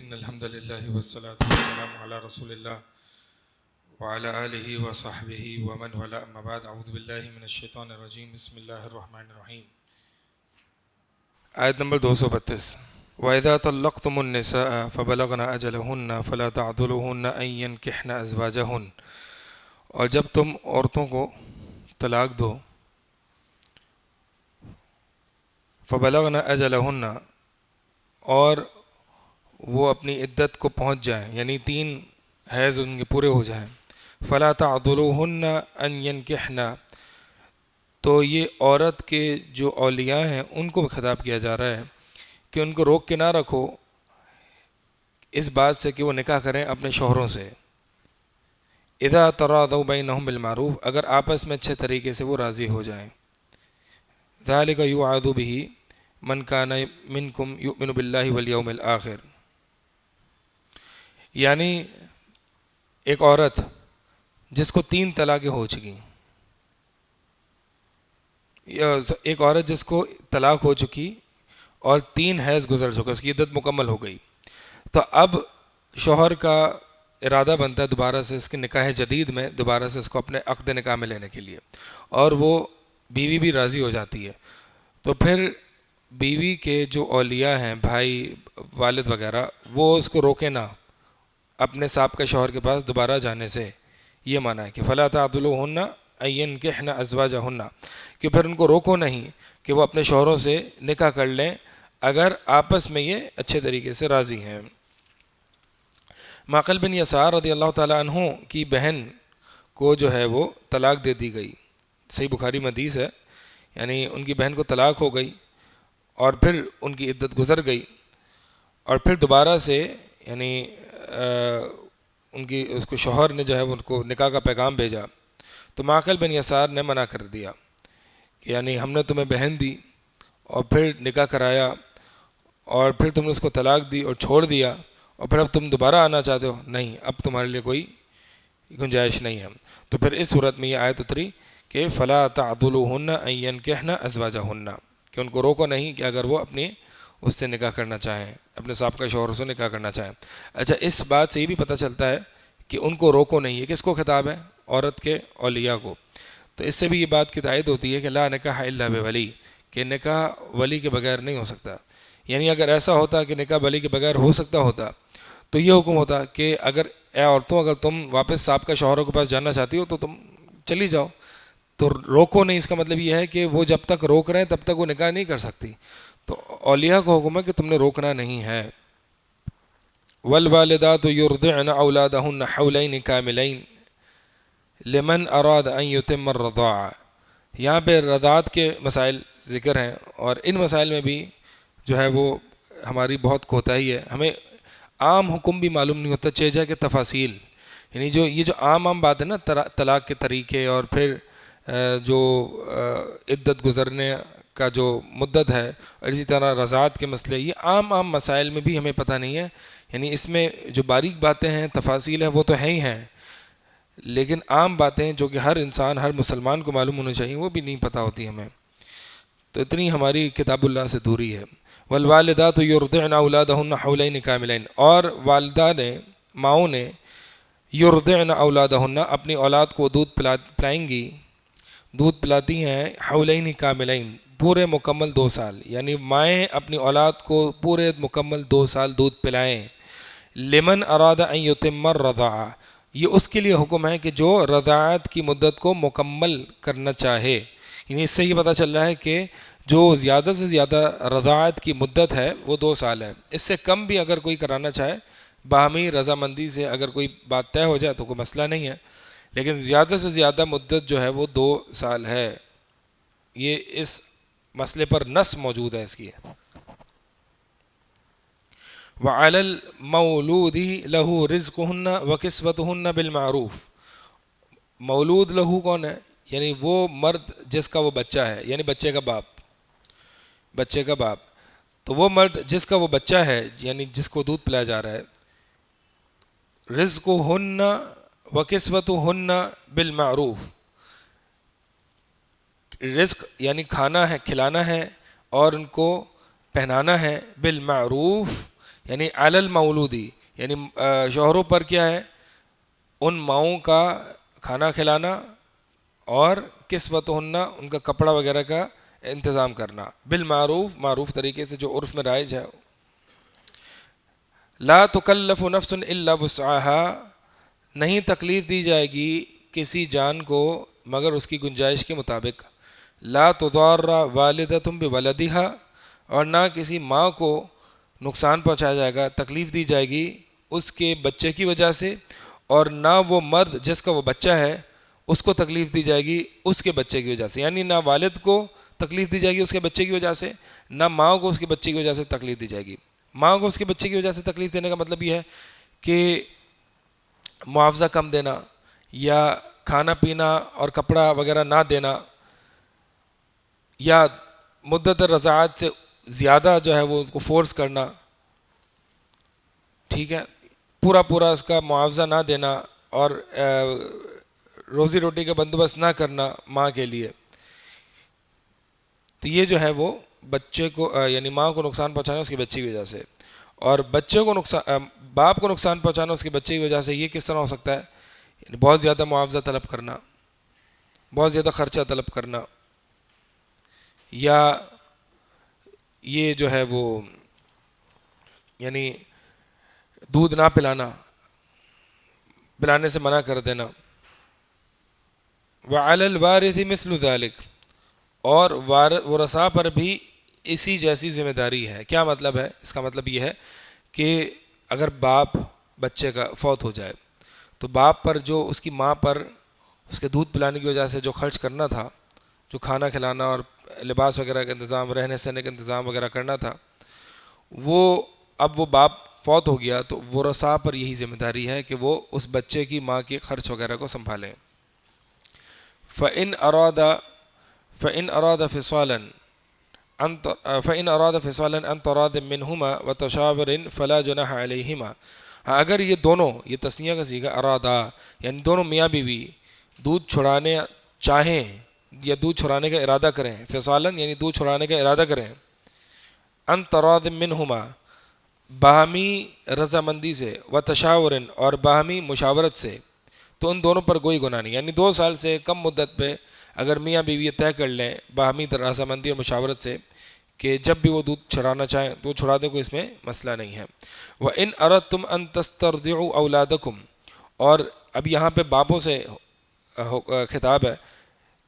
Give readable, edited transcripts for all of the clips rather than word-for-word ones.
إن الحمد لله والصلاة والسلام على رسول الله وعلى آله وصحبه ومن والاه أما بعد أعوذ بالله من الشيطان الرجيم بسم الله الرحمن الرحيم آیت نمبر 232 وَإِذَا طَلَّقْتُمُ النِّسَاءَ فَبَلَغْنَ أَجَلَهُنَّ فَلَا تَعْضُلُوهُنَّ أَن يَنكِحْنَ أَزْوَاجَهُنَّ، اور جب تم عورتوں کو طلاق دو فَبَلَغْنَ أَجَلَهُنَّ، اور وہ اپنی عدت کو پہنچ جائیں، یعنی 3 حیض ان کے پورے ہو جائیں، فَلَا تَعْضُلُوهُنَّ أَن يَنكِحْنَ، تو یہ عورت کے جو اولیاء ہیں ان کو خطاب کیا جا رہا ہے کہ ان کو روک کے نہ رکھو اس بات سے کہ وہ نکاح کریں اپنے شوہروں سے، اذا تراضوا بینہم بالمعروف، اگر آپس میں اچھے طریقے سے وہ راضی ہو جائیں، ذالک یوعظ بہ من کان منکم یؤمن باللہ والیوم الآخر، یعنی ایک عورت جس کو 3 طلاقیں ہو چکی، ایک عورت جس کو طلاق ہو چکی اور 3 حیض گزر چکا، اس کی عدت مکمل ہو گئی، تو اب شوہر کا ارادہ بنتا ہے دوبارہ سے اس کے نکاح جدید میں دوبارہ سے اس کو اپنے عقد نکاح میں لینے کے لیے، اور وہ بیوی بھی راضی ہو جاتی ہے، تو پھر بیوی کے جو اولیاء ہیں، بھائی والد وغیرہ، وہ اس کو روکے نہ اپنے سابقہ شوہر کے پاس دوبارہ جانے سے، یہ معنی ہے کہ فلا تعضلوهن ان ينكحن ازواجهن، کہ پھر ان کو روکو نہیں کہ وہ اپنے شوہروں سے نکاح کر لیں اگر آپس میں یہ اچھے طریقے سے راضی ہیں۔ معقل بن یسار رضی اللہ تعالیٰ عنہ کی بہن کو جو ہے وہ طلاق دے دی گئی، صحیح بخاری میں حدیث ہے، یعنی ان کی بہن کو طلاق ہو گئی اور پھر ان کی عدت گزر گئی، اور پھر دوبارہ سے یعنی ان کی اس کو شوہر نے جو ہے ان کو نکاح کا پیغام بھیجا، تو معقل بن یسار نے منع کر دیا کہ یعنی ہم نے تمہیں بہن دی اور پھر نکاح کرایا اور پھر تم نے اس کو طلاق دی اور چھوڑ دیا، اور پھر اب تم دوبارہ آنا چاہتے ہو، نہیں، اب تمہارے لیے کوئی گنجائش نہیں ہے۔ تو پھر اس صورت میں یہ آیت اتری کہ فلا تعضلوهن ان ينكحن ازواجهن، کہ ان کو روکو نہیں کہ اگر وہ اپنی اس سے نکاح کرنا چاہیں، اپنے سابقہ شوہر سے نکاح کرنا چاہیں۔ اچھا، اس بات سے یہ بھی پتہ چلتا ہے کہ ان کو روکو نہیں ہے، کس کو خطاب ہے؟ عورت کے اولیاء کو۔ تو اس سے بھی یہ بات کی تائید ہوتی ہے کہ لا نکاح الا بولی، کہ نکاح ولی کے بغیر نہیں ہو سکتا، یعنی اگر ایسا ہوتا کہ نکاح ولی کے بغیر ہو سکتا ہوتا تو یہ حکم ہوتا کہ اگر اے عورتوں اگر تم واپس سابقہ شوہروں کے پاس جانا چاہتی ہو تو تم چلی جاؤ، تو روکو نہیں، اس کا مطلب یہ ہے کہ وہ جب تک روک رہے ہیں تب تک وہ نکاح نہیں کر سکتی، تو اولیاء کو حکم ہے کہ تم نے روکنا نہیں ہے۔ والوالدات یرضعن اولادهن حولین کاملین لمن اراد ان یتم الرضاعہ، یہاں پہ رضاعت کے مسائل ذکر ہیں، اور ان مسائل میں بھی جو ہے وہ ہماری بہت کوتاہی ہے، ہمیں عام حکم بھی معلوم نہیں ہوتا، چیزیں کہ تفاصیل، یعنی جو یہ جو عام بات ہے نا، طلاق کے طریقے اور پھر جو عدت گزرنے کا جو مدت ہے، اور اسی طرح رضاعت کے مسئلے، یہ عام مسائل میں بھی ہمیں پتہ نہیں ہے، یعنی اس میں جو باریک باتیں ہیں، تفاصیل ہیں، وہ تو ہیں ہی ہیں، لیکن عام باتیں جو کہ ہر انسان، ہر مسلمان کو معلوم ہونا چاہیے، وہ بھی نہیں پتہ ہوتی ہمیں، تو اتنی ہماری کتاب اللہ سے دوری ہے۔ والوالدات یرضعن اولادهن حولین کاملین، اور والدہ نے، ماؤں نے، یرضعن اولادهن، اپنی اولاد کو دودھ پلائیں گی، دودھ پلاتی ہیں، حولین کاملین، پورے مکمل 2 سال، یعنی مائیں اپنی اولاد کو پورے مکمل 2 سال دودھ پلائیں، لمن اراد ان یتم الرضاعہ، یہ اس کے لیے حکم ہے کہ جو رضاعت کی مدت کو مکمل کرنا چاہے، یعنی اس سے یہ پتہ چل رہا ہے کہ جو زیادہ سے زیادہ رضاعت کی مدت ہے وہ 2 سال ہے، اس سے کم بھی اگر کوئی کرانا چاہے باہمی رضامندی سے، اگر کوئی بات طے ہو جائے تو کوئی مسئلہ نہیں ہے، لیکن زیادہ سے زیادہ مدت جو ہے وہ 2 سال ہے، یہ اس مسئلے پر نص موجود ہے اس کی۔ وَعَلَى الْمَوْلُودِ لَهُ رِزْقُهُنَّ وَكِسْوَتُهُنَّ بِالْمَعْرُوفِ، مولود لہو کون ہے؟ یعنی وہ مرد جس کا وہ بچہ ہے، یعنی بچے کا باپ، بچے کا باپ، تو وہ مرد جس کا وہ بچہ ہے، یعنی جس کو دودھ پلایا جا رہا ہے، رزقہن وکسوتہن بالمعروف، رزق یعنی کھانا ہے، کھلانا ہے، اور ان کو پہنانا ہے، بالمعروف یعنی علی المولودی، یعنی شوہروں پر کیا ہے، ان ماؤں کا کھانا کھلانا اور کسوتہن، ان کا کپڑا وغیرہ کا انتظام کرنا، بالمعروف، معروف طریقے سے جو عرف میں رائج ہے. لا تکلف نفس الا وسعها، نہیں تکلیف دی جائے گی کسی جان کو مگر اس کی گنجائش کے مطابق. لا تضار والدۃ بولدها، اور نہ کسی ماں کو نقصان پہنچایا جائے گا، تکلیف دی جائے گی اس کے بچے کی وجہ سے، اور نہ وہ مرد جس کا وہ بچہ ہے اس کو تکلیف دی جائے گی اس کے بچے کی وجہ سے. یعنی نہ والد کو تکلیف دی جائے گی اس کے بچے کی وجہ سے، نہ ماں کو اس کے بچے کی وجہ سے تکلیف دی جائے گی. ماں کو اس کے بچے کی وجہ سے تکلیف دینے کا مطلب یہ ہے کہ معاوضہ کم دینا، یا کھانا پینا اور کپڑا وغیرہ نہ دینا، یا مدت رضاعت سے زیادہ جو ہے وہ اس کو فورس کرنا، ٹھیک ہے، پورا پورا اس کا معاوضہ نہ دینا، اور روزی روٹی کا بندوبست نہ کرنا ماں کے لیے. تو یہ جو ہے وہ بچے کو یعنی ماں کو نقصان پہنچانا اس کے بچے کی وجہ سے، اور بچے کو نقصان، باپ کو نقصان پہنچانا اس کے بچے کی وجہ سے. یہ کس طرح ہو سکتا ہے؟ یعنی بہت زیادہ معاوضہ طلب کرنا، بہت زیادہ خرچہ طلب کرنا، یا یہ جو ہے وہ یعنی دودھ نہ پلانا، پلانے سے منع کر دینا. وعلی الوارث مثل ذلك، اور ورثاء پر بھی اسی جیسی ذمہ داری ہے. کیا مطلب ہے اس کا؟ مطلب یہ ہے کہ اگر باپ بچے کا فوت ہو جائے تو باپ پر جو اس کی ماں پر اس کے دودھ پلانے کی وجہ سے جو خرچ کرنا تھا، جو کھانا کھلانا اور لباس وغیرہ کا انتظام، رہنے سہنے کا انتظام وغیرہ کرنا تھا، وہ اب وہ باپ فوت ہو گیا تو ورثاء پر یہی ذمہ داری ہے کہ وہ اس بچے کی ماں کے خرچ وغیرہ کو سنبھالیں. فَإِنْ أَرَادَ فِصَالًا عَنْ تَرَاضٍ مِّنْهُمَا وَتَشَاوُرٍ فَلَا جُنَاحَ عَلَيْهِمَا. ہاں اگر یہ دونوں، یہ تثنیہ کا صیغہ ارادہ، یعنی دونوں میاں بیوی دودھ چھڑانے چاہیں یا دودھ چھڑانے کا ارادہ کریں، فصالاً یعنی دودھ چھڑانے کا ارادہ کریں، عن تراض منہما باہمی رضامندی سے، و تشاورن اور باہمی مشاورت سے، تو ان دونوں پر کوئی گناہ نہیں. یعنی 2 سال سے کم مدت پہ اگر میاں بیوی یہ طے کر لیں باہمی رضامندی اور مشاورت سے کہ جب بھی وہ دودھ چھڑانا چاہیں تو وہ چھڑا دیں، کوئی اس میں مسئلہ نہیں ہے. وَإِنْ أَرَدْتُمْ أَن تَسْتَرْضِعُوا أَوْلَادَكُمْ، اور اب یہاں پہ باپوں سے خطاب ہے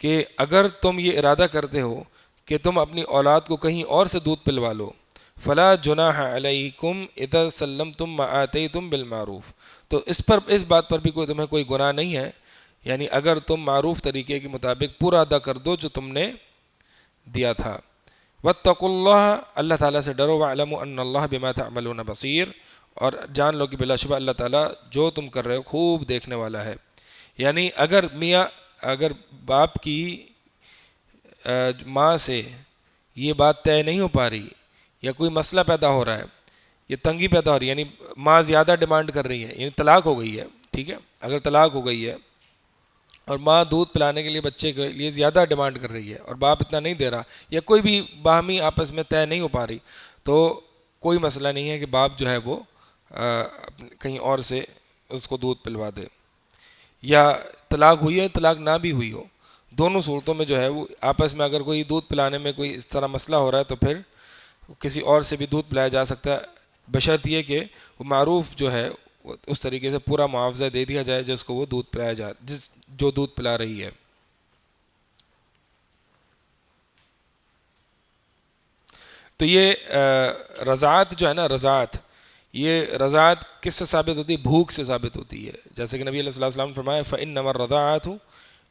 کہ اگر تم یہ ارادہ کرتے ہو کہ تم اپنی اولاد کو کہیں اور سے دودھ پلوا لو، فلا جناح علیکم اذا سلمتم ما آتیتم بالمعروف، تو اس بات پر بھی تمہیں کوئی گناہ نہیں ہے، یعنی اگر تم معروف طریقے کے مطابق پورا ادا کر دو جو تم نے دیا تھا. واتقوا اللہ، اللہ تعالیٰ سے ڈرو، واعلموا ان اللہ بما تعملون بصیر، اور جان لو کہ بلا شبہ اللہ تعالیٰ جو تم کر رہے ہو خوب دیکھنے والا ہے. یعنی اگر باپ کی ماں سے یہ بات طے نہیں ہو پا رہی، یا کوئی مسئلہ پیدا ہو رہا ہے، یہ تنگی پیدا ہو رہی ہے، یعنی ماں زیادہ ڈیمانڈ کر رہی ہے، یعنی طلاق ہو گئی ہے، ٹھیک ہے، اگر طلاق ہو گئی ہے اور ماں دودھ پلانے کے لیے بچے کے لیے زیادہ ڈیمانڈ کر رہی ہے اور باپ اتنا نہیں دے رہا، یا کوئی بھی باہمی آپس میں طے نہیں ہو پا رہی، تو کوئی مسئلہ نہیں ہے کہ باپ جو ہے وہ کہیں اور سے اس کو دودھ پلوا دے. یا طلاق ہوئی ہے، طلاق نہ بھی ہوئی ہو، دونوں صورتوں میں جو ہے وہ آپس میں اگر کوئی دودھ پلانے میں کوئی اس طرح مسئلہ ہو رہا ہے تو پھر کسی اور سے بھی دودھ پلایا جا سکتا ہے، بشرط یہ کہ وہ معروف جو ہے اس طریقے سے پورا معاوضہ دے دیا جائے جس کو وہ دودھ پلایا جائے، جو دودھ پلا رہی ہے. تو یہ رضاعت جو ہے نا، یہ رضاعت کس سے ثابت ہوتی ہے؟ بھوک سے ثابت ہوتی ہے. جیسے کہ نبی علیہ الصلوۃ والسلام نے فرمایا فَإِنَّمَا الرَّضَاعَةُ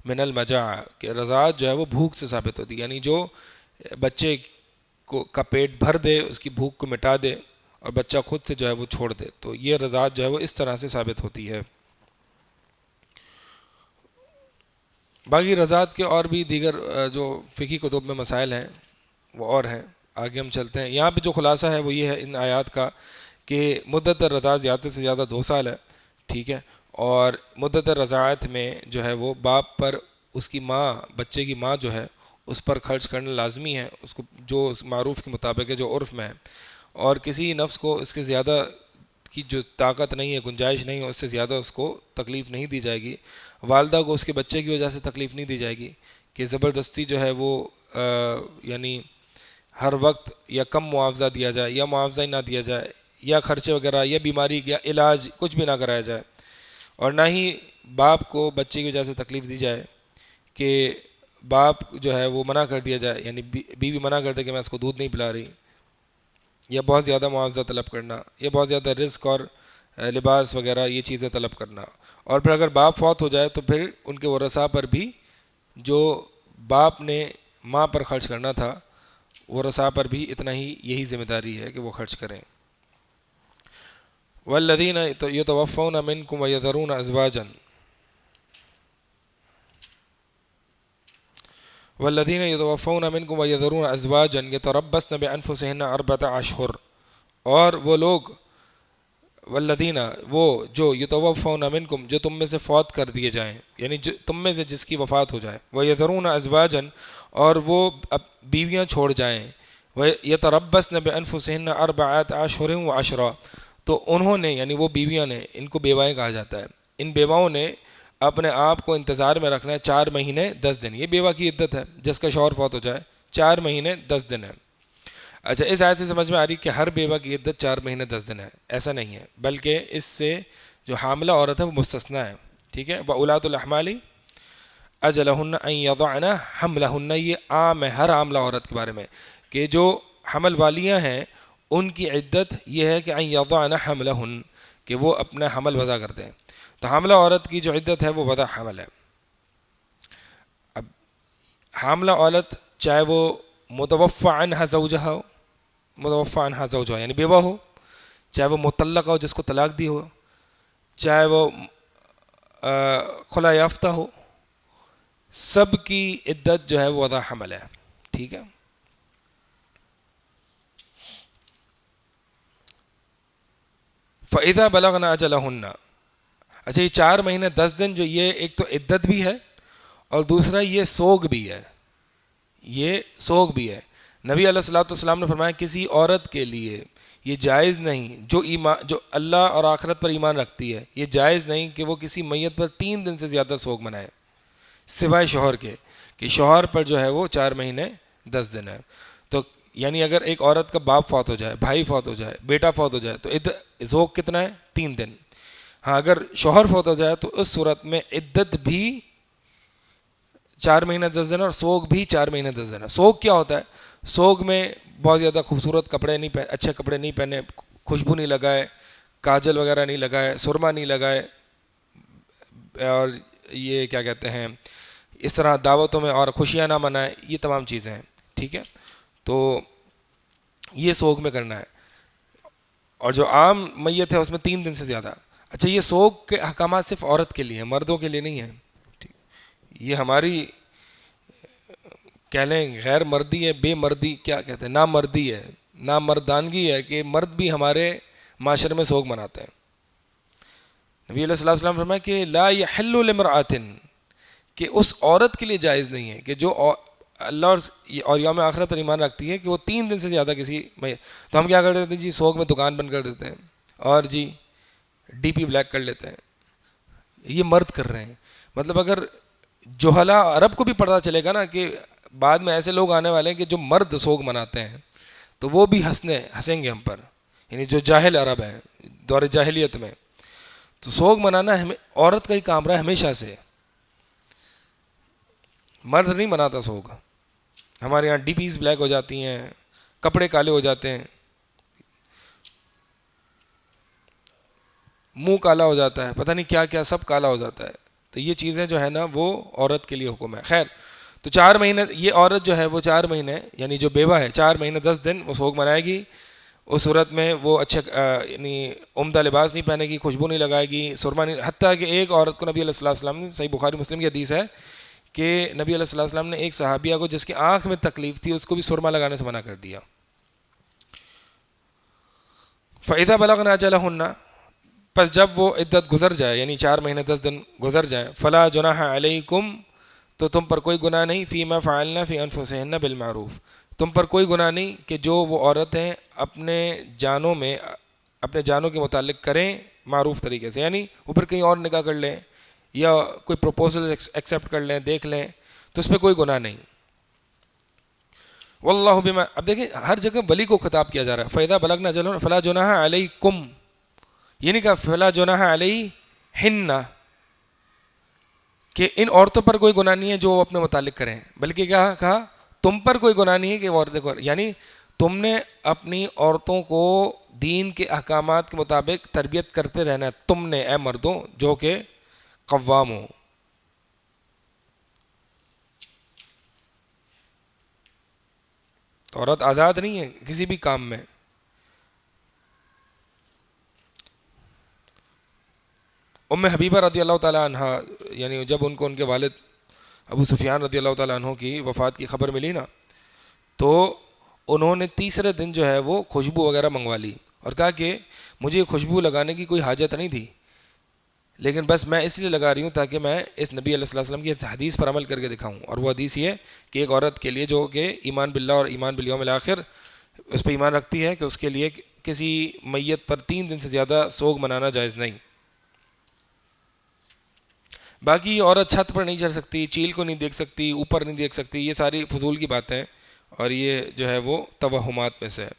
مِنَ الْمَجَاعَةِ، کہ رضاعت جو ہے وہ بھوک سے ثابت ہوتی ہے، یعنی جو بچے کا پیٹ بھر دے، اس کی بھوک کو مٹا دے اور بچہ خود سے جو ہے وہ چھوڑ دے، تو یہ رضاعت جو ہے وہ اس طرح سے ثابت ہوتی ہے. باقی رضاعت کے اور بھی دیگر جو فقہی کتب میں مسائل ہیں وہ اور ہیں، آگے ہم چلتے ہیں. یہاں پہ جو خلاصہ ہے وہ یہ ہے ان آیات کا کہ مدت رضاعت زیادہ سے زیادہ 2 سال ہے، ٹھیک ہے، اور مدت رضاعت میں جو ہے وہ باپ پر اس کی ماں، بچے کی ماں جو ہے اس پر خرچ کرنا لازمی ہے، اس کو جو معروف کے مطابق ہے، جو عرف میں ہے، اور کسی نفس کو اس کے زیادہ کی جو طاقت نہیں ہے، گنجائش نہیں ہے، اس سے زیادہ اس کو تکلیف نہیں دی جائے گی. والدہ کو اس کے بچے کی وجہ سے تکلیف نہیں دی جائے گی کہ زبردستی جو ہے وہ یعنی ہر وقت یا کم معاوضہ دیا جائے یا معاوضہ ہی نہ دیا جائے یا خرچے وغیرہ یا بیماری یا علاج کچھ بھی نہ کرایا جائے. اور نہ ہی باپ کو بچے کی وجہ سے تکلیف دی جائے کہ باپ جو ہے وہ منع کر دیا جائے، یعنی بیوی منع کر دے کہ میں اس کو دودھ نہیں پلا رہی، یا بہت زیادہ معاوضہ طلب کرنا، یا بہت زیادہ رزق اور لباس وغیرہ یہ چیزیں طلب کرنا. اور پھر اگر باپ فوت ہو جائے تو پھر ان کے ورثاء پر بھی جو باپ نے ماں پر خرچ کرنا تھا، ورثاء پر بھی اتنا ہی یہی ذمہ داری ہے کہ وہ خرچ کریں. والذین یتوفون منکم ویذرون ازواجا والذین یتوفون منکم ویذرون ازواجا یتربصن بانفسہن اربعۃ اشہر، اور وہ لوگ والذین وہ جو یتوفون منکم جو تم میں سے فوت کر دیے جائیں، یعنی تم میں سے جس کی وفات ہو جائے، ویذرون ازواجا اور وہ بیویاں چھوڑ جائیں، یتربصن بانفسہن اربعۃ اشہر وعشرا، تو انہوں نے یعنی وہ بیویاں نے، ان کو بیوائیں کہا جاتا ہے، ان بیواؤں نے اپنے آپ کو انتظار میں رکھنا ہے 4 مہینے 10 دن. یہ بیوہ کی عدت ہے جس کا شوہر فوت ہو جائے، 4 مہینے 10 دن ہے. اچھا، اس آیت سے سمجھ میں آ رہی کہ ہر بیوہ کی عدت 4 مہینے 10 دن ہے، ایسا نہیں ہے، بلکہ اس سے جو حاملہ عورت ہے وہ مستثنیٰ ہے. ٹھیک ہے، وَأُولَاتُ الْأَحْمَالِ أَجَلَهُنَّ أَن يَضَعْنَ حَمْلَهُنَّ، یہ عام ہے ہر حاملہ عورت کے بارے میں کہ جو حمل والیاں ہیں ان کی عدت یہ ہے کہ أن يضعن حملهن، کہ وہ اپنا حمل وضع کر دیں. تو حاملہ عورت کی جو عدت ہے وہ وضع حمل ہے. اب حاملہ عورت چاہے وہ متوفی عنہا زوجہا ہو، متوفی عنہا زوجہا یعنی بیوہ ہو، چاہے وہ مطلقہ ہو جس کو طلاق دی ہو، چاہے وہ خلا یافتہ ہو، سب کی عدت جو ہے وہ وضع حمل ہے. ٹھیک ہے. فَإِذَا بَلَغْنَا أَجَلَهُنَّ، اچھا یہ 4 مہینے 10 دن جو یہ ایک تو عدت بھی ہے اور دوسرا یہ سوگ بھی ہے، یہ سوگ بھی ہے. نبی علیہ الصلوۃ والسلام نے فرمایا کسی عورت کے لیے یہ جائز نہیں جو اللہ اور آخرت پر ایمان رکھتی ہے، یہ جائز نہیں کہ وہ کسی میت پر 3 دن سے زیادہ سوگ منائے سوائے شوہر کے، کہ شوہر پر جو ہے وہ 4 مہینے 10 دن ہے. تو یعنی اگر ایک عورت کا باپ فوت ہو جائے، بھائی فوت ہو جائے، بیٹا فوت ہو جائے تو سوگ کتنا ہے؟ 3 دن. ہاں اگر شوہر فوت ہو جائے تو اس صورت میں عدت بھی 4 مہینے 10 دن اور سوگ بھی 4 مہینے 10 دن ہے. سوگ کیا ہوتا ہے؟ سوگ میں بہت زیادہ خوبصورت کپڑے نہیں پہنے، اچھے کپڑے نہیں پہنے، خوشبو نہیں لگائے، کاجل وغیرہ نہیں لگائے، سرما نہیں لگائے، اور یہ کیا کہتے ہیں اس طرح دعوتوں میں اور خوشیاں نہ منائے، یہ تمام چیزیں ہیں. ٹھیک ہے، تو یہ سوگ میں کرنا ہے. اور جو عام میت ہے اس میں 3 دن سے زیادہ. اچھا یہ سوگ کے احکامات صرف عورت کے لیے ہیں، مردوں کے لیے نہیں ہیں. یہ ہماری کہہ لیں غیر مردی ہے، بے مردی کیا کہتے ہیں، نامردی ہے، نامردانگی ہے کہ مرد بھی ہمارے معاشرے میں سوگ مناتے ہیں. نبی علیہ الصلوۃ والسلام فرمایا کہ لا یحل لامرأۃ، کہ اس عورت کے لیے جائز نہیں ہے کہ جو اللہ اور یوم آخرت پر ایمان رکھتی ہے کہ وہ 3 دن سے زیادہ کسی میں. تو ہم کیا کر دیتے ہیں جی، سوگ میں دکان بند کر دیتے ہیں اور جی ڈی پی بلیک کر لیتے ہیں. یہ مرد کر رہے ہیں. مطلب اگر جوہلا عرب کو بھی پتہ چلے گا نا کہ بعد میں ایسے لوگ آنے والے ہیں کہ جو مرد سوگ مناتے ہیں تو وہ بھی ہنسیں گے ہم پر، یعنی جو جاہل عرب ہیں دور جاہلیت میں. تو سوگ منانا عورت کا ہی کام رہا ہے ہمیشہ سے، مرد نہیں مناتا سوگ. ہمارے یہاں ڈی پیز بلیک ہو جاتی ہیں، کپڑے کالے ہو جاتے ہیں، منہ کالا ہو جاتا ہے، پتہ نہیں کیا کیا سب کالا ہو جاتا ہے. تو یہ چیزیں جو ہے نا وہ عورت کے لیے حکم ہے. خیر، تو 4 مہینے یہ عورت جو ہے وہ 4 مہینے یعنی جو بیوہ ہے 4 مہینے 10 دن وہ سوگ منائے گی. اس صورت میں وہ اچھے یعنی عمدہ لباس نہیں پہنے گی، خوشبو نہیں لگائے گی، سرما نہیں. حتیٰ کہ ایک عورت کو نبی علیہ الصلوۃ والسلام نے، صحیح بخاری مسلم کی حدیث ہے کہ نبی علیہ الصلوۃ والسلام نے ایک صحابیہ کو جس کی آنکھ میں تکلیف تھی اس کو بھی سرما لگانے سے منع کر دیا. فَإِذَا بَلَغْنَا أَجَلَهُنَّ، پس جب وہ عدت گزر جائے یعنی 4 مہینے 10 دن گزر جائیں، فلا جناح علیکم، تو تم پر کوئی گناہ نہیں، فیما فعلنا فی انفسہن بالمعروف، تم پر کوئی گناہ نہیں کہ جو وہ عورتیں اپنے جانوں کے متعلق کریں معروف طریقے سے، یعنی وہ پھر کہیں اور نکاح کر لیں یا کوئی پروپوزل ایکسیپٹ کر لیں، دیکھ لیں، تو اس پہ کوئی گناہ نہیں۔ واللہ بما، اب دیکھیں ہر جگہ ولی کو خطاب کیا جا رہا ہے، فَإِذَا بَلَغْنَ أَجَلَهُنَّ فَلَا جُنَاحَ عَلَيْكُمْ، یہ نہیں کہا فَلَا جُنَاحَ عَلَيْهِنَّ کہ ان عورتوں پر کوئی گناہ نہیں ہے جو وہ اپنے متعلق کریں، بلکہ کیا کہا تم پر کوئی گناہ نہیں ہے کہ وہ عورتیں کو، یعنی تم نے اپنی عورتوں کو دین کے احکامات کے مطابق تربیت کرتے رہنا ہے، تم نے اے مردوں جو کہ قوام ہو۔ عورت آزاد نہیں ہے کسی بھی کام میں۔ ام حبیبہ رضی اللہ تعالیٰ عنہ، یعنی جب ان کو ان کے والد ابو سفیان رضی اللہ تعالیٰ عنہ کی وفات کی خبر ملی نا، تو انہوں نے تیسرے دن جو ہے وہ خوشبو وغیرہ منگوا لی اور کہا کہ مجھے خوشبو لگانے کی کوئی حاجت نہیں تھی، لیکن بس میں اس لیے لگا رہی ہوں تاکہ میں اس نبی علیہ الصلوۃ والسلام کی حدیث پر عمل کر کے دکھاؤں، اور وہ حدیث یہ کہ ایک عورت کے لیے جو کہ ایمان باللہ اور ایمان بالیوم الآخر اس پہ ایمان رکھتی ہے کہ اس کے لیے کسی میت پر 3 دن سے زیادہ سوگ منانا جائز نہیں۔ باقی یہ عورت چھت پر نہیں چڑھ سکتی، چیل کو نہیں دیکھ سکتی، اوپر نہیں دیکھ سکتی، یہ ساری فضول کی باتیں اور یہ جو ہے وہ توہمات میں سے ہے۔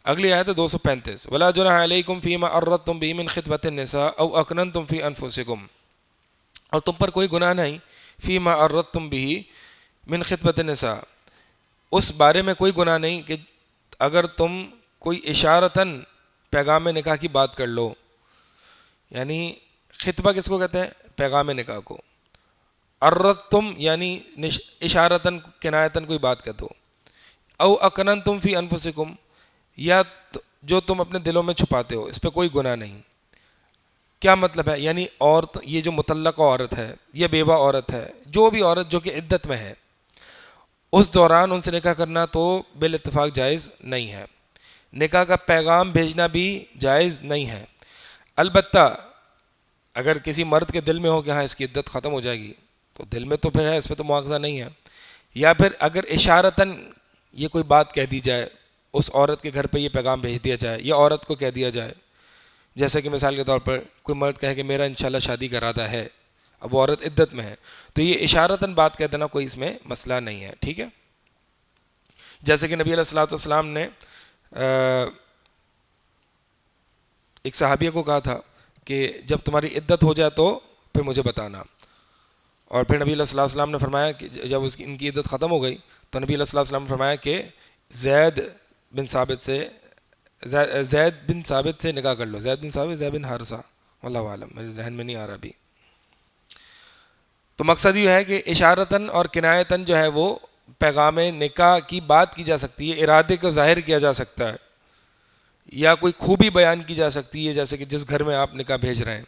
اگلی آیت ہے 235، ولا جناح علیکم فیما عرضتم بہ من خطبۃ النساء او اکننتم فی انفسکم، اور تم پر کوئی گناہ نہیں فیما عرضتم بہ من خطبۃ النساء، اس بارے میں کوئی گناہ نہیں کہ اگر تم کوئی اشارتاً پیغام نکاح کی بات کر لو، یعنی خطبہ کس کو کہتے ہیں؟ پیغام نکاح کو۔ عرضتم یعنی اشارتاً کنایتاً کوئی بات کہہ دو، او اکننتم فی انفسکم یا جو تم اپنے دلوں میں چھپاتے ہو، اس پہ کوئی گناہ نہیں۔ کیا مطلب ہے؟ یعنی عورت، یہ جو مطلقہ عورت ہے یا بیوہ عورت ہے، جو بھی عورت جو کہ عدت میں ہے، اس دوران ان سے نکاح کرنا تو بالاتفاق جائز نہیں ہے، نکاح کا پیغام بھیجنا بھی جائز نہیں ہے۔ البتہ اگر کسی مرد کے دل میں ہو کہ ہاں اس کی عدت ختم ہو جائے گی، تو دل میں تو پھر ہے، اس پہ تو مواخذہ نہیں ہے، یا پھر اگر اشارتاً یہ کوئی بات کہہ دی جائے، اس عورت کے گھر پہ یہ پیغام بھیج دیا جائے یا عورت کو کہہ دیا جائے، جیسے کہ مثال کے طور پر کوئی مرد کہے کہ میرا انشاءاللہ شادی کا ارادہ ہے، اب وہ عورت عدت میں ہے، تو یہ اشارتاً بات کہہ دینا کوئی اس میں مسئلہ نہیں ہے، ٹھیک ہے۔ جیسے کہ نبی علیہ الصلوۃ والسلام نے ایک صحابیہ کو کہا تھا کہ جب تمہاری عدت ہو جائے تو پھر مجھے بتانا، اور پھر نبی علیہ الصلوۃ والسلام نے فرمایا کہ جب ان کی عدت ختم ہو گئی تو نبی علیہ الصلوۃ والسلام نے فرمایا کہ زید بن ثابت سے نکاح کر لو، زید بن حارثہ، واللہ عالم، میرے ذہن میں نہیں آ رہا ابھی۔ تو مقصد یہ ہے کہ اشارتاً اور کنایتاً جو ہے وہ پیغام نکاح کی بات کی جا سکتی ہے، ارادے کو ظاہر کیا جا سکتا ہے، یا کوئی خوبی بیان کی جا سکتی ہے، جیسے کہ جس گھر میں آپ نکاح بھیج رہے ہیں،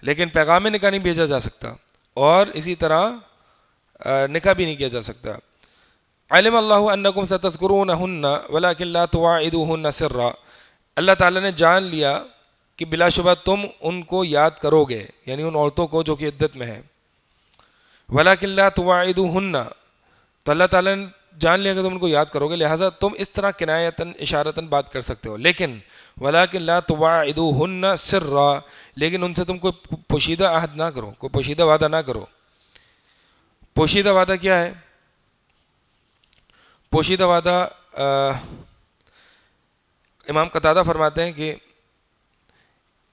لیکن پیغام نکاح نہیں بھیجا جا سکتا، اور اسی طرح نکاح بھی نہیں کیا جا سکتا۔ علم اللہ انکم ستذکرونہن ولکن لا تواعدوہن سرا، اللہ تعالیٰ نے جان لیا کہ بلا شبہ تم ان کو یاد کرو گے، یعنی ان عورتوں کو جو کہ عدت میں ہیں، ولکن لا تواعدوہن، تو اللہ تعالیٰ نے جان لیا کہ تم ان کو یاد کرو گے، لہٰذا تم اس طرح کنایتاً اشارتاً بات کر سکتے ہو، لیکن ولکن لا تواعدوہن سرا، لیکن ان سے تم کوئی پوشیدہ عہد نہ کرو، کوئی پوشیدہ وعدہ نہ کرو۔ پوشیدہ وعدہ کیا ہے؟ پوشیدہ وعدہ امام قتادہ فرماتے ہیں کہ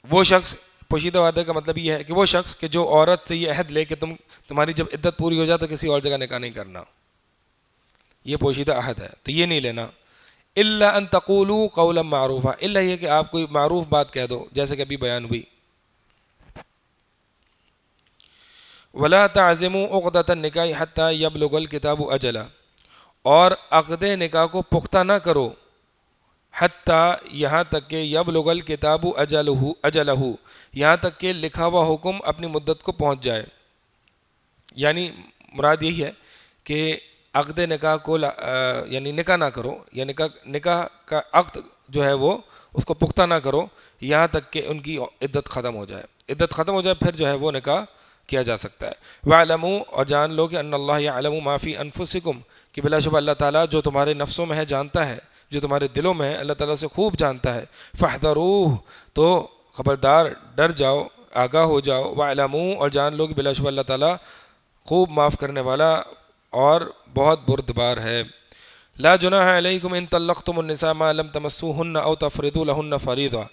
وہ شخص، پوشیدہ وعدے کا مطلب یہ ہے کہ وہ شخص کہ جو عورت سے یہ عہد لے کہ تمہاری جب عدت پوری ہو جائے تو کسی اور جگہ نکاح نہیں کرنا، یہ پوشیدہ عہد ہے، تو یہ نہیں لینا۔ الا ان تقولوا قولا معروفا، الا یہ کہ آپ کوئی معروف بات کہہ دو، جیسے کہ ابھی بیان ہوئی۔ ولا تعزموا عقدۃ النکاح حتى يبلغ الكتاب اجلہ، اور عقد نکاح کو پختہ نہ کرو حتیٰ یہاں تک کہ یبلغ الکتاب اجلہ، یہاں تک کہ لکھا ہوا حکم اپنی مدت کو پہنچ جائے، یعنی مراد یہی ہے کہ عقد نکاح کو یعنی نکاح نہ کرو، یا نکاح کا عقد جو ہے وہ اس کو پختہ نہ کرو یہاں تک کہ ان کی عدت ختم ہو جائے، عدت ختم ہو جائے پھر جو ہے وہ نکاح کیا جا سکتا ہے۔ وَاعْلَمُوا، اور جان لو کہ ان اللہ یعلم ما فی انفسکم، کہ بلا شبہ اللہ تعالیٰ جو تمہارے نفسوں میں ہے جانتا ہے، جو تمہارے دلوں میں ہے اللہ تعالیٰ سے خوب جانتا ہے۔ فاحذروہ، تو خبردار ڈر جاؤ، آگاہ ہو جاؤ۔ وَاعْلَمُوا، اور جان لو کہ بلا شبہ اللہ تعالیٰ خوب معاف کرنے والا اور بہت بردبار ہے۔ لا جناح علیکم ان طلقتم النساء ما لم تمسوهن او تفرضوا لهن فریضہ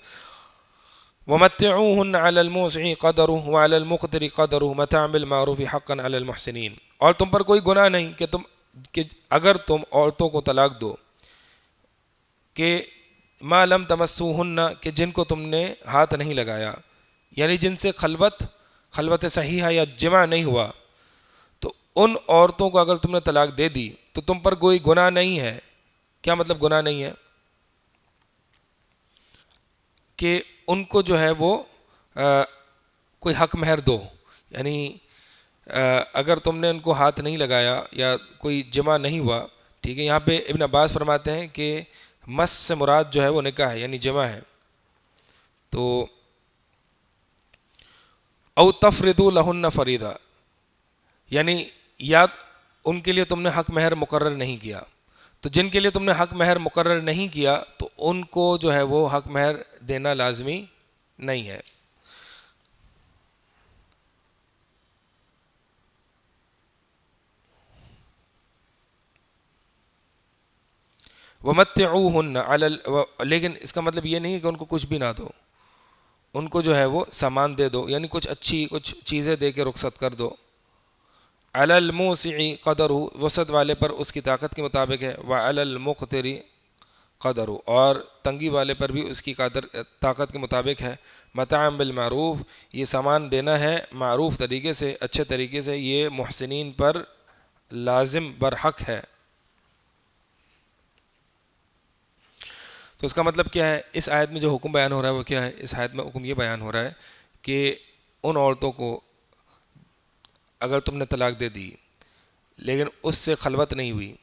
ومتعوهن على الموسع قدره وعلى المقتر قدره متاعا بالمعروف حقا على المحسنین، اور تم پر کوئی گناہ نہیں کہ اگر تم عورتوں کو طلاق دو کہ ما لم تمسوهن، کہ جن کو تم نے ہاتھ نہیں لگایا، یعنی جن سے خلوت صحیحہ یا جمع نہیں ہوا، تو ان عورتوں کو اگر تم نے طلاق دے دی تو تم پر کوئی گناہ نہیں ہے۔ کیا مطلب گناہ نہیں ہے؟ کہ ان کو جو ہے وہ کوئی حق مہر دو، یعنی اگر تم نے ان کو ہاتھ نہیں لگایا یا کوئی جمع نہیں ہوا، ٹھیک ہے، یہاں پہ ابن عباس فرماتے ہیں کہ مس سے مراد جو ہے وہ نکاح ہے، یعنی جمع ہے۔ تو او تفرضوا لہن فریضہ، یعنی یا ان کے لیے تم نے حق مہر مقرر نہیں کیا، تو جن کے لیے تم نے حق مہر مقرر نہیں کیا تو ان کو جو ہے وہ حق مہر دینا لازمی نہیں ہے۔ وَمَتِّعُوهُنَّ عَلَى لیکن اس کا مطلب یہ نہیں ہے کہ ان کو کچھ بھی نہ دو، ان کو جو ہے وہ سامان دے دو، یعنی کچھ چیزیں دے کے رخصت کر دو۔ علی الموسع قدرہ، وسعت والے پر اس کی طاقت کے مطابق ہے، وعلی المقتر قدرہ، اور تنگی والے پر بھی اس کی طاقت کے مطابق ہے۔ متاعا بالمعروف، یہ سامان دینا ہے معروف طریقے سے، اچھے طریقے سے، یہ محسنین پر لازم برحق ہے۔ تو اس کا مطلب کیا ہے؟ اس آیت میں جو حکم بیان ہو رہا ہے وہ کیا ہے؟ اس آیت میں حکم یہ بیان ہو رہا ہے کہ ان عورتوں کو اگر تم نے طلاق دے دی لیکن اس سے خلوت نہیں ہوئی،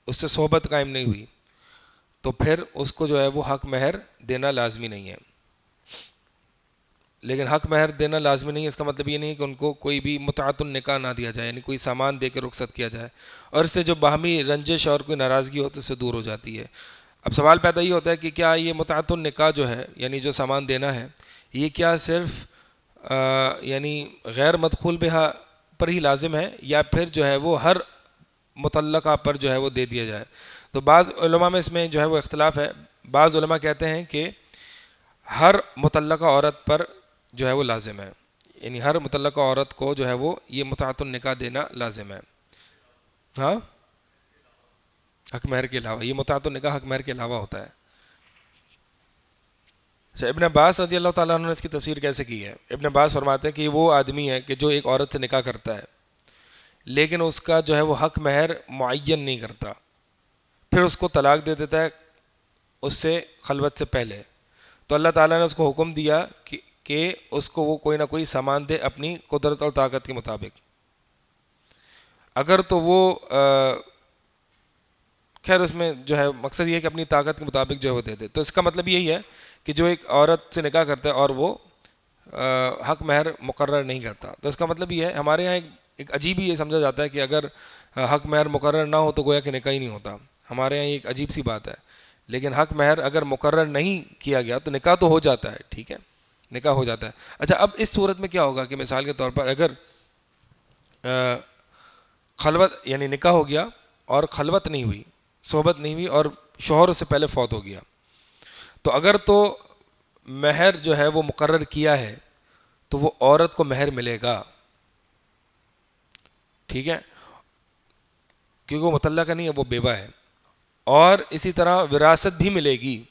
اس سے صحبت قائم نہیں ہوئی، تو پھر اس کو جو ہے وہ حق مہر دینا لازمی نہیں ہے۔ لیکن حق مہر دینا لازمی نہیں ہے، اس کا مطلب یہ نہیں ہے کہ ان کو کوئی بھی متعۃ النکاح نہ دیا جائے، یعنی کوئی سامان دے کے رخصت کیا جائے، اور اس سے جو باہمی رنجش اور کوئی ناراضگی ہوتی ہے اس سے دور ہو جاتی ہے۔ اب سوال پیدا یہ ہوتا ہے کہ کیا یہ متعۃ النکاح جو ہے، یعنی جو سامان دینا ہے، یہ کیا صرف یعنی غیر مدخول بہا پر ہی لازم ہے، یا پھر جو ہے وہ ہر مطلقہ پر جو ہے وہ دے دیا جائے؟ تو بعض علماء میں اس میں جو ہے وہ اختلاف ہے۔ بعض علماء کہتے ہیں کہ ہر مطلقہ عورت پر جو ہے وہ لازم ہے، یعنی ہر مطلقہ عورت کو جو ہے وہ یہ متعۃ النکاح دینا لازم ہے۔ ہاں، حق مہر کے علاوہ، یہ متعۃ النکاح حق مہر کے علاوہ ہوتا ہے۔ ابن عباس رضی اللہ تعالیٰ عنہ نے اس کی تفسیر کیسے کی ہے؟ ابن عباس فرماتے ہیں کہ وہ آدمی ہے کہ جو ایک عورت سے نکاح کرتا ہے لیکن اس کا جو ہے وہ حق مہر معین نہیں کرتا، پھر اس کو طلاق دے دیتا ہے اس سے خلوت سے پہلے، تو اللہ تعالیٰ نے اس کو حکم دیا کہ اس کو وہ کوئی نہ کوئی سامان دے اپنی قدرت اور طاقت کے مطابق۔ اگر تو وہ خیر اس میں جو ہے مقصد یہ ہے کہ اپنی طاقت کے مطابق جو ہے وہ دے دے، تو اس کا مطلب یہی ہے کہ جو ایک عورت سے نکاح کرتا ہے اور وہ حق مہر مقرر نہیں کرتا، تو اس کا مطلب یہ ہے، ہمارے یہاں ایک عجیب ہی یہ سمجھا جاتا ہے کہ اگر حق مہر مقرر نہ ہو تو گویا کہ نکاح ہی نہیں ہوتا۔ ہمارے یہاں یہ ایک عجیب سی بات ہے، لیکن حق مہر اگر مقرر نہیں کیا گیا تو نکاح تو ہو جاتا ہے، ٹھیک ہے، نکاح ہو جاتا ہے۔ اچھا، اب اس صورت میں کیا ہوگا کہ مثال کے طور پر اگر خلوت یعنی نکاح ہو گیا اور خلوت نہیں ہوئی، صحبت نہیں ہوئی، اور شوہر اس سے پہلے فوت ہو گیا، تو اگر تو مہر جو ہے وہ مقرر کیا ہے تو وہ عورت کو مہر ملے گا، ٹھیک ہے، کیونکہ وہ مطلقہ نہیں ہے، وہ بیوہ ہے، اور اسی طرح وراثت بھی ملے گی۔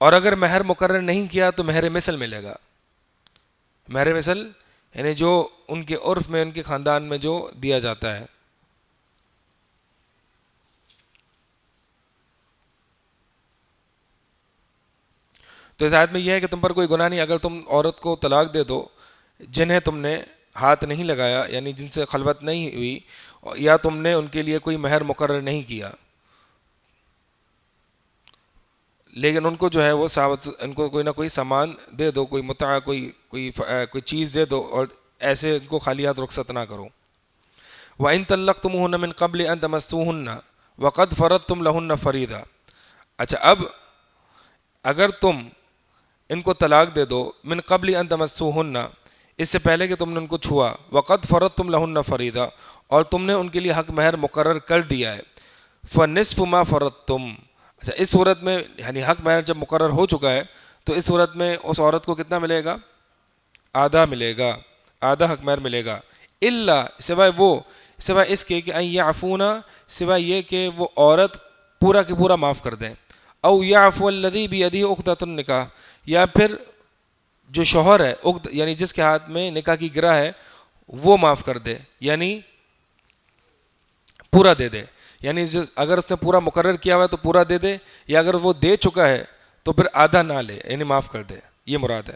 اور اگر مہر مقرر نہیں کیا تو مہر مثل ملے گا۔ مہر مثل یعنی جو ان کے عرف میں، ان کے خاندان میں جو دیا جاتا ہے۔ تو اس آیت میں یہ ہے کہ تم پر کوئی گناہ نہیں اگر تم عورت کو طلاق دے دو جنہیں تم نے ہاتھ نہیں لگایا، یعنی جن سے خلوت نہیں ہوئی، یا تم نے ان کے لیے کوئی مہر مقرر نہیں کیا، لیکن ان کو جو ہے وہ ان کو کوئی نہ کوئی سامان دے دو، کوئی متاع، کوئی چیز دے دو، اور ایسے ان کو خالی ہاتھ رخصت نہ کرو۔ وَإِن طَلَّقْتُمُوهُنَّ مِن قَبْلِ أَن تَمَسُّوهُنَّ وَقَدْ فَرَضْتُمْ لَهُنَّ فَرِيضَةً، اچھا اب اگر تم ان کو طلاق دے دو، من قبل ان تمسوهن، اس سے پہلے کہ تم نے ان کو چھوا، وقد فرضتم لهن فریضہ، اور تم نے ان کے لیے حق مہر مقرر کر دیا ہے، فنصف ما فرضتم، اچھا اس صورت میں یعنی حق مہر جب مقرر ہو چکا ہے تو اس صورت میں اس عورت کو کتنا ملے گا؟ آدھا ملے گا، آدھا حق مہر ملے گا، الا سوائے اس کے کہ ان یعفونا، سوائے یہ کہ وہ عورت پورا کہ پورا معاف کر دیں، او یعفو الذی بیدہ عقدۃ النکاح، یا پھر جو شوہر ہے یعنی جس کے ہاتھ میں نکاح کی گرہ ہے وہ معاف کر دے، یعنی پورا دے دے، یعنی اگر اس نے پورا مقرر کیا ہوا ہے تو پورا دے دے، یا اگر وہ دے چکا ہے تو پھر آدھا نہ لے، یعنی معاف کر دے، یہ مراد ہے۔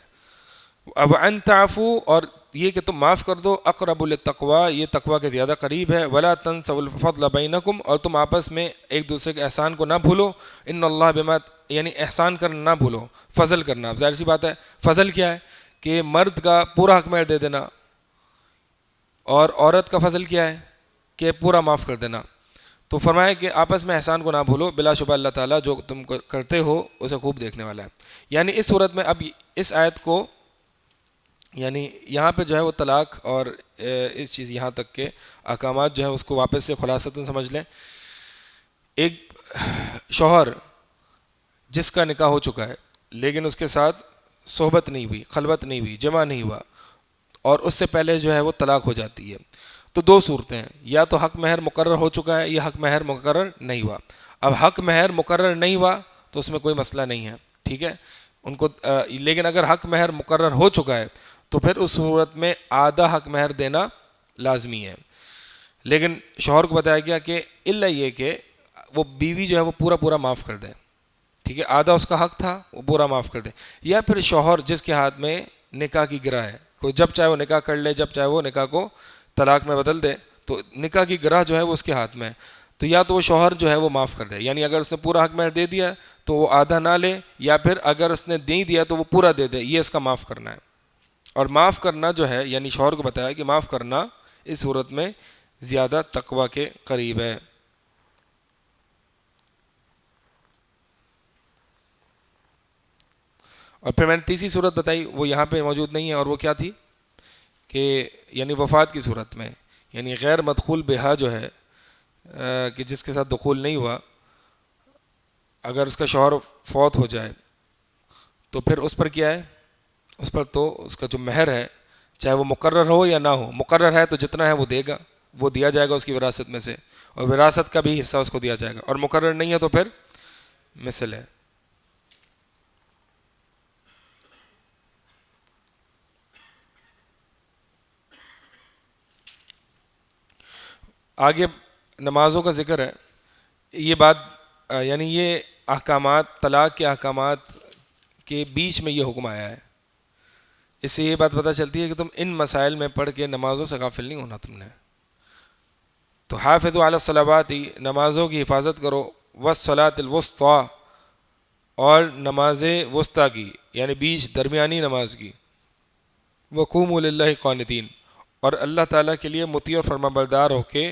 اب ان تعفو، اور یہ کہ تم معاف کر دو، اقرب للتقوی، یہ تقوی کے زیادہ قریب ہے، ولا تنسوا الفضل بینکم، اور تم آپس میں ایک دوسرے کے احسان کو نہ بھولو، ان اللہ بما، یعنی احسان کرنا نہ بھولو، فضل کرنا، ظاہر سی بات ہے فضل کیا ہے کہ مرد کا پورا حق مہر دے دینا، اور عورت کا فضل کیا ہے کہ پورا معاف کر دینا۔ تو فرمایا کہ آپس میں احسان کو نہ بھولو، بلا شبہ اللہ تعالیٰ جو تم کرتے ہو اسے خوب دیکھنے والا ہے۔ یعنی اس صورت میں اب اس آیت کو، یعنی یہاں پہ جو ہے وہ طلاق اور اس چیز یہاں تک کے احکامات جو ہیں اس کو واپس سے خلاصتاً سمجھ لیں۔ ایک شوہر جس کا نکاح ہو چکا ہے لیکن اس کے ساتھ صحبت نہیں ہوئی، خلوت نہیں ہوئی، جمع نہیں ہوا، اور اس سے پہلے جو ہے وہ طلاق ہو جاتی ہے، تو دو صورتیں ہیں، یا تو حق مہر مقرر ہو چکا ہے یا حق مہر مقرر نہیں ہوا۔ اب حق مہر مقرر نہیں ہوا تو اس میں کوئی مسئلہ نہیں ہے، ٹھیک ہے ان کو، لیکن اگر حق مہر مقرر ہو چکا ہے تو پھر اس صورت میں آدھا حق مہر دینا لازمی ہے۔ لیکن شوہر کو بتایا گیا کہ الا یہ کہ وہ بیوی جو ہے وہ پورا معاف کر دے، ٹھیک ہے، آدھا اس کا حق تھا وہ پورا معاف کر دے، یا پھر شوہر جس کے ہاتھ میں نکاح کی گرہ ہے، کوئی جب چاہے وہ نکاح کر لے، جب چاہے وہ نکاح کو طلاق میں بدل دے، تو نکاح کی گرہ جو ہے وہ اس کے ہاتھ میں ہے، تو یا تو وہ شوہر جو ہے وہ معاف کر دے، یعنی اگر اس نے پورا حق مہر دے دیا تو وہ آدھا نہ لے، یا پھر اگر اس نے دے دیا تو وہ پورا دے دے، یہ اس کا معاف کرنا ہے۔ اور معاف کرنا جو ہے، یعنی شوہر کو بتایا کہ معاف کرنا اس صورت میں زیادہ تقوی کے قریب ہے۔ اور پھر میں نے تیسری صورت بتائی، وہ یہاں پہ موجود نہیں ہے، اور وہ کیا تھی کہ یعنی وفات کی صورت میں، یعنی غیر مدخول بہا جو ہے کہ جس کے ساتھ دخول نہیں ہوا، اگر اس کا شوہر فوت ہو جائے تو پھر اس پر کیا ہے، اس پر تو اس کا جو مہر ہے چاہے وہ مقرر ہو یا نہ ہو، مقرر ہے تو جتنا ہے وہ دے گا، وہ دیا جائے گا اس کی وراثت میں سے، اور وراثت کا بھی حصہ اس کو دیا جائے گا، اور مقرر نہیں ہے تو پھر مثل ہے۔ آگے نمازوں کا ذکر ہے، یہ بات یعنی یہ احکامات، طلاق کے احکامات کے بیچ میں یہ حکم آیا ہے، اس سے یہ بات پتہ چلتی ہے کہ تم ان مسائل میں پڑھ کے نمازوں سے غافل نہیں ہونا تم نے۔ تو حافظوا علی الصلوات، نمازوں کی حفاظت کرو، والصلاۃ الوسطیٰ، اور نماز وسطیٰ کی یعنی بیچ درمیانی نماز کی، وقوموا للہ قانتین، اور اللہ تعالیٰ کے لیے مطیع اور فرما بردار ہو کے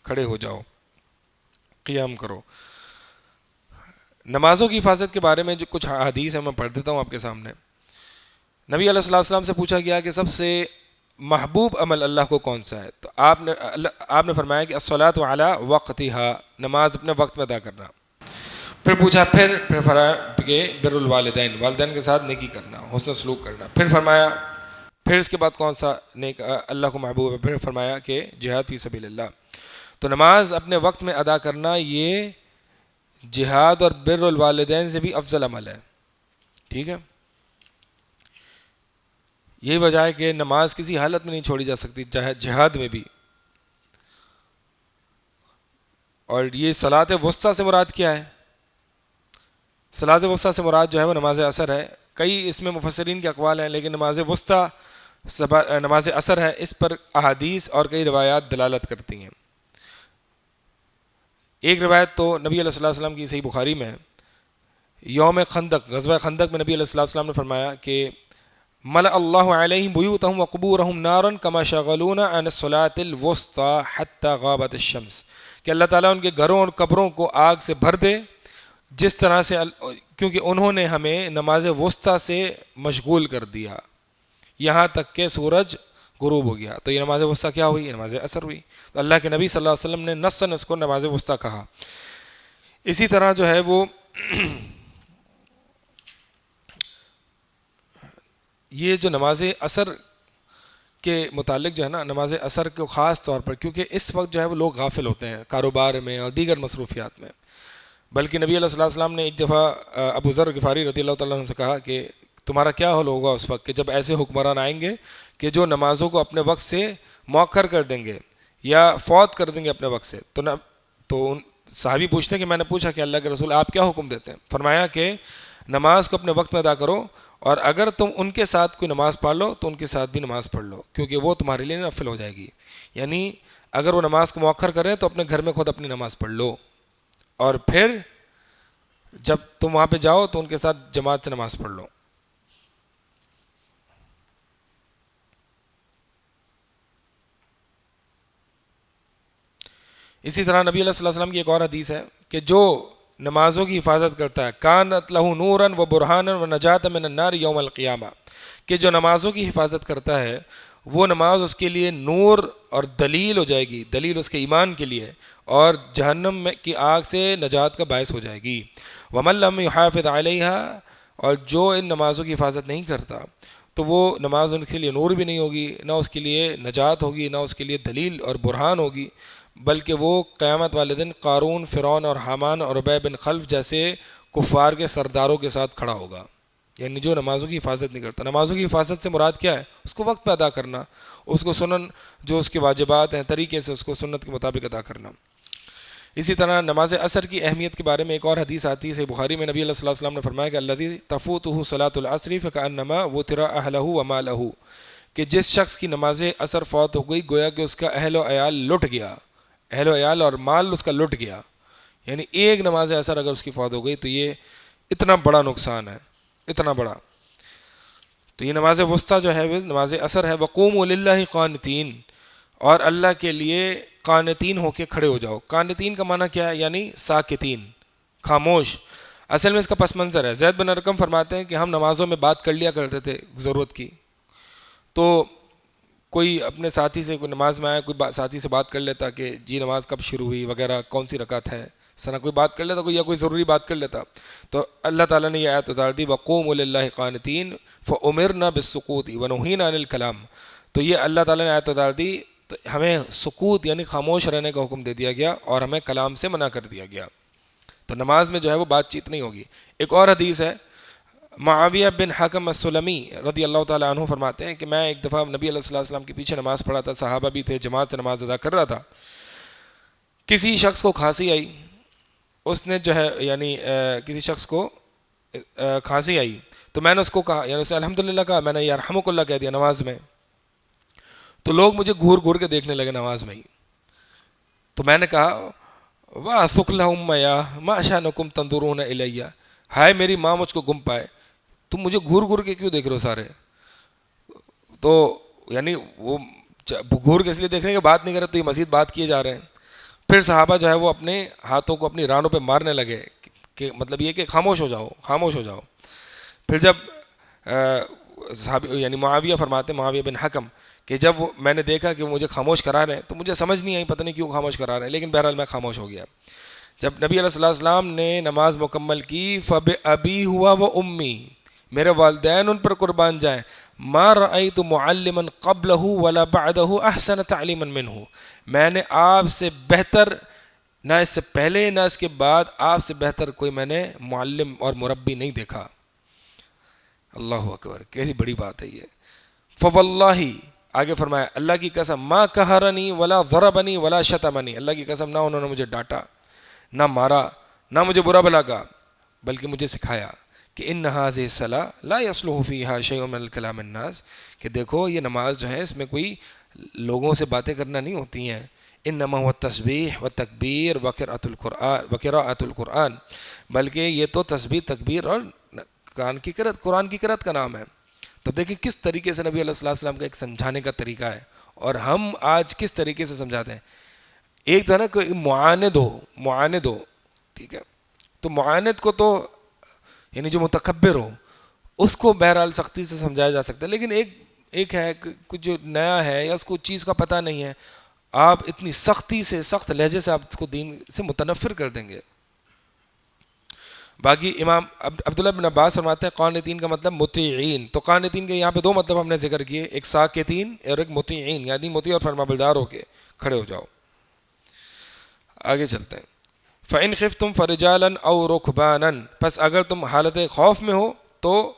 کھڑے ہو جاؤ، قیام کرو۔ نمازوں کی حفاظت کے بارے میں جو کچھ حدیث ہیں میں پڑھ دیتا ہوں آپ کے سامنے۔ نبی علیہ السلام سے پوچھا گیا کہ سب سے محبوب عمل اللہ کو کون سا ہے، تو آپ نے فرمایا کہ الصلاۃ علی وقتہا، نماز اپنے وقت میں ادا کرنا۔ پھر پوچھا، پھر فرمایا کہ بر الوالدین، والدین کے ساتھ نیکی کرنا، حسن سلوک کرنا۔ پھر فرمایا، پھر اس کے بعد کون سا نیک اللہ کو محبوب ہے، پھر فرمایا کہ جہاد فی سبیل اللہ۔ تو نماز اپنے وقت میں ادا کرنا یہ جہاد اور بر الوالدین سے بھی افضل عمل ہے، ٹھیک ہے۔ یہی وجہ ہے کہ نماز کسی حالت میں نہیں چھوڑی جا سکتی، چاہے جہاد میں بھی۔ اور یہ صلاۃ وسطیٰ سے مراد کیا ہے؟ صلاۃ وسطیٰ سے مراد جو ہے وہ نماز عصر ہے۔ کئی اس میں مفسرین کے اقوال ہیں، لیکن نماز وسطیٰ نماز عصر ہے، اس پر احادیث اور کئی روایات دلالت کرتی ہیں۔ ایک روایت تو نبی علیہ الصلوۃ والسلام کی صحیح بخاری میں ہے یوم خندق، غزوہ خندق میں نبی علیہ الصلوۃ والسلام نے فرمایا کہ ملأ اللہ علیہم بیوتہم وقبورہم نارا کما شغلونا عن الصلاۃ الوسطی حتی غابت الشمس، کہ اللہ تعالیٰ ان کے گھروں اور قبروں کو آگ سے بھر دے جس طرح سے، کیونکہ انہوں نے ہمیں نماز وسطیٰ سے مشغول کر دیا یہاں تک کہ سورج غروب ہو گیا. تو یہ نماز وسطیٰ کیا ہوئی؟ یہ نماز عصر ہوئی. تو اللہ کے نبی صلی اللہ علیہ وسلم نے نصاً اس کو نماز وسطیٰ کہا. اسی طرح جو ہے وہ یہ جو نماز عصر کے متعلق جو ہے نا، نماز عصر کو خاص طور پر، کیونکہ اس وقت جو ہے وہ لوگ غافل ہوتے ہیں کاروبار میں اور دیگر مصروفیات میں، بلکہ نبی علیہ الصلوۃ والسلام نے ایک دفعہ ابو ذر غفاری رضی اللہ تعالیٰ عنہ سے کہا کہ تمہارا کیا حال ہوگا اس وقت کہ جب ایسے حکمران آئیں گے کہ جو نمازوں کو اپنے وقت سے مؤخر کر دیں گے یا فوت کر دیں گے اپنے وقت سے. تو صحابی پوچھتے ہیں کہ میں نے پوچھا کہ اللہ کے رسول آپ کیا حکم دیتے ہیں؟ فرمایا کہ نماز کو اپنے وقت میں ادا کرو، اور اگر تم ان کے ساتھ کوئی نماز پڑھ لو تو ان کے ساتھ بھی نماز پڑھ لو، کیونکہ وہ تمہارے لیے نفل ہو جائے گی. یعنی اگر وہ نماز کو مؤخر کریں تو اپنے گھر میں خود اپنی نماز پڑھ لو، اور پھر جب تم وہاں پہ جاؤ تو ان کے ساتھ جماعت سے نماز پڑھ لو. اسی طرح نبی علیہ الصلوۃ والسلام کی ایک اور حدیث ہے کہ جو نمازوں کی حفاظت کرتا ہے کانت لہ نوراً و برہانا و نجات من النار یوم القیامہ، کہ جو نمازوں کی حفاظت کرتا ہے وہ نماز اس کے لیے نور اور دلیل ہو جائے گی، دلیل اس کے ایمان کے لیے، اور جہنم میں کی آگ سے نجات کا باعث ہو جائے گی. ومن لم یحافظ علیہا، اور جو ان نمازوں کی حفاظت نہیں کرتا تو وہ نماز ان کے لیے نور بھی نہیں ہوگی، نہ اس کے لیے نجات ہوگی، نہ اس کے لیے دلیل اور برہان ہوگی، بلکہ وہ قیامت والے دن قارون، فرعون اور حامان اور ابی بن خلف جیسے کفار کے سرداروں کے ساتھ کھڑا ہوگا. یعنی جو نمازوں کی حفاظت نہیں کرتا. نمازوں کی حفاظت سے مراد کیا ہے؟ اس کو وقت پہ ادا کرنا، اس کو سنن جو اس کے واجبات ہیں طریقے سے اس کو سنت کے مطابق ادا کرنا. اسی طرح نماز عصر کی اہمیت کے بارے میں ایک اور حدیث آتی ہے صحیح بخاری میں، نبی علیہ الصلوۃ والسلام نے فرمایا کہ الذی تفوتہ صلاۃ العصر فکأنما وتر اہلہ ومالہ، کہ جس شخص کی نماز عصر فوت ہو گئی گویا کہ اس کا اہل و عیال لٹ گیا، اہل و عیال اور مال اس کا لٹ گیا. یعنی ایک نماز عصر اگر اس کی فوت ہو گئی تو یہ اتنا بڑا نقصان ہے، اتنا بڑا. تو یہ نماز وسطیٰ جو ہے وہ نماز عصر ہے. وقوموا للہ قانتین، اور اللہ کے لیے قانتین ہو کے کھڑے ہو جاؤ. قانتین کا معنی کیا ہے؟ یعنی ساکتین، خاموش. اصل میں اس کا پس منظر ہے. زید بن ارقم فرماتے ہیں کہ ہم نمازوں میں بات کر لیا کرتے تھے ضرورت کی، تو کوئی اپنے ساتھی سے، کوئی نماز میں آیا، کوئی ساتھی سے بات کر لیتا کہ جی نماز کب شروع ہوئی وغیرہ، کون سی رکعت ہے، سنا کوئی بات کر لیتا، کوئی یا کوئی ضروری بات کر لیتا. تو اللہ تعالیٰ نے یہ آیت اتار دی وقوموا للہ قانتین فأمرنا بالسکوت ونہینا عن الکلام. تو یہ اللہ تعالیٰ نے آیت اتار دی تو ہمیں سکوت یعنی خاموش رہنے کا حکم دے دیا گیا، اور ہمیں کلام سے منع کر دیا گیا. تو نماز میں جو ہے وہ بات چیت نہیں ہوگی. ایک اور حدیث ہے، معاویہ بن حکم السلمی رضی اللہ تعالیٰ عنہ فرماتے ہیں کہ میں ایک دفعہ نبی علیہ الصلوۃ والسلام کے پیچھے نماز پڑھا تھا، صحابہ بھی تھے، جماعت سے نماز ادا کر رہا تھا. کسی شخص کو کھانسی آئی، اس نے جو ہے یعنی کسی شخص کو کھانسی آئی تو میں نے اس کو کہا، یعنی اسے الحمدللہ کہا، میں نے یرحمک اللہ کہہ دیا نماز میں. تو لوگ مجھے گھور گھور کے دیکھنے لگے نماز میں ہی. تو میں نے کہا واہ ثقلہ امیہ ما شأنکم تنظرون الیہ، ہائے میری ماں مجھ کو گم پائے، تم مجھے گھور گھور کے کیوں دیکھ رہے ہو سارے. تو یعنی وہ گھور کے اس لیے دیکھ رہے ہیں کہ بات نہیں کر رہے، تو یہ مزید بات کیے جا رہے ہیں. پھر صحابہ جو ہے وہ اپنے ہاتھوں کو اپنی رانوں پہ مارنے لگے کہ مطلب یہ کہ خاموش ہو جاؤ، خاموش ہو جاؤ. پھر جب صحابی یعنی معاویہ فرماتے، معاویہ بن حکم، کہ جب میں نے دیکھا کہ وہ مجھے خاموش کرا رہے ہیں تو مجھے سمجھ نہیں آئی پتہ نہیں کیوں خاموش کرا رہے ہیں، لیکن بہرحال میں خاموش ہو گیا. جب نبی علیہ الصلوۃ والسلام نے نماز مکمل کی، فبأبی ہوا و امی، میرے والدین ان پر قربان جائیں، ما رأیت معلما قبلہ ولا بعدہ احسن تعلیما منہ، میں نے آپ سے بہتر، نہ اس سے پہلے نہ اس کے بعد آپ سے بہتر کوئی میں نے معلم اور مربی نہیں دیکھا. اللہ اکبر، کیسی بڑی بات ہے یہ. فواللہ، آگے فرمایا اللہ کی قسم، ما قہرنی ولا ضربنی ولا شتمنی، اللہ کی قسم نہ انہوں نے مجھے ڈانٹا، نہ مارا، نہ مجھے برا بھلا کہا، بلکہ مجھے سکھایا کہ ان هذه الصلاة لا يصلح فيها شيء من الكلام الناس، کہ دیکھو یہ نماز جو ہے اس میں کوئی لوگوں سے باتیں کرنا نہیں ہوتی ہیں، انما هو التسبیح والتکبیر وقراءۃ القرآن، بلکہ یہ تو تسبیح، تکبیر اور قرآن کی قرأت کا نام ہے۔ تو دیکھیں کس طریقے سے نبی علیہ الصلوۃ والسلام کا ایک سمجھانے کا طریقہ ہے، اور ہم آج کس طریقے سے سمجھاتے ہیں۔ ایک تو ہے نا کوئی معاند ہو، ٹھیک ہے، تو معاند کو تو یعنی جو متکبر ہو اس کو بہرحال سختی سے سمجھایا جا سکتا ہے، لیکن ایک ہے کچھ جو نیا ہے یا اس کو چیز کا پتہ نہیں ہے، آپ اتنی سختی سے، سخت لہجے سے آپ اس کو دین سے متنفر کر دیں گے۔ باقی امام عبداللہ بن عباس فرماتے ہیں قانتین کا مطلب مطیعین، تو قانتین کے یہاں پہ دو مطلب ہم نے ذکر کیے، ایک ساکتین اور ایک مطیعین، یعنی مطیع اور فرمانبردار ہو کے کھڑے ہو جاؤ۔ آگے چلتے ہیں۔ فَإِنْ خِفْتُمْ فَرِجَالًا أَوْ رُكْبَانًا، پس اگر تم حالت خوف میں ہو تو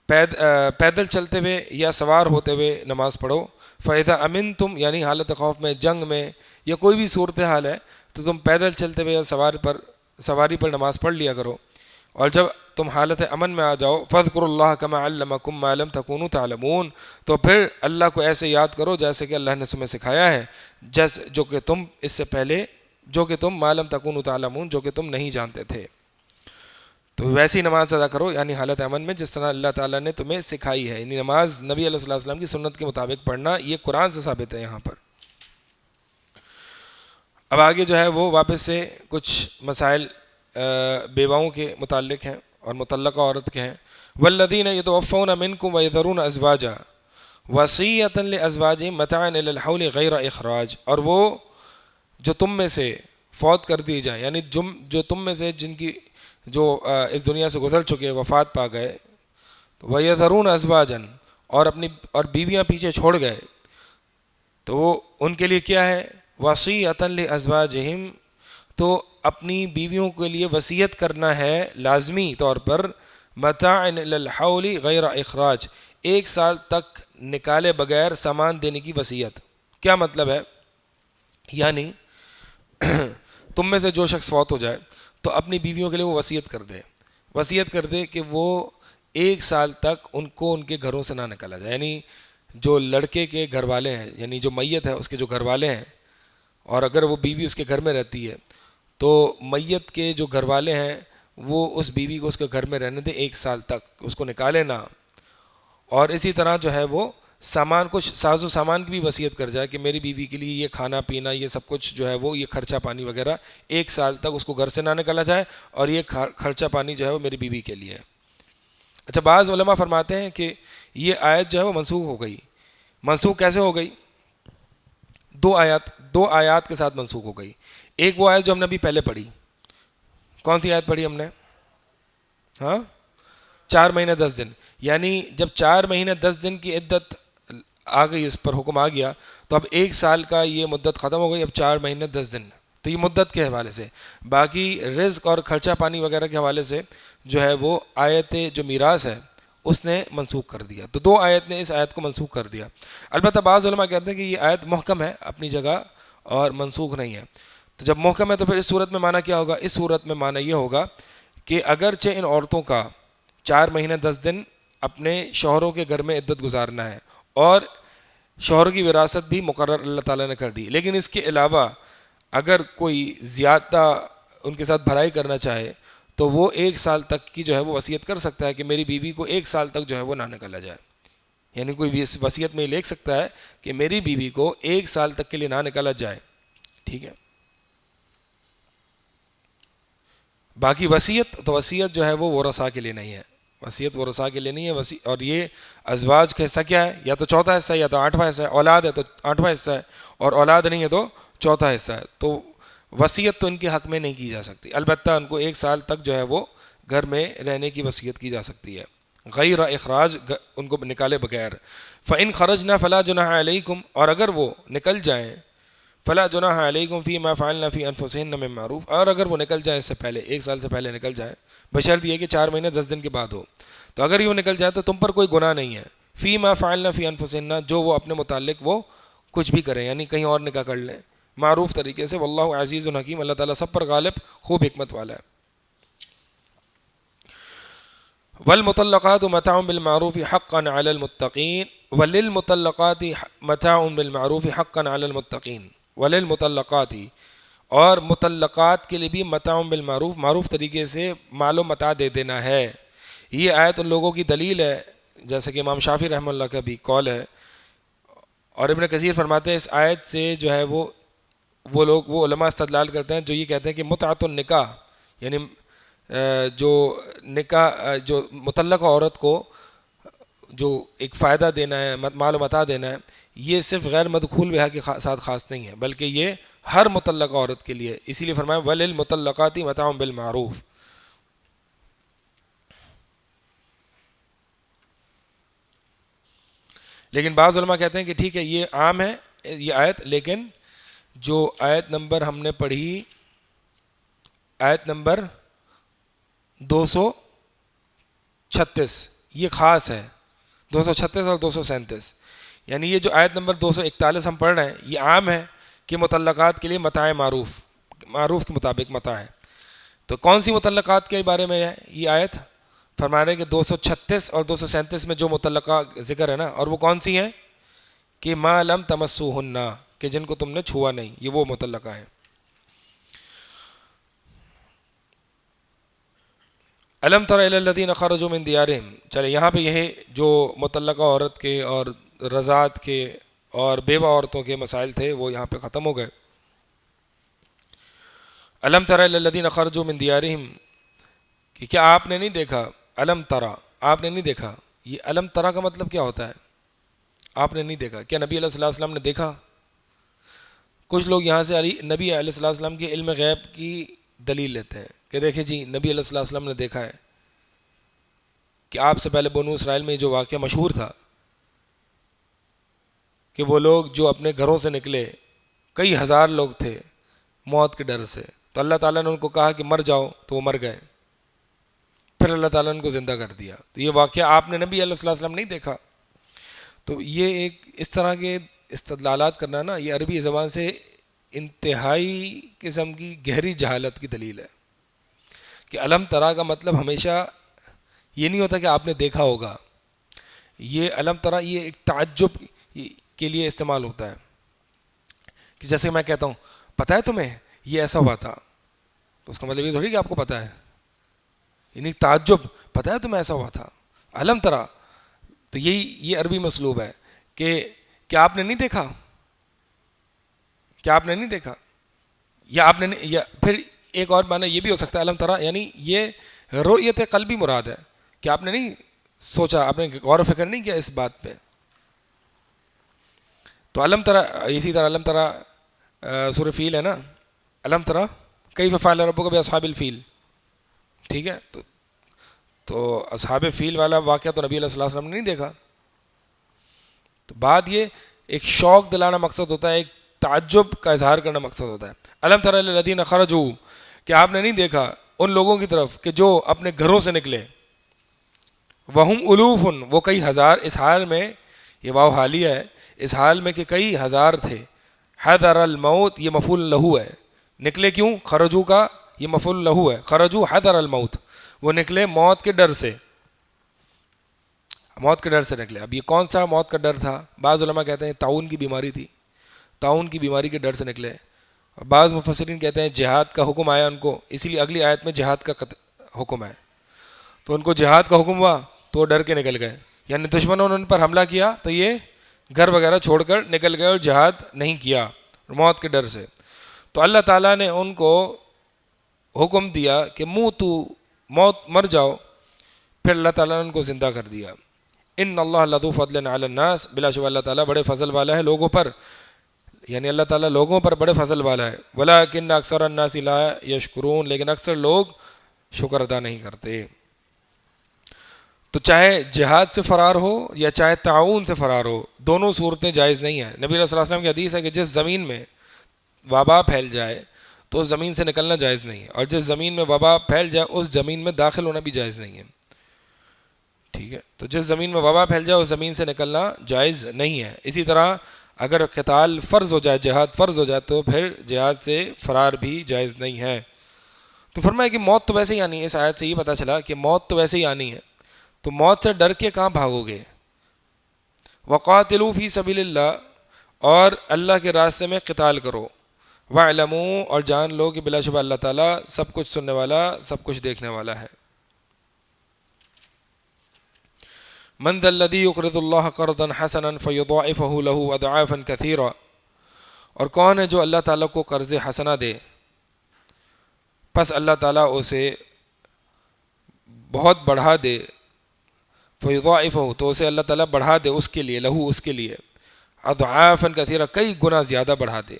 پیدل چلتے ہوئے یا سوار ہوتے ہوئے نماز پڑھو۔ فَإِذَا أَمِنْتُمْ، یعنی حالت خوف میں، جنگ میں یا کوئی بھی صورتحال ہے تو تم پیدل چلتے ہوئے یا سواری پر نماز پڑھ لیا کرو۔ اور جب تم حالت امن میں آ جاؤ فَاذْكُرُوا اللَّهَ كَمَا عَلَّمَكُم مَّا لَمْ تَكُونُوا تَعْلَمُونَ، تو پھر اللہ کو ایسے یاد کرو جیسے کہ اللہ نے تمہیں سکھایا ہے، جو کہ تم اس سے پہلے، جو کہ تم مَا لَمْ تَكُونُوا تَعْلَمُونَ، جو کہ تم نہیں جانتے تھے۔ تو ویسی نماز ادا کرو، یعنی حالت امن میں، جس طرح اللہ تعالیٰ نے تمہیں سکھائی ہے۔ یعنی نماز نبی علیہ الصلوۃ والسلام کی سنت کے مطابق پڑھنا، یہ قرآن سے ثابت ہے یہاں پر۔ اب آگے جو ہے وہ واپس سے کچھ مسائل بیواؤں کے متعلق ہیں اور مطلقہ عورت کے ہیں۔ والذین یتوفون منکم ویذرون ازواجا وصیۃ لازواجہم متاعا الی الحول غیر اخراج، اور وہ جو تم میں سے فوت کر دی جائیں، یعنی جو تم میں سے جن کی جو اس دنیا سے گزر چکے، وفات پا گئے، ویذرون ازواجا، اور بیویاں پیچھے چھوڑ گئے، تو وہ ان کے لیے کیا ہے؟ وصیۃ لازواجہم، تو اپنی بیویوں کے لیے وصیت کرنا ہے لازمی طور پر، متاعا الی الحول غیر اخراج، 1 سال تک نکالے بغیر سامان دینے کی وصیت۔ کیا مطلب ہے؟ یعنی تم میں سے جو شخص فوت ہو جائے تو اپنی بیویوں کے لیے وہ وصیت کر دے کہ وہ 1 سال تک ان کو ان کے گھروں سے نہ نکالا جائے، یعنی جو لڑکے کے گھر والے ہیں، یعنی جو میت ہے اس کے جو گھر والے ہیں، اور اگر وہ بیوی اس کے گھر میں رہتی ہے تو میت کے جو گھر والے ہیں وہ اس بیوی کو اس کے گھر میں رہنے دیں 1 سال تک، اس کو نکالے نہ۔ اور اسی طرح جو ہے وہ سامان، کچھ ساز و سامان کی بھی وصیت کر جائے کہ میری بیوی کے لیے یہ کھانا پینا، یہ سب کچھ جو ہے وہ، یہ خرچہ پانی وغیرہ 1 سال تک اس کو گھر سے نہ نکالا جائے، اور یہ خرچہ پانی جو ہے وہ میری بیوی کے لیے ہے۔ اچھا، بعض علماء فرماتے ہیں کہ یہ آیت جو ہے وہ منسوخ ہو گئی۔ منسوخ کیسے ہو گئی؟ دو آیات کے ساتھ منسوخ ہو گئی۔ ایک وہ آیت جو ہم نے ابھی پہلے پڑھی، کون سی آیت پڑھی ہم نے؟ 4 مہینے 10 دن، یعنی جب 4 مہینے 10 دن کی عدت آ گئی، اس پر حکم آ گیا، تو اب 1 سال کا یہ مدت ختم ہو گئی، اب 4 مہینے 10 دن، تو یہ مدت کے حوالے سے۔ باقی رزق اور خرچہ پانی وغیرہ کے حوالے سے جو ہے وہ آیت جو میراث ہے اس نے منسوخ کر دیا، تو 2 آیت نے اس آیت کو منسوخ کر دیا۔ البتہ بعض علماء کہتے ہیں کہ یہ آیت محکم ہے اپنی جگہ اور منسوخ نہیں ہے۔ تو جب محکم ہے تو پھر اس صورت میں معنی کیا ہوگا؟ اس صورت میں معنی یہ ہوگا کہ اگرچہ ان عورتوں کا 4 مہینے 10 دن اپنے شوہروں کے گھر میں عدت گزارنا ہے، اور شوہر کی وراثت بھی مقرر اللہ تعالیٰ نے کر دی، لیکن اس کے علاوہ اگر کوئی زیادہ ان کے ساتھ بھلائی کرنا چاہے تو وہ 1 سال تک کی جو ہے وہ وصیت کر سکتا ہے کہ میری بیوی کو 1 سال تک جو ہے وہ نہ نکالا جائے۔ یعنی کوئی وصیت میں لکھ سکتا ہے کہ میری بیوی کو 1 سال تک کے لیے نہ نکالا جائے، ٹھیک ہے۔ باقی وصیت جو ہے وہ ورثاء کے لیے نہیں ہے، وصیت ورثاء کے لیے نہیں ہے، اور یہ ازواج کا حصہ کیا ہے؟ یا تو 4تھا حصہ ہے یا تو 8واں حصہ ہے، اولاد ہے تو 8واں حصہ ہے، اور اولاد نہیں ہے تو 4تھا حصہ ہے، تو وصیت تو ان کے حق میں نہیں کی جا سکتی، البتہ ان کو 1 سال تک جو ہے وہ گھر میں رہنے کی وصیت کی جا سکتی ہے غیر اخراج، ان کو نکالے بغیر۔ فَإِنْ خَرَجْنَا فَلَا جُنَاحَ عَلَيْكُمْ، اور اگر وہ نکل جائیں، فلا جناح علیکم فی ما فعلنا فی انفسہن من معروف، اور اگر وہ نکل جائیں اس سے پہلے، 1 سال سے پہلے نکل جائیں، بشرط یہ کہ 4 مہینے 10 دن کے بعد ہو، تو اگر یہ نکل جائے تو تم پر کوئی گناہ نہیں ہے، فی ما فعلنا فی انفسہن، جو وہ اپنے متعلق وہ کچھ بھی کریں، یعنی کہیں اور نکاح کر لیں معروف طریقے سے، واللہ عزیز حکیم، اللہ تعالیٰ سب پر غالب، خوب حکمت والا ہے۔ والمطلقات متاع بالمعروف حقا علی المتقین وللمطلقات متاع بالمعروف حقا علی المتقین وللمطلقات، اور مطلقات کے لیے بھی متاع بالمعروف، معروف طریقے سے مال و متاع دے دینا ہے۔ یہ آیت ان لوگوں کی دلیل ہے، جیسے کہ امام شافعی رحمہ اللہ کا بھی قول ہے، اور ابن کثیر فرماتے ہیں اس آیت سے جو ہے وہ لوگ، وہ علماء استدلال کرتے ہیں جو یہ کہتے ہیں کہ متعۃ النکاح، یعنی جو نکاح، جو مطلقہ عورت کو جو ایک فائدہ دینا ہے، مال و متاع دینا ہے، یہ صرف غیر مدخول بہا کے ساتھ خاص نہیں ہے، بلکہ یہ ہر مطلقہ عورت کے لیے، اسی لیے فرمایا وللمطلقات متاع بالمعروف۔ لیکن بعض علماء کہتے ہیں کہ ٹھیک ہے یہ عام ہے یہ آیت، لیکن جو آیت نمبر ہم نے پڑھی، آیت نمبر 236، یہ خاص ہے، 236 اور 237، یعنی یہ جو آیت نمبر 241 ہم پڑھ رہے ہیں یہ عام ہے کہ مطلقات کے لیے متاع معروف، معروف کے مطابق متاع ہے۔ تو کون سی مطلقات کے بارے میں ہے یہ آیت؟ فرما رہے ہیں کہ 236 اور 237 میں جو مطلقہ ذکر ہے نا، اور وہ کون سی ہیں؟ کہ ما لم تمسوہن، کہ جن کو تم نے چھوا نہیں، یہ وہ مطلقہ ہے۔ الم تر الی الذین خرجوا من دیارہم، چلے یہاں پہ یہ جو مطلقہ عورت کے اور رضاعت کے اور بیوہ عورتوں کے مسائل تھے وہ یہاں پہ ختم ہو گئے۔ الم تر الی الذین خرجوا من دیارہم، کہ کیا آپ نے نہیں دیکھا، الم ترا، آپ نے نہیں دیکھا، یہ الم ترا کا مطلب کیا ہوتا ہے؟ آپ نے نہیں دیکھا، کیا نبی علیہ الصلوۃ والسلام نے دیکھا؟ کچھ لوگ یہاں سے نبی علیہ الصلوۃ والسلام کے علم غیب کی دلیل لیتے ہیں کہ دیکھیں جی نبی علیہ الصلوۃ والسلام نے دیکھا ہے کہ آپ سے پہلے بنو اسرائیل میں جو واقعہ مشہور تھا کہ وہ لوگ جو اپنے گھروں سے نکلے، کئی ہزار لوگ تھے موت کے ڈر سے، تو اللہ تعالیٰ نے ان کو کہا کہ مر جاؤ، تو وہ مر گئے، پھر اللہ تعالیٰ نے ان کو زندہ کر دیا۔ تو یہ واقعہ آپ نے نبی علیہ الصلوۃ والسلام نہیں دیکھا؟ تو یہ ایک اس طرح کے استدلالات کرنا نا، یہ عربی زبان سے انتہائی قسم کی گہری جہالت کی دلیل ہے۔ کہ علم ترا کا مطلب ہمیشہ یہ نہیں ہوتا کہ آپ نے دیکھا ہوگا، یہ علم ترا یہ ایک تعجب کے لیے استعمال ہوتا ہے، کہ جیسے میں کہتا ہوں پتہ ہے تمہیں یہ ایسا ہوا تھا، تو اس کا مطلب یہ تھوڑی کہ آپ کو پتہ ہے، یعنی تعجب، پتہ ہے تمہیں ایسا ہوا تھا، علم ترا، تو یہ عربی مسلوب ہے کہ کیا آپ نے نہیں دیکھا، کیا آپ نے نہیں دیکھا، یا آپ نے نہیں، یا پھر ایک اور معنی یہ بھی ہو سکتا ہے علم ترا، یعنی یہ رؤیت قلبی مراد ہے کہ آپ نے نہیں سوچا، آپ نے غور و فکر نہیں کیا اس بات پہ۔ تو علم ترا، اسی طرح علم ترا سورہ فیل ہے نا، علم ترا کیف فعل ربک باصحاب الفیل، ٹھیک ہے، تو اصحاب فیل والا واقعہ تو نبی علیہ الصلوۃ والسلام نے نہیں دیکھا۔ تو بات یہ ایک شوق دلانا مقصد ہوتا ہے، ایک تعجب کا اظہار کرنا مقصد ہوتا ہے۔ الم تر الی الذین خرجوا، کہ آپ نے نہیں دیکھا ان لوگوں کی طرف کہ جو اپنے گھروں سے نکلے، وہم الوف، وہ کئی ہزار، اس حال میں، یہ واو حالیہ ہے، اس حال میں کہ کئی ہزار تھے، حذر الموت، یہ مفعول لہو ہے، نکلے کیوں؟ خرجو کا یہ مفعول لہو ہے، خرجو حذر الموت، وہ نکلے موت کے ڈر سے، موت کے ڈر سے نکلے۔ اب یہ کون سا موت کا ڈر تھا؟ بعض علماء کہتے ہیں طاعون کی بیماری تھی، طاعون کی بیماری کے ڈر سے نکلے، اور بعض مفسرین کہتے ہیں جہاد کا حکم آیا ان کو، اسی لیے اگلی آیت میں جہاد کا حکم ہے، تو ان کو جہاد کا حکم ہوا تو وہ ڈر کے نکل گئے، یعنی دشمنوں نے ان پر حملہ کیا تو یہ گھر وغیرہ چھوڑ کر نکل گئے اور جہاد نہیں کیا موت کے ڈر سے۔ تو اللہ تعالیٰ نے ان کو حکم دیا کہ موت مر جاؤ، پھر اللہ تعالیٰ نے ان کو زندہ کر دیا۔ ان اللہ لذو فضل علی الناس، بلا شبہ اللہ تعالیٰ بڑے فضل والا ہے لوگوں پر، یعنی اللہ تعالیٰ لوگوں پر بڑے فضل والا ہے۔ ولکن اکثر الناس لا یشکرون، لیکن اکثر لوگ شکر ادا نہیں کرتے۔ تو چاہے جہاد سے فرار ہو یا چاہے تعاون سے فرار ہو، دونوں صورتیں جائز نہیں ہیں۔ نبی علیہ الصلوۃ والسلام کی حدیث ہے کہ جس زمین میں وبا پھیل جائے تو اس زمین سے نکلنا جائز نہیں ہے، اور جس زمین میں وبا پھیل جائے اس زمین میں داخل ہونا بھی جائز نہیں ہے، ٹھیک ہے۔ تو جس زمین میں وبا پھیل جائے اس زمین سے نکلنا جائز نہیں ہے۔ اسی طرح اگر قتال فرض ہو جائے، جہاد فرض ہو جائے، تو پھر جہاد سے فرار بھی جائز نہیں ہے۔ تو فرمایا کہ موت تو ویسے ہی آنی ہے، اس آیت سے یہ پتہ چلا کہ موت تو ویسے ہی آنی ہے، تو موت سے ڈر کے کہاں بھاگو گے؟ وقاتلوا فی سبیل اللہ، اور اللہ کے راستے میں قتال کرو، وَاعْلَمُوا، اور جان لو کہ بلا شبہ اللہ تعالیٰ سب کچھ سننے والا، سب کچھ دیکھنے والا ہے۔ مَنْ ذَا الَّذِي يُقْرِضُ اللَّهَ قَرْضًا حَسَنًا فَيُضَاعِفَهُ لَهُ أَضْعَافًا كَثِيرًا، اور کون ہے جو اللہ تعالیٰ کو قرض حسنہ دے، پس اللہ تعالیٰ اسے بہت بڑھا دے، فَيُضَاعِفَهُ، تو اسے اللہ تعالیٰ بڑھا دے اس کے لیے، لہو اس کے لیے، اضعافاً کثیرہ، کئی گنا زیادہ بڑھا دے۔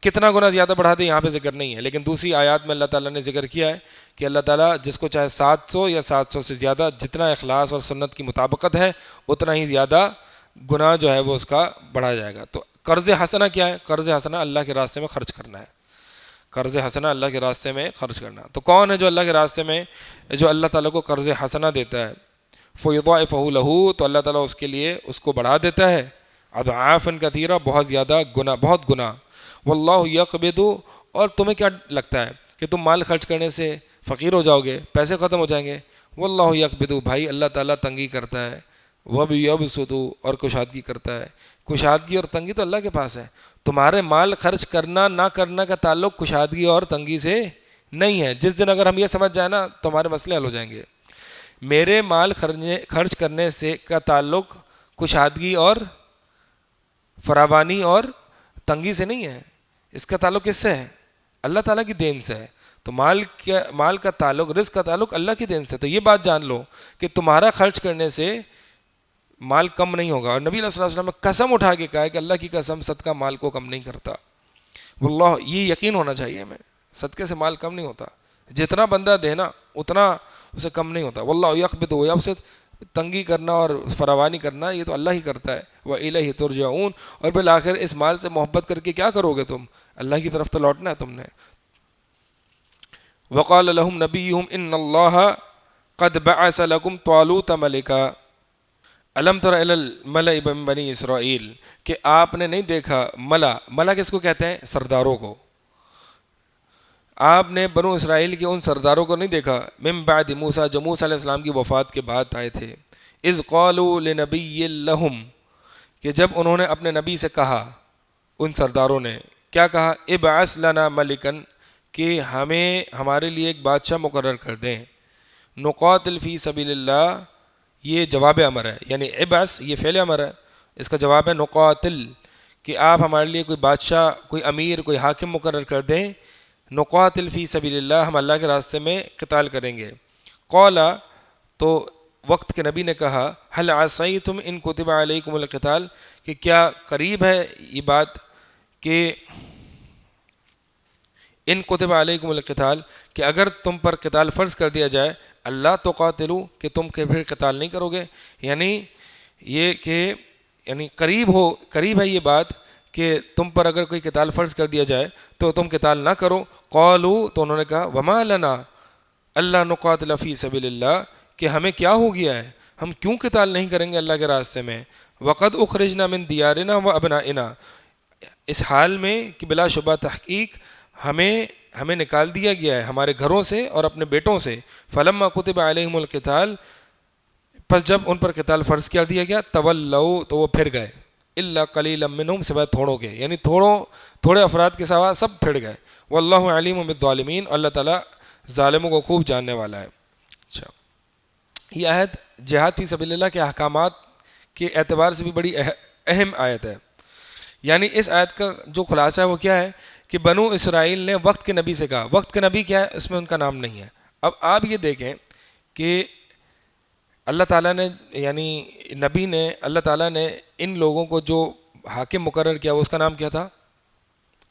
کتنا گنا زیادہ بڑھا دے یہاں پہ ذکر نہیں ہے، لیکن دوسری آیات میں اللہ تعالیٰ نے ذکر کیا ہے کہ اللہ تعالیٰ جس کو چاہے 700 یا 700 سے زیادہ، جتنا اخلاص اور سنت کی مطابقت ہے اتنا ہی زیادہ گناہ جو ہے وہ اس کا بڑھا جائے گا۔ تو قرض حسنہ کیا ہے؟ قرض حسنہ اللہ کے راستے میں خرچ کرنا ہے، قرض حسنہ اللہ کے راستے میں خرچ کرنا۔ تو کون ہے جو اللہ کے راستے میں، جو اللہ تعالیٰ کو قرض حسنہ دیتا ہے، فَيُضَاعِفَهُ لَهُ، تو اللہ تعالیٰ اس کے لیے اس کو بڑھا دیتا ہے، اضعافاً کثیرہ، بہت زیادہ گناہ، بہت گناہ۔ واللہ یقبض، اور تمہیں کیا لگتا ہے کہ تم مال خرچ کرنے سے فقیر ہو جاؤ گے، پیسے ختم ہو جائیں گے؟ واللہ یقبض، بھائی اللہ تعالیٰ تنگی کرتا ہے، وَيَبْسُطُ، اور کشادگی کرتا ہے۔ کشادگی اور تنگی تو اللہ کے پاس ہے، تمہارے مال خرچ کرنا نہ کرنا کا تعلق کشادگی اور تنگی سے نہیں ہے۔ جس دن اگر ہم یہ سمجھ جائیں نا تو ہمارے مسئلے حل ہو جائیں گے۔ میرے مال خرچ کرنے سے کا تعلق کشادگی اور فراوانی اور تنگی سے نہیں ہے، اس کا تعلق کس سے ہے؟ اللہ تعالیٰ کی دین سے ہے۔ تو مال کا تعلق، رزق کا تعلق اللہ کی دین سے۔ تو یہ بات جان لو کہ تمہارا خرچ کرنے سے مال کم نہیں ہوگا، اور نبی علیہ الصلوۃ والسلام نے قسم اٹھا کے کہا ہے کہ اللہ کی قسم صدقہ مال کو کم نہیں کرتا۔ واللہ، یہ یقین ہونا چاہیے ہمیں، صدقے سے مال کم نہیں ہوتا، جتنا بندہ دینا اتنا اسے کم نہیں ہوتا۔ واللہ یقبض ویبسط، تنگی کرنا اور فراوانی کرنا یہ تو اللہ ہی کرتا ہے۔ وَإِلَيْهِ تُرْجَعُونَ، اور بالآخر اس مال سے محبت کر کے کیا کرو گے تم؟ اللہ کی طرف تو لوٹنا ہے تم نے۔ وَقَالَ لَهُمْ نَبِيُّهُمْ إِنَّ اللَّهَ قَدْ بَعَثَ لَكُمْ طَالُوتَ مَلِكًا أَلَمْ تَرَ إِلَى الْمَلَإِ مِن بَنِي إِسْرَائِيلَ، کہ آپ نے نہیں دیکھا، ملا کس کو کہتے ہیں؟ سرداروں کو۔ آپ نے بنو اسرائیل کے ان سرداروں کو نہیں دیکھا، من بعد موسیٰ، جو موسیٰ علیہ السلام کی وفات کے بعد آئے تھے، اذ قالوا لنبی لہم، کہ جب انہوں نے اپنے نبی سے کہا، ان سرداروں نے کیا کہا؟ ابعث لنا ملکن، کہ ہمارے لیے ایک بادشاہ مقرر کر دیں، نقاتل فی سبیل اللہ، یہ جواب امر ہے، یعنی ابعث یہ فعل امر ہے، اس کا جواب ہے نقاتل، کہ آپ ہمارے لیے کوئی بادشاہ، کوئی امیر، کوئی حاکم مقرر کر دیں، نقاتل فی سبیل اللہ، ہم اللہ کے راستے میں قتال کریں گے۔ قولا، تو وقت کے نبی نے کہا، هل عصیتم ان کتب علیکم القتال، کہ کیا قریب ہے یہ بات کہ ان کتب علیکم القتال، کہ اگر تم پر قتال فرض کر دیا جائے، اللہ تقاتلوا، کہ تم کے پھر قتال نہیں کرو گے، یعنی یہ کہ قریب ہے یہ بات کہ تم پر اگر کوئی قتال فرض کر دیا جائے تو تم قتال نہ کرو۔ قالوا، تو انہوں نے کہا، وما لنا اللہ نقاتل فی سبیل اللہ، کہ ہمیں کیا ہو گیا ہے، ہم کیوں قتال نہیں کریں گے اللہ کے راستے میں؟ وقد اخرجنا من دیارنا و ابنائنا، اس حال میں کہ بلا شبہ تحقیق ہمیں نکال دیا گیا ہے ہمارے گھروں سے اور اپنے بیٹوں سے۔ فلما کتب علیہم القتال، پس جب ان پر قتال فرض کر دیا گیا، تولوا، تو وہ پھر گئے، الا قلیلا منہم، سوائے تھوڑوں کے، یعنی تھوڑے افراد کے سوا سب پھر گئے۔ واللہ علیم بالظالمین، اللہ تعالیٰ ظالموں کو خوب جاننے والا ہے۔ اچھا، یہ آیت جہاد فی سبیل اللہ کے احکامات کے اعتبار سے بھی بڑی اہم آیت ہے۔ یعنی اس آیت کا جو خلاصہ ہے وہ کیا ہے کہ بنو اسرائیل نے وقت کے نبی سے کہا، وقت کے نبی کیا ہے، اس میں ان کا نام نہیں ہے۔ اب آپ یہ دیکھیں کہ اللہ تعالیٰ نے، یعنی نبی نے، اللہ تعالیٰ نے ان لوگوں کو جو حاکم مقرر کیا وہ اس کا نام کیا تھا؟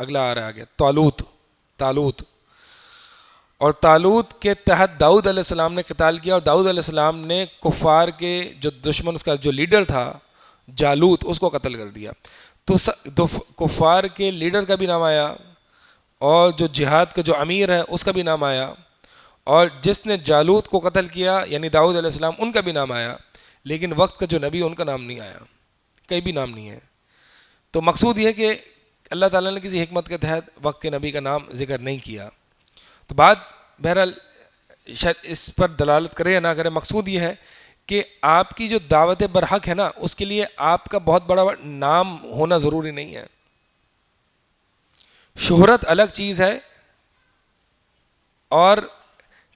اگلا آ رہا ہے آگے، طالوت، اور طالوت کے تحت داؤد علیہ السلام نے قتال کیا، اور داؤد علیہ السلام نے کفار کے جو دشمن، اس کا جو لیڈر تھا جالوت، اس کو قتل کر دیا۔ تو کفار کے لیڈر کا بھی نام آیا، اور جو جہاد کا جو امیر ہے اس کا بھی نام آیا، اور جس نے جالوت کو قتل کیا یعنی داؤد علیہ السلام، ان کا بھی نام آیا، لیکن وقت کا جو نبی ان کا نام نہیں آیا، کہیں بھی نام نہیں ہے۔ تو مقصود یہ کہ اللہ تعالیٰ نے کسی حکمت کے تحت وقت کے نبی کا نام ذکر نہیں کیا۔ تو بات بہرحال شاید اس پر دلالت کرے یا نہ کرے، مقصود یہ ہے کہ آپ کی جو دعوت برحق ہے نا اس کے لیے آپ کا بہت بڑا نام ہونا ضروری نہیں ہے. شہرت الگ چیز ہے, اور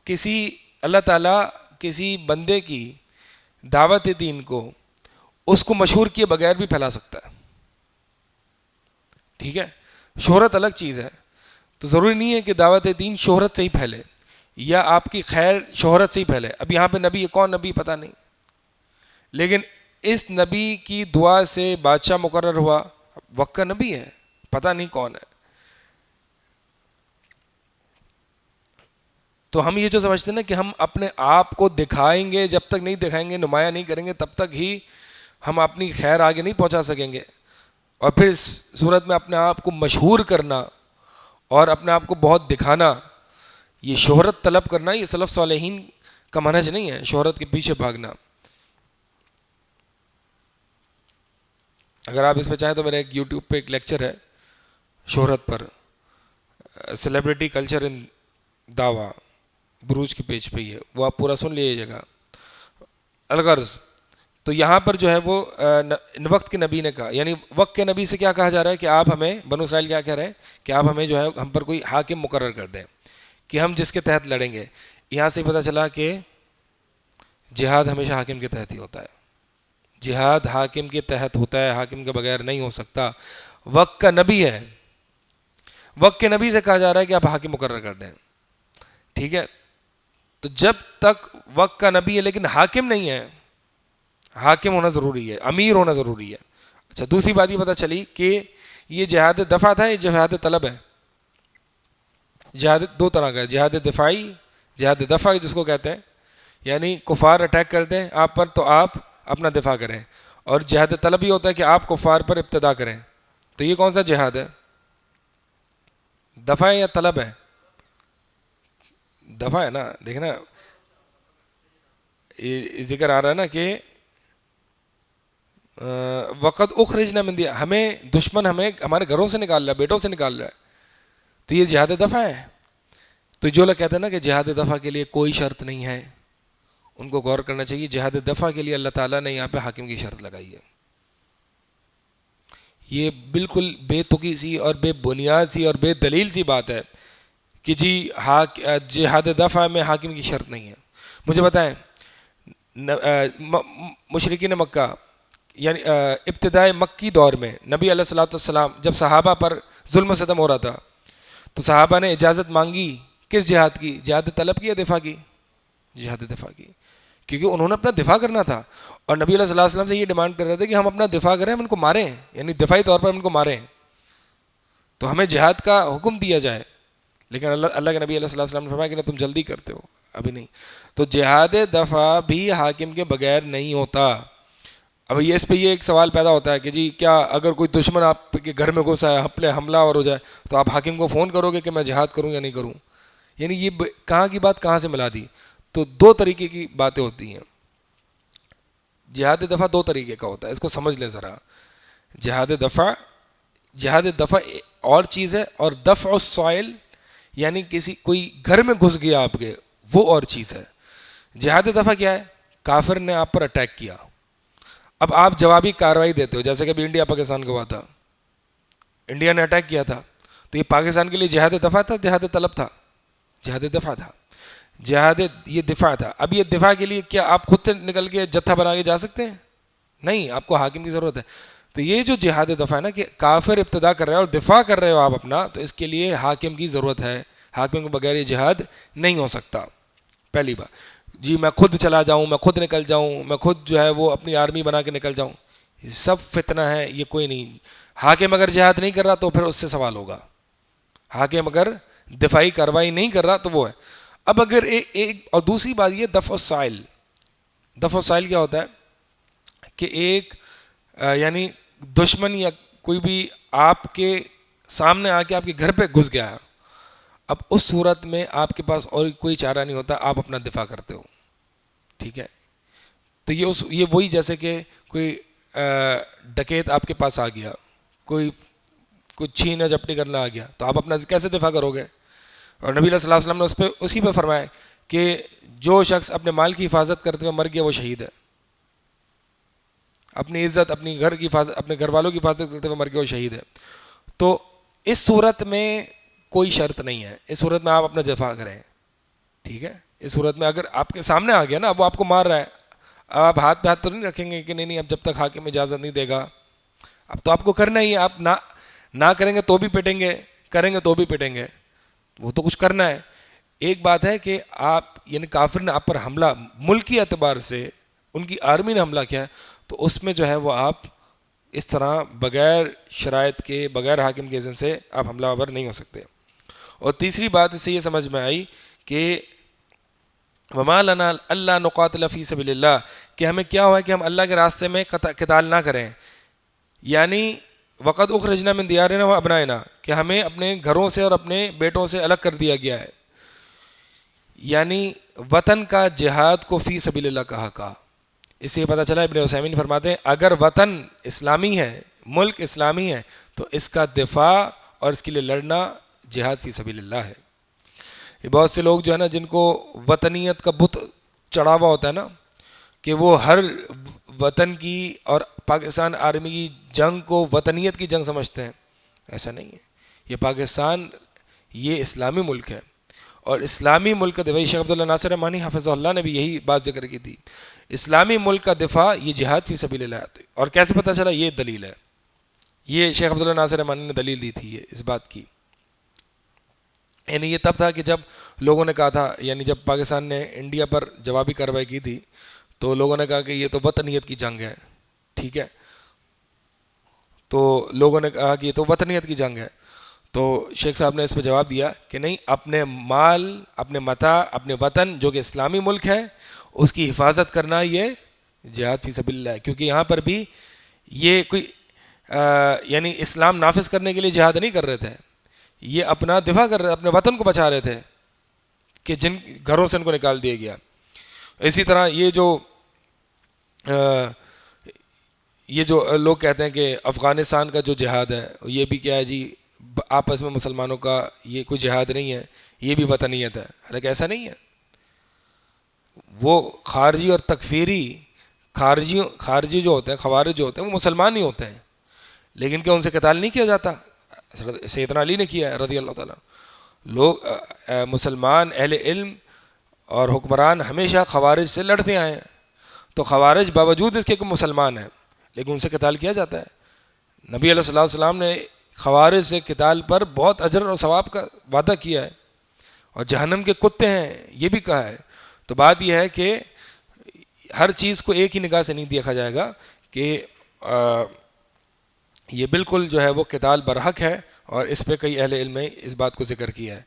کسی اللہ تعالیٰ کسی بندے کی دعوت دین کو اس کو مشہور کیے بغیر بھی پھیلا سکتا ہے. ٹھیک ہے, شہرت الگ چیز ہے. تو ضروری نہیں ہے کہ دعوت دین شہرت سے ہی پھیلے یا آپ کی خیر شہرت سے ہی پھیلے. اب یہاں پہ نبی کون نبی پتہ نہیں, لیکن اس نبی کی دعا سے بادشاہ مقرر ہوا, وقت کا نبی ہے, پتہ نہیں کون ہے. تو ہم یہ جو سمجھتے ہیں نا کہ ہم اپنے آپ کو دکھائیں گے, جب تک نہیں دکھائیں گے, نمایاں نہیں کریں گے, تب تک ہی ہم اپنی خیر آگے نہیں پہنچا سکیں گے. اور پھر اس صورت میں اپنے آپ کو مشہور کرنا اور اپنے آپ کو بہت دکھانا, یہ شہرت طلب کرنا, یہ سلف صالحین کا منہج نہیں ہے, شہرت کے پیچھے بھاگنا. اگر آپ اس پہ چاہیں تو میرا ایک یوٹیوب پہ ایک لیکچر ہے شہرت پر, سیلیبریٹی کلچر ان دعویٰ, بروج کے پیج پہ ہی ہے, وہ آپ پورا سن لیجیے گا. الغرض تو یہاں پر جو ہے وہ وقت کے نبی نے کہا, یعنی وقت کے نبی سے کیا کہا جا رہا ہے کہ آپ ہمیں, بنو اسرائیل کیا کہہ رہے ہیں کہ آپ ہمیں جو ہے ہم پر کوئی حاکم مقرر کر دیں کہ ہم جس کے تحت لڑیں گے. یہاں سے پتہ چلا کہ جہاد ہمیشہ حاکم کے تحت ہی ہوتا ہے, جہاد حاکم کے تحت ہوتا ہے, حاکم کے بغیر نہیں ہو سکتا. وقت کا نبی ہے, وقت کے نبی سے کہا جا رہا ہے کہ آپ حاکم مقرر کر دیں. ٹھیک ہے, تو جب تک وقت کا نبی ہے لیکن حاکم نہیں ہے, حاکم ہونا ضروری ہے, امیر ہونا ضروری ہے. اچھا, دوسری بات یہ پتہ چلی کہ یہ جہاد دفع تھا, یہ جہاد طلب ہے. جہاد دو طرح کا ہے, جہاد دفاعی, جہاد دفع جس کو کہتے ہیں, یعنی کفار اٹیک کر دیں آپ پر تو آپ اپنا دفاع کریں, اور جہاد طلب یہ ہوتا ہے کہ آپ کفار پر ابتدا کریں. تو یہ کون سا جہاد ہے, دفع ہے یا طلب ہے؟ دفع ہے نا. دیکھنا یہ ذکر آ رہا ہے نا کہ وقت اخرجنا من دیا, ہمیں دشمن ہمیں ہمارے گھروں سے نکال رہا ہے, بیٹوں سے نکال رہا ہے, تو یہ جہاد دفع ہے. تو جو لوگ کہتے ہیں نا کہ جہاد دفع کے لیے کوئی شرط نہیں ہے, ان کو غور کرنا چاہیے. جہاد دفع کے لیے اللہ تعالیٰ نے یہاں پہ حاکم کی شرط لگائی ہے. یہ بالکل بے تکی سی اور بے بنیاد سی اور بے دلیل سی بات ہے کہ جی جہاد دفع میں حاکم کی شرط نہیں ہے. مجھے بتائیں, مشرکین مکہ یعنی ابتدائے مکی دور میں نبی علیہ الصلوۃ والسلام جب صحابہ پر ظلم و ستم ہو رہا تھا تو صحابہ نے اجازت مانگی کس جہاد کی, جہاد طلب کی یا دفاع کی؟ جہاد دفاع کی, کیونکہ انہوں نے اپنا دفاع کرنا تھا. اور نبی علیہ الصلوۃ والسلام سے یہ ڈیمانڈ کر رہے تھے کہ ہم اپنا دفاع کریں, ہم ان کو ماریں, یعنی دفاعی طور پر ہم ان کو ماریں, تو ہمیں جہاد کا حکم دیا جائے. لیکن اللہ کے نبی علیہ الصلوۃ والسلام نے فرمایا کہ تم جلدی کرتے ہو, ابھی نہیں. تو جہاد دفع بھی حاکم کے بغیر نہیں ہوتا. اب یہ اس پہ یہ ایک سوال پیدا ہوتا ہے کہ جی کیا اگر کوئی دشمن آپ کے گھر میں گھس آئے, حملہ آور ہو جائے, تو آپ حاکم کو فون کرو گے کہ میں جہاد کروں یا نہیں کروں؟ یعنی یہ کہاں کی بات کہاں سے ملا دی؟ تو دو طریقے کی باتیں ہوتی ہیں. جہاد دفع دو طریقے کا ہوتا ہے, اس کو سمجھ لیں ذرا. جہاد دفع اور چیز ہے, اور دفع السائل یعنی کوئی گھر میں گھس گیا آپ کے, وہ اور چیز ہے. جہاد دفع کیا ہے؟ کافر نے آپ پر اٹیک کیا, اب آپ جوابی کارروائی دیتے ہو, جیسے کہ ابھی انڈیا پاکستان کا ہوا تھا, انڈیا نے اٹیک کیا تھا, تو یہ پاکستان کے لیے جہاد دفع تھا, جہاد طلب تھا؟ جہاد دفع تھا. جہاد یہ دفاع تھا. اب یہ دفاع کے لیے کیا آپ خود سے نکل کے جتھا بنا کے جا سکتے ہیں؟ نہیں, آپ کو حاکم کی ضرورت ہے. تو یہ جو جہاد دفع ہے نا کہ کافر ابتدا کر رہے ہیں اور دفاع کر رہے ہو آپ اپنا, تو اس کے لیے حاکم کی ضرورت ہے. حاکم کے بغیر یہ جہاد نہیں ہو سکتا. پہلی بات, جی میں خود چلا جاؤں, میں خود نکل جاؤں, میں خود جو ہے وہ اپنی آرمی بنا کے نکل جاؤں, یہ سب فتنہ ہے, یہ کوئی نہیں. حاکم اگر جہاد نہیں کر رہا تو پھر اس سے سوال ہوگا. حاکم اگر دفاعی کارروائی نہیں کر رہا تو وہ ہے. اب اگر ایک اور دوسری بات یہ دفع السائل. دفع السائل کیا ہوتا ہے کہ ایک یعنی دشمن یا کوئی بھی آپ کے سامنے آ کے آپ کے گھر پہ گھس گیا ہے, اب اس صورت میں آپ کے پاس اور کوئی چارہ نہیں ہوتا, آپ اپنا دفاع کرتے ہو. ٹھیک ہے, تو یہ وہی جیسے کہ کوئی ڈکیت آپ کے پاس آ گیا, کوئی چھین جھپٹی کرنا آ گیا, تو آپ اپنا کیسے دفاع کرو گے؟ اور نبی صلی اللہ علیہ وسلم نے اسی پہ فرمایا کہ جو شخص اپنے مال کی حفاظت کرتے ہوئے مر گیا وہ شہید ہے. اپنی عزت، اپنی گھر کی حفاظت، اپنے گھر والوں کی حفاظت کرتے ہوئے مر گیا وہ شہید ہے. تو اس صورت میں کوئی شرط نہیں ہے، اس صورت میں آپ اپنا دفاع کریں. ٹھیک ہے، اس صورت میں اگر آپ کے سامنے آ گیا نا، اب وہ آپ کو مار رہا ہے، اب آپ ہاتھ پہ ہاتھ تو نہیں رکھیں گے کہ نہیں اب جب تک حاکم اجازت نہیں دے گا. اب تو آپ کو کرنا ہی ہے، آپ نہ کریں گے تو بھی پٹیں گے، کریں گے تو بھی پٹیں گے، وہ تو کچھ کرنا ہے. ایک بات ہے کہ آپ یعنی کافر نے آپ پر حملہ ملکی اعتبار سے، ان کی آرمی نے حملہ کیا ہے، تو اس میں جو ہے وہ آپ اس طرح بغیر شرائط کے، بغیر حاکم کے اذن سے آپ حملہ آور نہیں ہو سکتے. اور تیسری بات اس سے یہ سمجھ میں آئی کہ وما لنا اللہ نقاتل فی سبیل اللہ، کہ ہمیں کیا ہوا ہے کہ ہم اللہ کے راستے میں قتال نہ کریں. یعنی وقد اخرجنا من دیارنا و ابنائنا، کہ ہمیں اپنے گھروں سے اور اپنے بیٹوں سے الگ کر دیا گیا ہے. یعنی وطن کا جہاد کو فی سبیل اللہ کہا. اس سے یہ پتہ چلا، ابن عثیمین فرماتے ہیں اگر وطن اسلامی ہے، ملک اسلامی ہے، تو اس کا دفاع اور اس کے لیے لڑنا جہاد فی سبیل اللہ ہے. یہ بہت سے لوگ جو ہے نا، جن کو وطنیت کا بت چڑھا ہوا ہوتا ہے نا، کہ وہ ہر وطن کی اور پاکستان آرمی کی جنگ کو وطنیت کی جنگ سمجھتے ہیں. ایسا نہیں ہے. یہ پاکستان یہ اسلامی ملک ہے، اور اسلامی ملک کا دفاع، شیخ عبداللہ ناصر رحمانی حفظہ اللہ نے بھی یہی بات ذکر کی تھی، اسلامی ملک کا دفاع یہ جہاد فی سبیل اللہ. اور کیسے پتہ چلا؟ یہ دلیل ہے، یہ شیخ عبداللہ ناصر رحمانی نے دلیل دی تھی اس بات کی. یعنی یہ تب تھا کہ جب لوگوں نے کہا تھا، یعنی جب پاکستان نے انڈیا پر جوابی کارروائی کی تھی، تو لوگوں نے کہا کہ یہ تو وطنیت کی جنگ ہے. ٹھیک ہے، تو لوگوں نے کہا کہ یہ تو وطنیت کی جنگ ہے. تو شیخ صاحب نے اس پہ جواب دیا کہ نہیں، اپنے مال، اپنے متاع، اپنے وطن جو کہ اسلامی ملک ہے، اس کی حفاظت کرنا یہ جہاد فی سبیل اللہ ہے. کیونکہ یہاں پر بھی یہ کوئی یعنی اسلام نافذ کرنے کے لیے جہاد نہیں کر رہے تھے، یہ اپنا دفاع کر رہے، اپنے وطن کو بچا رہے تھے کہ جن گھروں سے ان کو نکال دیا گیا. اسی طرح یہ جو لوگ کہتے ہیں کہ افغانستان کا جو جہاد ہے، یہ بھی کیا ہے جی، آپس میں مسلمانوں کا یہ کوئی جہاد نہیں ہے، یہ بھی وطنیت ہے. حالانکہ ایسا نہیں ہے. وہ خارجی اور تکفیری خارجی جو ہوتے ہیں، خوارج جو ہوتے ہیں، وہ مسلمان ہی ہوتے ہیں، لیکن کیا ان سے قتال نہیں کیا جاتا؟ سیدنا علی نے کیا ہے رضی اللہ تعالیٰ. لوگ مسلمان اہل علم اور حکمران ہمیشہ خوارج سے لڑتے آئے ہیں. تو خوارج باوجود اس کے کہ مسلمان ہیں، لیکن ان سے قتال کیا جاتا ہے. نبی علیہ الصلوۃ والسلام نے خوارج سے قتال پر بہت اجر اور ثواب کا وعدہ کیا ہے، اور جہنم کے کتے ہیں یہ بھی کہا ہے. تو بات یہ ہے کہ ہر چیز کو ایک ہی نگاہ سے نہیں دیکھا جائے گا کہ یہ بالکل جو ہے وہ قتال برحق ہے، اور اس پہ کئی اہل علم نے اس بات کو ذکر کیا ہے.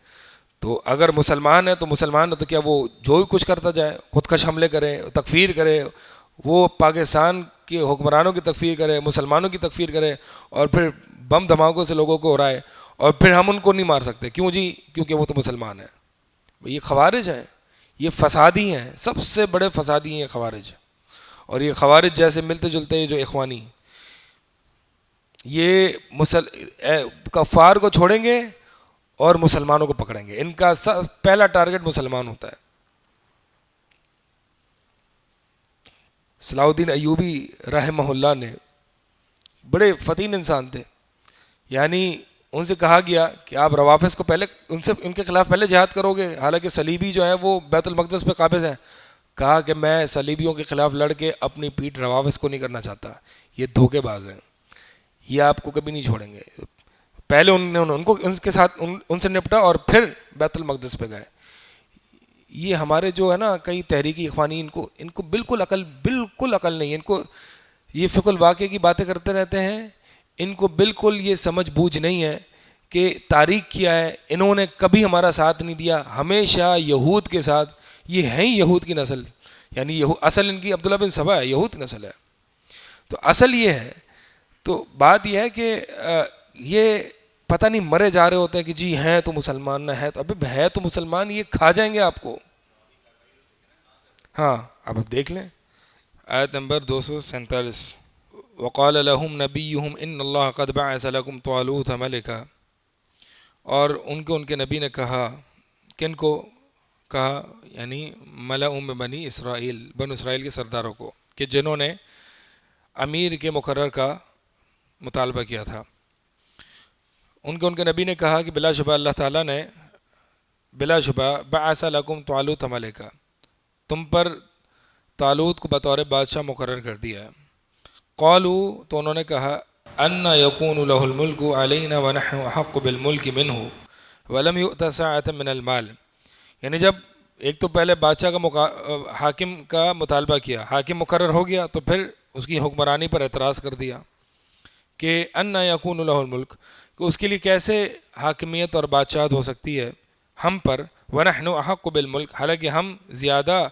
تو اگر مسلمان ہے تو مسلمان ہے، تو کیا وہ جو بھی کچھ کرتا جائے، خودکش حملے کرے، تکفیر کرے، وہ پاکستان کے حکمرانوں کی تکفیر کرے، مسلمانوں کی تکفیر کرے، اور پھر بم دھماکوں سے لوگوں کو اڑائے، اور پھر ہم ان کو نہیں مار سکتے؟ کیوں جی؟ کیونکہ وہ تو مسلمان ہیں. یہ خوارج ہیں، یہ فسادی ہیں، سب سے بڑے فسادی ہیں یہ خوارج. اور یہ خوارج جیسے ملتے جلتے جو اخوانی، یہ کفار کو چھوڑیں گے اور مسلمانوں کو پکڑیں گے. ان کا پہلا ٹارگٹ مسلمان ہوتا ہے. صلاح الدین ایوبی رحمہ اللہ نے، بڑے فتین انسان تھے، یعنی ان سے کہا گیا کہ آپ روافظ کو پہلے ان کے خلاف پہلے جہاد کرو گے، حالانکہ صلیبی جو ہے وہ بیت المقدس پہ قابض ہیں. کہا کہ میں صلیبیوں کے خلاف لڑ کے اپنی پیٹھ روافظ کو نہیں کرنا چاہتا، یہ دھوکے باز ہیں، یہ آپ کو کبھی نہیں چھوڑیں گے. پہلے ان کے ساتھ ان سے نپٹا، اور پھر بیت المقدس پہ گئے. یہ ہمارے جو ہے نا کئی تحریکی اخوانی، ان کو بالکل عقل نہیں ہے. ان کو یہ فقہ الواقع کی باتیں کرتے رہتے ہیں، ان کو بالکل یہ سمجھ بوجھ نہیں ہے کہ تاریخ کیا ہے. انہوں نے کبھی ہمارا ساتھ نہیں دیا، ہمیشہ یہود کے ساتھ. یہ ہیں ہی یہود کی نسل، یعنی اصل ان کی عبداللہ بن سبا ہے، یہود کی نسل ہے. تو اصل یہ ہے. تو بات یہ ہے کہ یہ پتہ نہیں مرے جا رہے ہوتے ہیں کہ جی ہیں تو مسلمان، نہ ہے تو ابھی ہے تو مسلمان، یہ کھا جائیں گے آپ کو. ہاں اب دیکھ لیں آیت نمبر 247. وقال لهم نبيهم ان اللہ قد بعث لكم طالوت ملکا. اور ان کے نبی نے کہا، کن کو کہا؟ یعنی ملأ میں بنی اسرائیل، بنو اسرائیل کے سرداروں کو، کہ جنہوں نے امیر کے مقرر کا مطالبہ کیا تھا۔ ان کے نبی نے کہا کہ بلا شبہ اللہ تعالیٰ نے بلا شبہ بعث لکم طالوت ملکا، تم پر طالوت کو بطور بادشاہ مقرر کر دیا ہے۔ قالوا، تو انہوں نے کہا، ان یکون له الملک علینا ونحن احق بالملک منہ ولم یؤت ساعۃ من المال، یعنی جب ایک تو پہلے بادشاہ کا حاکم کا مطالبہ کیا، حاکم مقرر ہو گیا تو پھر اس کی حکمرانی پر اعتراض کر دیا کہ ان یکون له الملک، کہ اس کے لیے کیسے حاکمیت اور بادشاہت ہو سکتی ہے ہم پر، ونحن احق بالملک، حالانکہ ہم زیادہ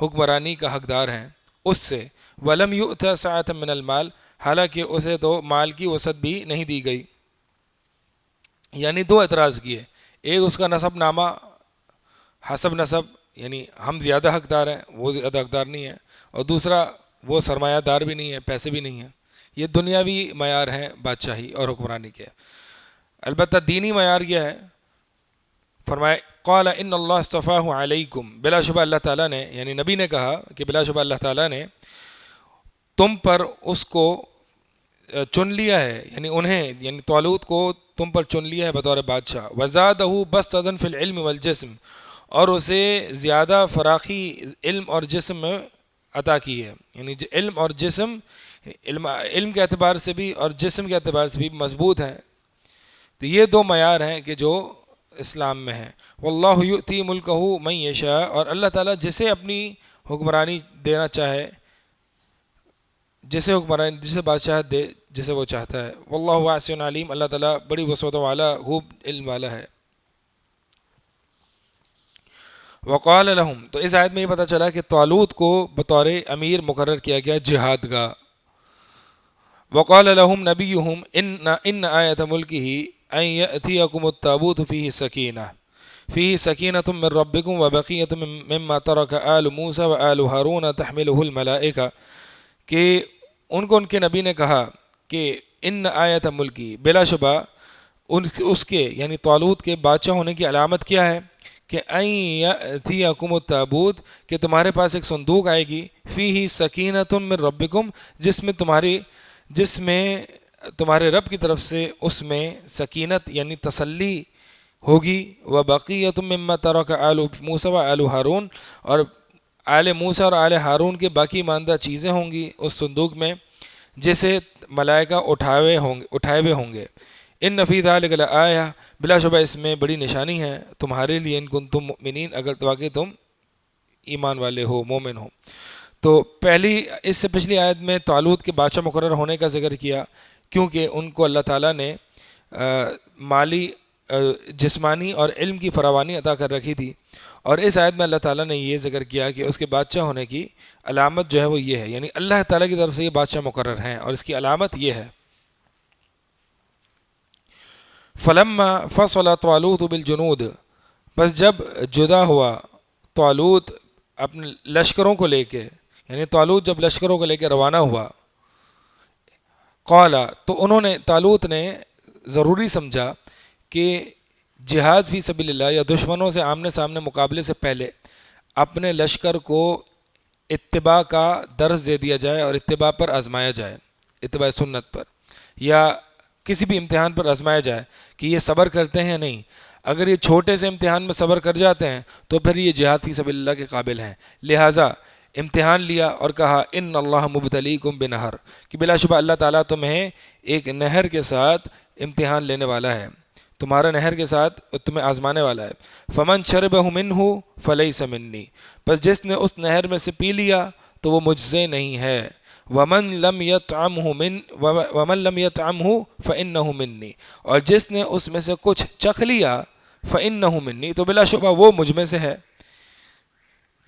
حکمرانی کا حقدار ہیں اس سے، ولم یؤت ساعۃ من المال، حالانکہ اسے تو مال کی وسعت بھی نہیں دی گئی۔ یعنی دو اعتراض کیے، ایک اس کا نسب نامہ حسب نسب، یعنی ہم زیادہ حقدار ہیں وہ زیادہ حقدار نہیں ہے، اور دوسرا وہ سرمایہ دار بھی نہیں ہے، پیسے بھی نہیں ہیں۔ یہ دنیاوی معیار ہیں بادشاہی اور حکمرانی کے۔ البتہ دینی معیار کیا ہے؟ فرمائے قال ان اللہ اصطفاہ علیکم، بلا شبہ اللہ تعالیٰ نے، یعنی نبی نے کہا کہ بلا شبہ اللہ تعالیٰ نے تم پر اس کو چن لیا ہے، یعنی انہیں، یعنی طالوت کو تم پر چن لیا ہے بطور بادشاہ، وزادہ بسطۃ فی العلم والجسم، اور اسے زیادہ فراخی علم اور جسم میں عطا کی ہے، یعنی علم اور جسم، علم کے اعتبار سے بھی اور جسم کے اعتبار سے بھی مضبوط ہیں۔ تو یہ دو معیار ہیں کہ جو اسلام میں ہیں۔ واللہ یؤتی ملکہ من یشاء، اور اللہ تعالیٰ جسے اپنی حکمرانی دینا چاہے، جسے حکمرانی، جسے بادشاہت دے جسے وہ چاہتا ہے۔ واللہ واسع علیم، اللہ تعالیٰ بڑی وسعت والا، خوب علم والا ہے۔ وقال لہم، تو اس آیت میں یہ پتہ چلا کہ طالوت کو بطور امیر مقرر کیا گیا جہاد کا۔ وقال لہم نبیہم ان آیۃ ملکہ ان یأتیکم التابوت فیہ سکینۃ من ربکم وبقیۃ مما ترک آل موسیٰ وآل ہارون تحملہ الملائکہ، کہ ان کو ان کے نبی نے کہا کہ ان آیت ملکی، بلا شبہ اس کے یعنی طالوت کے بادشاہ ہونے کی علامت کیا ہے؟ کہ ان یأتیکم التابوت، کہ تمہارے پاس ایک صندوق آئے گی، فیہ سکینۃ من ربکم، جس میں تمہارے رب کی طرف سے اس میں سکینت یعنی تسلی ہوگی، وبقیۃ مما ترک آل موسیٰ وآل ہارون، اور آل موسیٰ اور آل ہارون کے باقی ماندہ چیزیں ہوں گی اس صندوق میں، جسے ملائکہ اٹھائے ہوئے ہوں گے۔ ان فی ذلک لآیہ، بلا شبہ اس میں بڑی نشانی ہے تمہارے لیے، ان کنتم مؤمنین، اگر واقعی تم ایمان والے ہو، مومن ہو۔ تو اس سے پچھلی آیت میں طالوت کے بادشاہ مقرر ہونے کا ذکر کیا، کیونکہ ان کو اللہ تعالیٰ نے مالی، جسمانی اور علم کی فراوانی عطا کر رکھی تھی، اور اس آیت میں اللہ تعالیٰ نے یہ ذکر کیا کہ اس کے بادشاہ ہونے کی علامت جو ہے وہ یہ ہے، یعنی اللہ تعالیٰ کی طرف سے یہ بادشاہ مقرر ہیں اور اس کی علامت یہ ہے۔ فلما فصل طالوت بالجنود، بس جب جدا ہوا طالوت اپنے لشکروں کو لے کے، یعنی طالوت جب لشکروں کو لے کے روانہ ہوا، قالا، تو انہوں نے، طالوت نے ضروری سمجھا کہ جہاد فی سبیل اللہ یا دشمنوں سے آمنے سامنے مقابلے سے پہلے اپنے لشکر کو اتباع کا درس دے دیا جائے اور اتباع پر آزمایا جائے، اتباع سنت پر، یا کسی بھی امتحان پر آزمایا جائے کہ یہ صبر کرتے ہیں یا نہیں۔ اگر یہ چھوٹے سے امتحان میں صبر کر جاتے ہیں تو پھر یہ جہاد فی سبیل اللہ کے قابل ہیں۔ لہٰذا امتحان لیا اور کہا ان اللہ مبتلیکم بنہر، کہ بلا شبہ اللہ تعالیٰ تمہیں ایک نہر کے ساتھ امتحان لینے والا ہے، تمہارا نہر کے ساتھ تمہیں آزمانے والا ہے۔ فمن شربہ منہ فلیس منی، بس جس نے اس نہر میں سے پی لیا تو وہ مجھ سے نہیں ہے۔ ومن لم یطعمہ فإنہ منی، اور جس نے اس میں سے کچھ چکھ لیا فإنہ منی، تو بلا شبہ وہ مجھ میں سے ہے،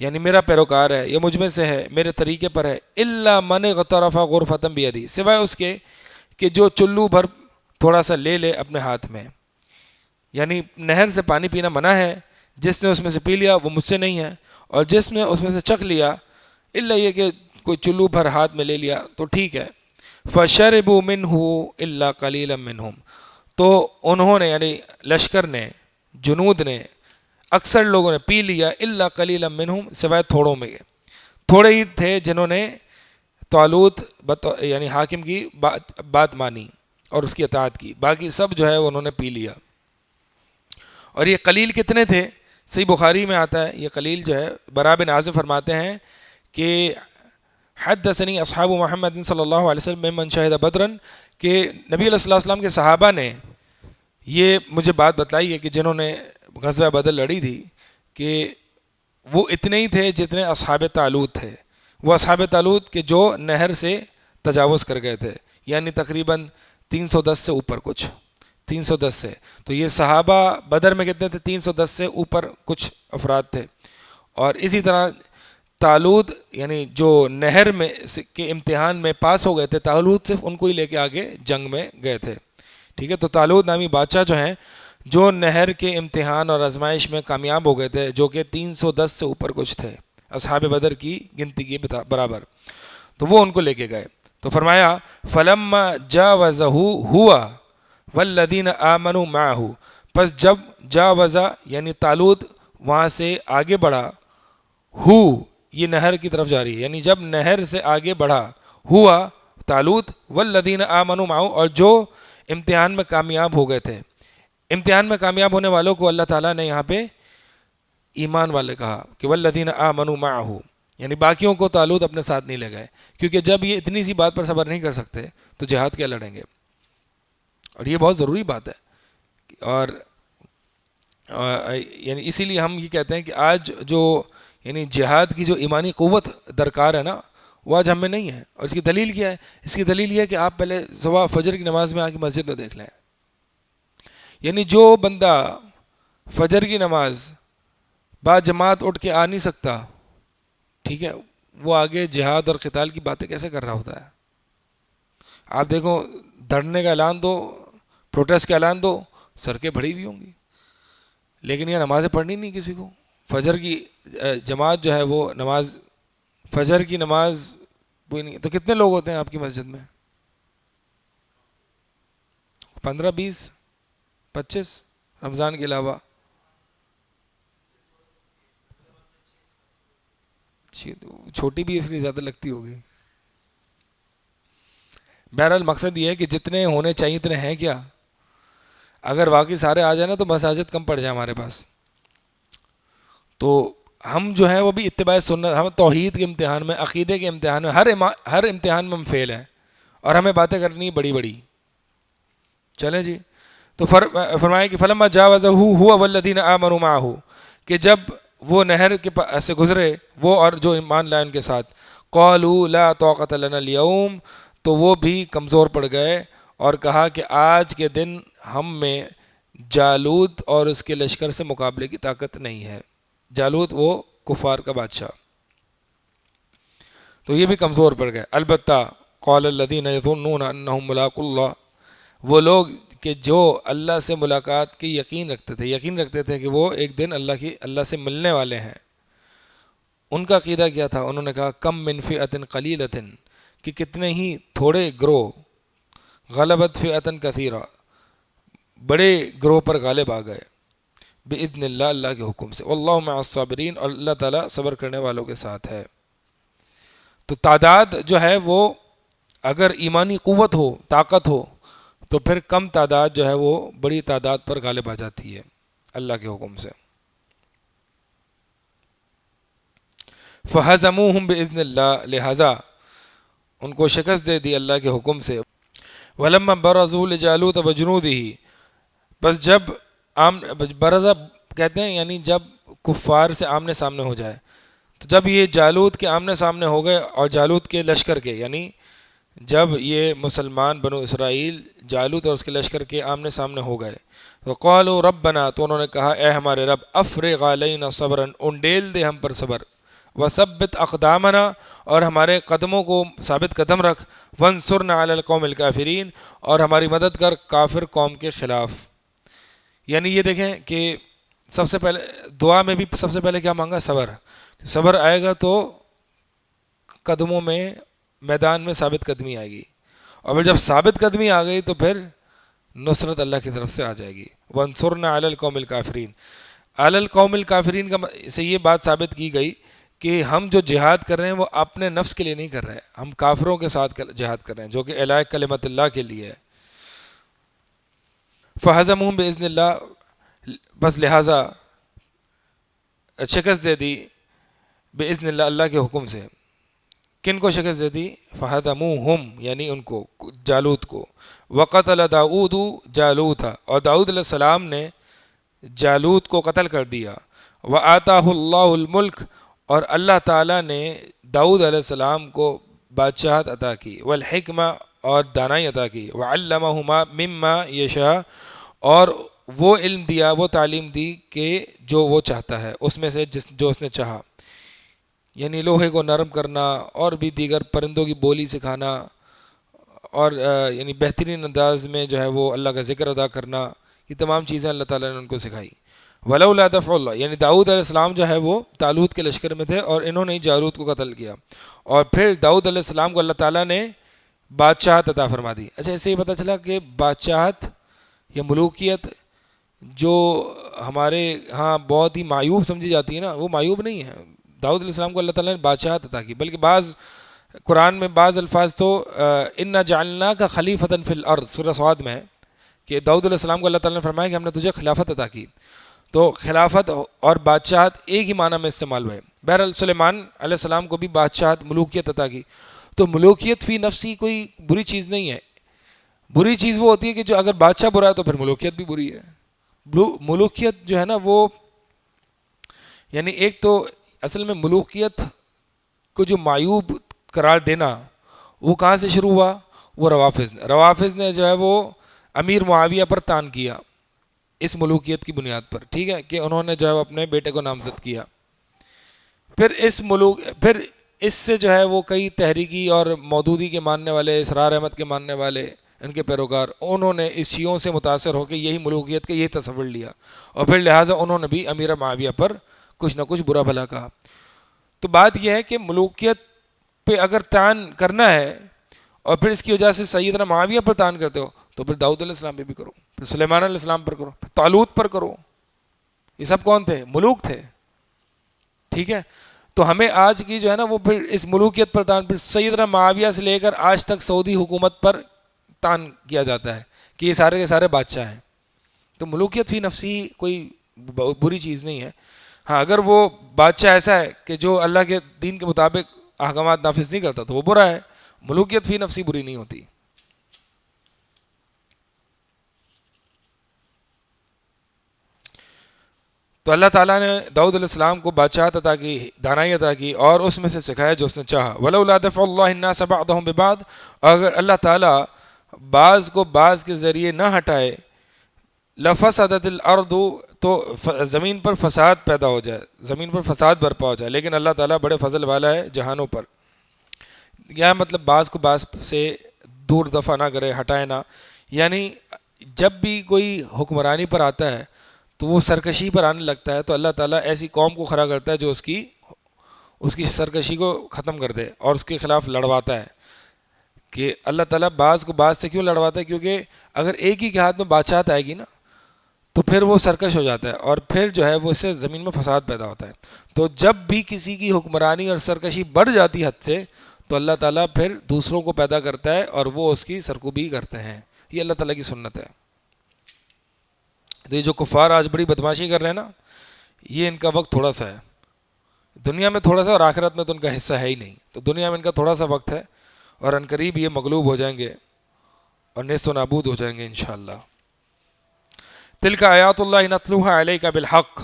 یعنی میرا پیروکار ہے، یہ مجھ میں سے ہے، میرے طریقے پر ہے۔ الا من اغترف غرفۃ بیدی، سوائے اس کے کہ جو چلو بھر تھوڑا سا لے لے اپنے ہاتھ میں، یعنی نہر سے پانی پینا منع ہے، جس نے اس میں سے پی لیا وہ مجھ سے نہیں ہے، اور جس نے اس میں سے چکھ لیا، الا یہ کہ کوئی چلو بھر ہاتھ میں لے لیا تو ٹھیک ہے۔ فشربوا منہ الا قلیلا منہم، تو انہوں نے، یعنی لشکر نے، جنود نے، اکثر لوگوں نے پی لیا، الا قلیلا منہم، سوائے تھوڑوں میں، تھوڑے ہی تھے جنہوں نے طالوت یعنی حاکم کی بات مانی اور اس کی اطاعت کی، باقی سب جو ہے انہوں نے پی لیا۔ اور یہ قلیل کتنے تھے؟ صحیح بخاری میں آتا ہے، یہ قلیل جو ہے برا بن عازب فرماتے ہیں کہ حدثنی اصحاب محمد صلی اللہ علیہ وسلم ممن شہد بدرن، کہ نبی علیہ الصلوۃ والسلام کے صحابہ نے یہ مجھے بات بتلائی ہے کہ جنہوں نے غزوہ بدر لڑی تھی کہ وہ اتنے ہی تھے جتنے اصحاب طالوت تھے، وہ اصحاب طالوت کے جو نہر سے تجاوز کر گئے تھے، یعنی تقریباً 310 سے اوپر، کچھ 310 سے، تو یہ صحابہ بدر میں کتنے تھے؟ 310 سے اوپر کچھ افراد تھے۔ اور اسی طرح طالوت یعنی جو نہر میں کے امتحان میں پاس ہو گئے تھے، طالوت صرف ان کو ہی لے کے آگے جنگ میں گئے تھے، ٹھیک ہے۔ تو طالوت نامی بادشاہ جو ہیں جو نہر کے امتحان اور آزمائش میں کامیاب ہو گئے تھے، جو کہ 310 سے اوپر کچھ تھے اصحاب بدر کی گنتی کے برابر، تو وہ ان کو لے کے گئے۔ تو فرمایا فلما جاوزہ ہوا والذین آمنوا معہ، پس جب جاوزہ یعنی طالوت وہاں سے آگے بڑھا، ہو یہ نہر کی طرف جاری ہے، یعنی جب نہر سے آگے بڑھا ہوا طالوت والذین آمنوا معہ، اور جو امتحان میں کامیاب ہو گئے تھے۔ امتحان میں کامیاب ہونے والوں کو اللہ تعالیٰ نے یہاں پہ ایمان والے کہا کہ والذین آمنوا معہ، یعنی باقیوں کو طالوت اپنے ساتھ نہیں لے گئے، کیونکہ جب یہ اتنی سی بات پر صبر نہیں کر سکتے تو جہاد کیا لڑیں گے؟ اور یہ بہت ضروری بات ہے۔ اور یعنی اسی لیے ہم یہ کہتے ہیں کہ آج جو یعنی جہاد کی جو ایمانی قوت درکار ہے نا، وہ آج ہم میں نہیں ہے۔ اور اس کی دلیل کیا ہے؟ اس کی دلیل یہ ہے کہ آپ پہلے صبح فجر کی نماز میں آ کے مسجد میں دیکھ لیں، یعنی جو بندہ فجر کی نماز با جماعت اٹھ کے آ نہیں سکتا، ٹھیک ہے، وہ آگے جہاد اور قتال کی باتیں کیسے کر رہا ہوتا ہے؟ آپ دیکھو، دھرنے کا اعلان دو، پروٹیسٹ کا اعلان دو، سڑکیں بھری ہوئی ہوں گی، لیکن یہ نمازیں پڑھنی نہیں کسی کو۔ فجر کی جماعت جو ہے وہ نماز، فجر کی نماز کوئی نہیں، تو کتنے لوگ ہوتے ہیں آپ کی مسجد میں؟ 15 20 25 رمضان کے علاوہ؟ چھوٹی بھی اس لیے زیادہ لگتی ہوگی۔ بہرحال مقصد یہ ہے کہ جتنے ہونے چاہیے اتنے ہیں کیا؟ اگر واقعی سارے آ جائیں نا تو مساجد کم پڑ جائے ہمارے پاس۔ تو ہم جو ہیں وہ بھی اتباع سنت، ہم توحید کے امتحان میں، عقیدے کے امتحان میں، ہر امتحان میں ہم فیل ہیں، اور ہمیں باتیں کرنی بڑی بڑی۔ چلیں جی، تو فرمایا کہ فلما جاوزہ ہوا والذین آمنوا معہ، کہ جب وہ نہر کے پاس سے گزرے وہ اور جو ایمان لائے ان کے ساتھ، قالوا لا طاقت لنا اليوم، تو وہ بھی کمزور پڑ گئے اور کہا کہ آج کے دن ہم میں جالوت اور اس کے لشکر سے مقابلے کی طاقت نہیں ہے۔ جالوت وہ کفار کا بادشاہ، تو یہ بھی کمزور پڑ گئے۔ البتہ قال الذین یظنون انہم ملاقو اللہ، وہ لوگ کہ جو اللہ سے ملاقات کی یقین رکھتے تھے کہ وہ ایک دن اللہ سے ملنے والے ہیں، ان کا عقیدہ کیا تھا؟ انہوں نے کہا کم من فئۃ قلیلۃ، کہ کتنے ہی تھوڑے گروہ، غلبت فئۃ کثیرہ، بڑے گروہ پر غالب آ گئے، باذن اللہ، اللہ کے حکم سے، واللہ مع الصابرین، اور اللہ تعالیٰ صبر کرنے والوں کے ساتھ ہے۔ تو تعداد جو ہے وہ اگر ایمانی قوت ہو، طاقت ہو، تو پھر کم تعداد جو ہے وہ بڑی تعداد پر غالب آ جاتی ہے اللہ کے حکم سے۔ فہزموہم باذن اللہ، لہذا ان کو شکست دے دی اللہ کے حکم سے۔ ولما برزوا لجالوت وجنودہ، بس جب برزہ کہتے ہیں یعنی جب کفار سے آمنے سامنے ہو جائے، تو جب یہ جالوت کے آمنے سامنے ہو گئے اور جالوت کے لشکر کے، یعنی جب یہ مسلمان بنو اسرائیل جالوت اور اس کے لشکر کے آمنے سامنے ہو گئے، تو قالوا ربنا، تو انہوں نے کہا اے ہمارے رب، افرغ علینا صبرا، انڈیل دے ہم پر صبر، وثبت اقدامنا، اور ہمارے قدموں کو ثابت قدم رکھ، وانصرنا علی القوم الکافرین، اور ہماری مدد کر کافر قوم کے خلاف۔ یعنی یہ دیکھیں کہ سب سے پہلے دعا میں بھی سب سے پہلے کیا مانگا؟ صبر۔ صبر آئے گا تو قدموں میں، میدان میں ثابت قدمی آئے گی، اور پھر جب ثابت قدمی آ گئی تو پھر نصرت اللہ کی طرف سے آ جائے گی۔ وانصرنا علی القوم الکافرین، علی القوم الکافرین کا سے یہ بات ثابت کی گئی کہ ہم جو جہاد کر رہے ہیں وہ اپنے نفس کے لیے نہیں کر رہے، ہم کافروں کے ساتھ جہاد کر رہے ہیں جو کہ اعلاء کلمت اللہ کے لیے ہے. فہزمہم باذن اللہ، بس لہٰذا شکست دے دی باذن اللہ، اللہ کے حکم سے. کن کو شکست دے دی؟ فہزموہم یعنی ان کو، جالوت کو. وقتل داؤد جالوت، اور داؤد علیہ السلام نے جالوت کو قتل کر دیا. وآتاہ اللہ الملک، اور اللہ تعالیٰ نے داؤد علیہ السلام کو بادشاہت عطا کی. والحکمہ، اور دانائی عطا کی. وعلمہما مما یشاء، اور وہ علم دیا، وہ تعلیم دی کہ جو وہ چاہتا ہے اس میں سے جو اس نے چاہا، یعنی لوہے کو نرم کرنا اور بھی دیگر پرندوں کی بولی سکھانا، اور یعنی بہترین انداز میں جو ہے وہ اللہ کا ذکر ادا کرنا، یہ تمام چیزیں اللہ تعالیٰ نے ان کو سکھائی. ولولا دفع اللہ، یعنی داؤد علیہ السلام جو ہے وہ طالوت کے لشکر میں تھے اور انہوں نے جالوت کو قتل کیا، اور پھر داؤد علیہ السلام کو اللہ تعالیٰ نے بادشاہت عطا فرما دی. اچھا، اس سے یہ پتہ چلا کہ بادشاہت یا ملوکیت جو ہمارے ہاں بہت ہی معیوب سمجھی جاتی ہے نا، وہ معیوب نہیں ہے. داؤد علیہ السلام کو اللہ تعالیٰ نے بادشاہت عطا کی، بلکہ بعض قرآن میں بعض الفاظ تو انا جعلناک خلیفۃ فی الارض، سورہ صاد میں ہے کہ داؤد علیہ السلام کو اللہ تعالیٰ نے فرمایا کہ ہم نے تجھے خلافت عطا کی. تو خلافت اور بادشاہت ایک ہی معنی میں استعمال ہوئے. بہرحال سلیمان علیہ السلام کو بھی بادشاہت، ملوکیت عطا کی. تو ملوکیت فی نفسی کوئی بری چیز نہیں ہے. بری چیز وہ ہوتی ہے کہ جو اگر بادشاہ برا ہے تو پھر ملوکیت بھی بری ہے. ملوکیت جو ہے نا وہ، یعنی ایک تو اصل میں ملوکیت کو جو معیوب قرار دینا وہ کہاں سے شروع ہوا؟ وہ روافظ نے جو ہے وہ امیر معاویہ پر طعن کیا اس ملوکیت کی بنیاد پر، ٹھیک ہے، کہ انہوں نے جو ہے اپنے بیٹے کو نامزد کیا. پھر اس سے جو ہے وہ کئی تحریکی اور مودودی کے ماننے والے، اسرار احمد کے ماننے والے، ان کے پیروکار، انہوں نے اس شیعوں سے متاثر ہو کے یہی ملوکیت کا یہی تصور لیا، اور پھر لہٰذا انہوں نے بھی امیر معاویہ پر کچھ نہ کچھ برا بھلا کہا. تو بات یہ ہے کہ ملوکیت پہ اگر طعن کرنا ہے اور پھر اس کی وجہ سے سیدنا معاویہ پر طعن کرتے ہو تو پھر داؤد علیہ السلام پہ بھی کرو، پھر سلیمان علیہ السلام پر کرو، پھر طالوت پر کرو. یہ سب کون تھے؟ ملوک تھے، ٹھیک ہے. تو ہمیں آج کی جو ہے نا وہ پھر اس ملوکیت پر طعن، پھر سیدنا معاویہ سے لے کر آج تک سعودی حکومت پر طعن کیا جاتا ہے کہ یہ سارے کے سارے بادشاہ ہیں. تو ملوکیت فی نفسی کوئی بری چیز نہیں ہے. ہاں اگر وہ بادشاہ ایسا ہے کہ جو اللہ کے دین کے مطابق احکامات نافذ نہیں کرتا تو وہ برا ہے. ملوکیت فی نفسی بری نہیں ہوتی. تو اللہ تعالیٰ نے داؤد علیہ السلام کو بادشاہت عطا کی، دانائی عطا کی، اور اس میں سے سکھایا جو اس نے چاہا. وَلَوْلَا دَفْعُ اللَّهِ النَّاسَ بَعْضَهُمْ بِبَعْضٍ، اگر اللہ تعالیٰ بعض کو بعض کے ذریعے نہ ہٹائے، لَفَسَدَتِ الْأَرْضُ، تو زمین پر فساد پیدا ہو جائے، زمین پر فساد برپا ہو جائے. لیکن اللہ تعالیٰ بڑے فضل والا ہے جہانوں پر. یا مطلب بعض کو بعض سے دور دفع نہ کرے، ہٹائے نہ. یعنی جب بھی کوئی حکمرانی پر آتا ہے تو وہ سرکشی پر آنے لگتا ہے تو اللہ تعالیٰ ایسی قوم کو کھڑا کرتا ہے جو اس کی سرکشی کو ختم کر دے اور اس کے خلاف لڑواتا ہے. کہ اللہ تعالیٰ بعض کو بعض سے کیوں لڑواتا ہے؟ کیونکہ اگر ایک ہی کے ہاتھ میں بادشاہت آئے گی نا تو پھر وہ سرکش ہو جاتا ہے اور پھر جو ہے وہ اس سے زمین میں فساد پیدا ہوتا ہے. تو جب بھی کسی کی حکمرانی اور سرکشی بڑھ جاتی حد سے تو اللہ تعالیٰ پھر دوسروں کو پیدا کرتا ہے اور وہ اس کی سرکوبی کرتے ہیں. یہ اللہ تعالیٰ کی سنت ہے. تو یہ جو کفار آج بڑی بدماشی کر رہے ہیں نا، یہ ان کا وقت تھوڑا سا ہے. دنیا میں تھوڑا سا اور آخرت میں تو ان کا حصہ ہے ہی نہیں. تو دنیا میں ان کا تھوڑا سا وقت ہے اور عنقریب یہ مغلوب ہو جائیں گے اور نیست و نابود ہو جائیں گے انشاءاللہ. تلک آیات اللہ نتلوها علیک بالحق،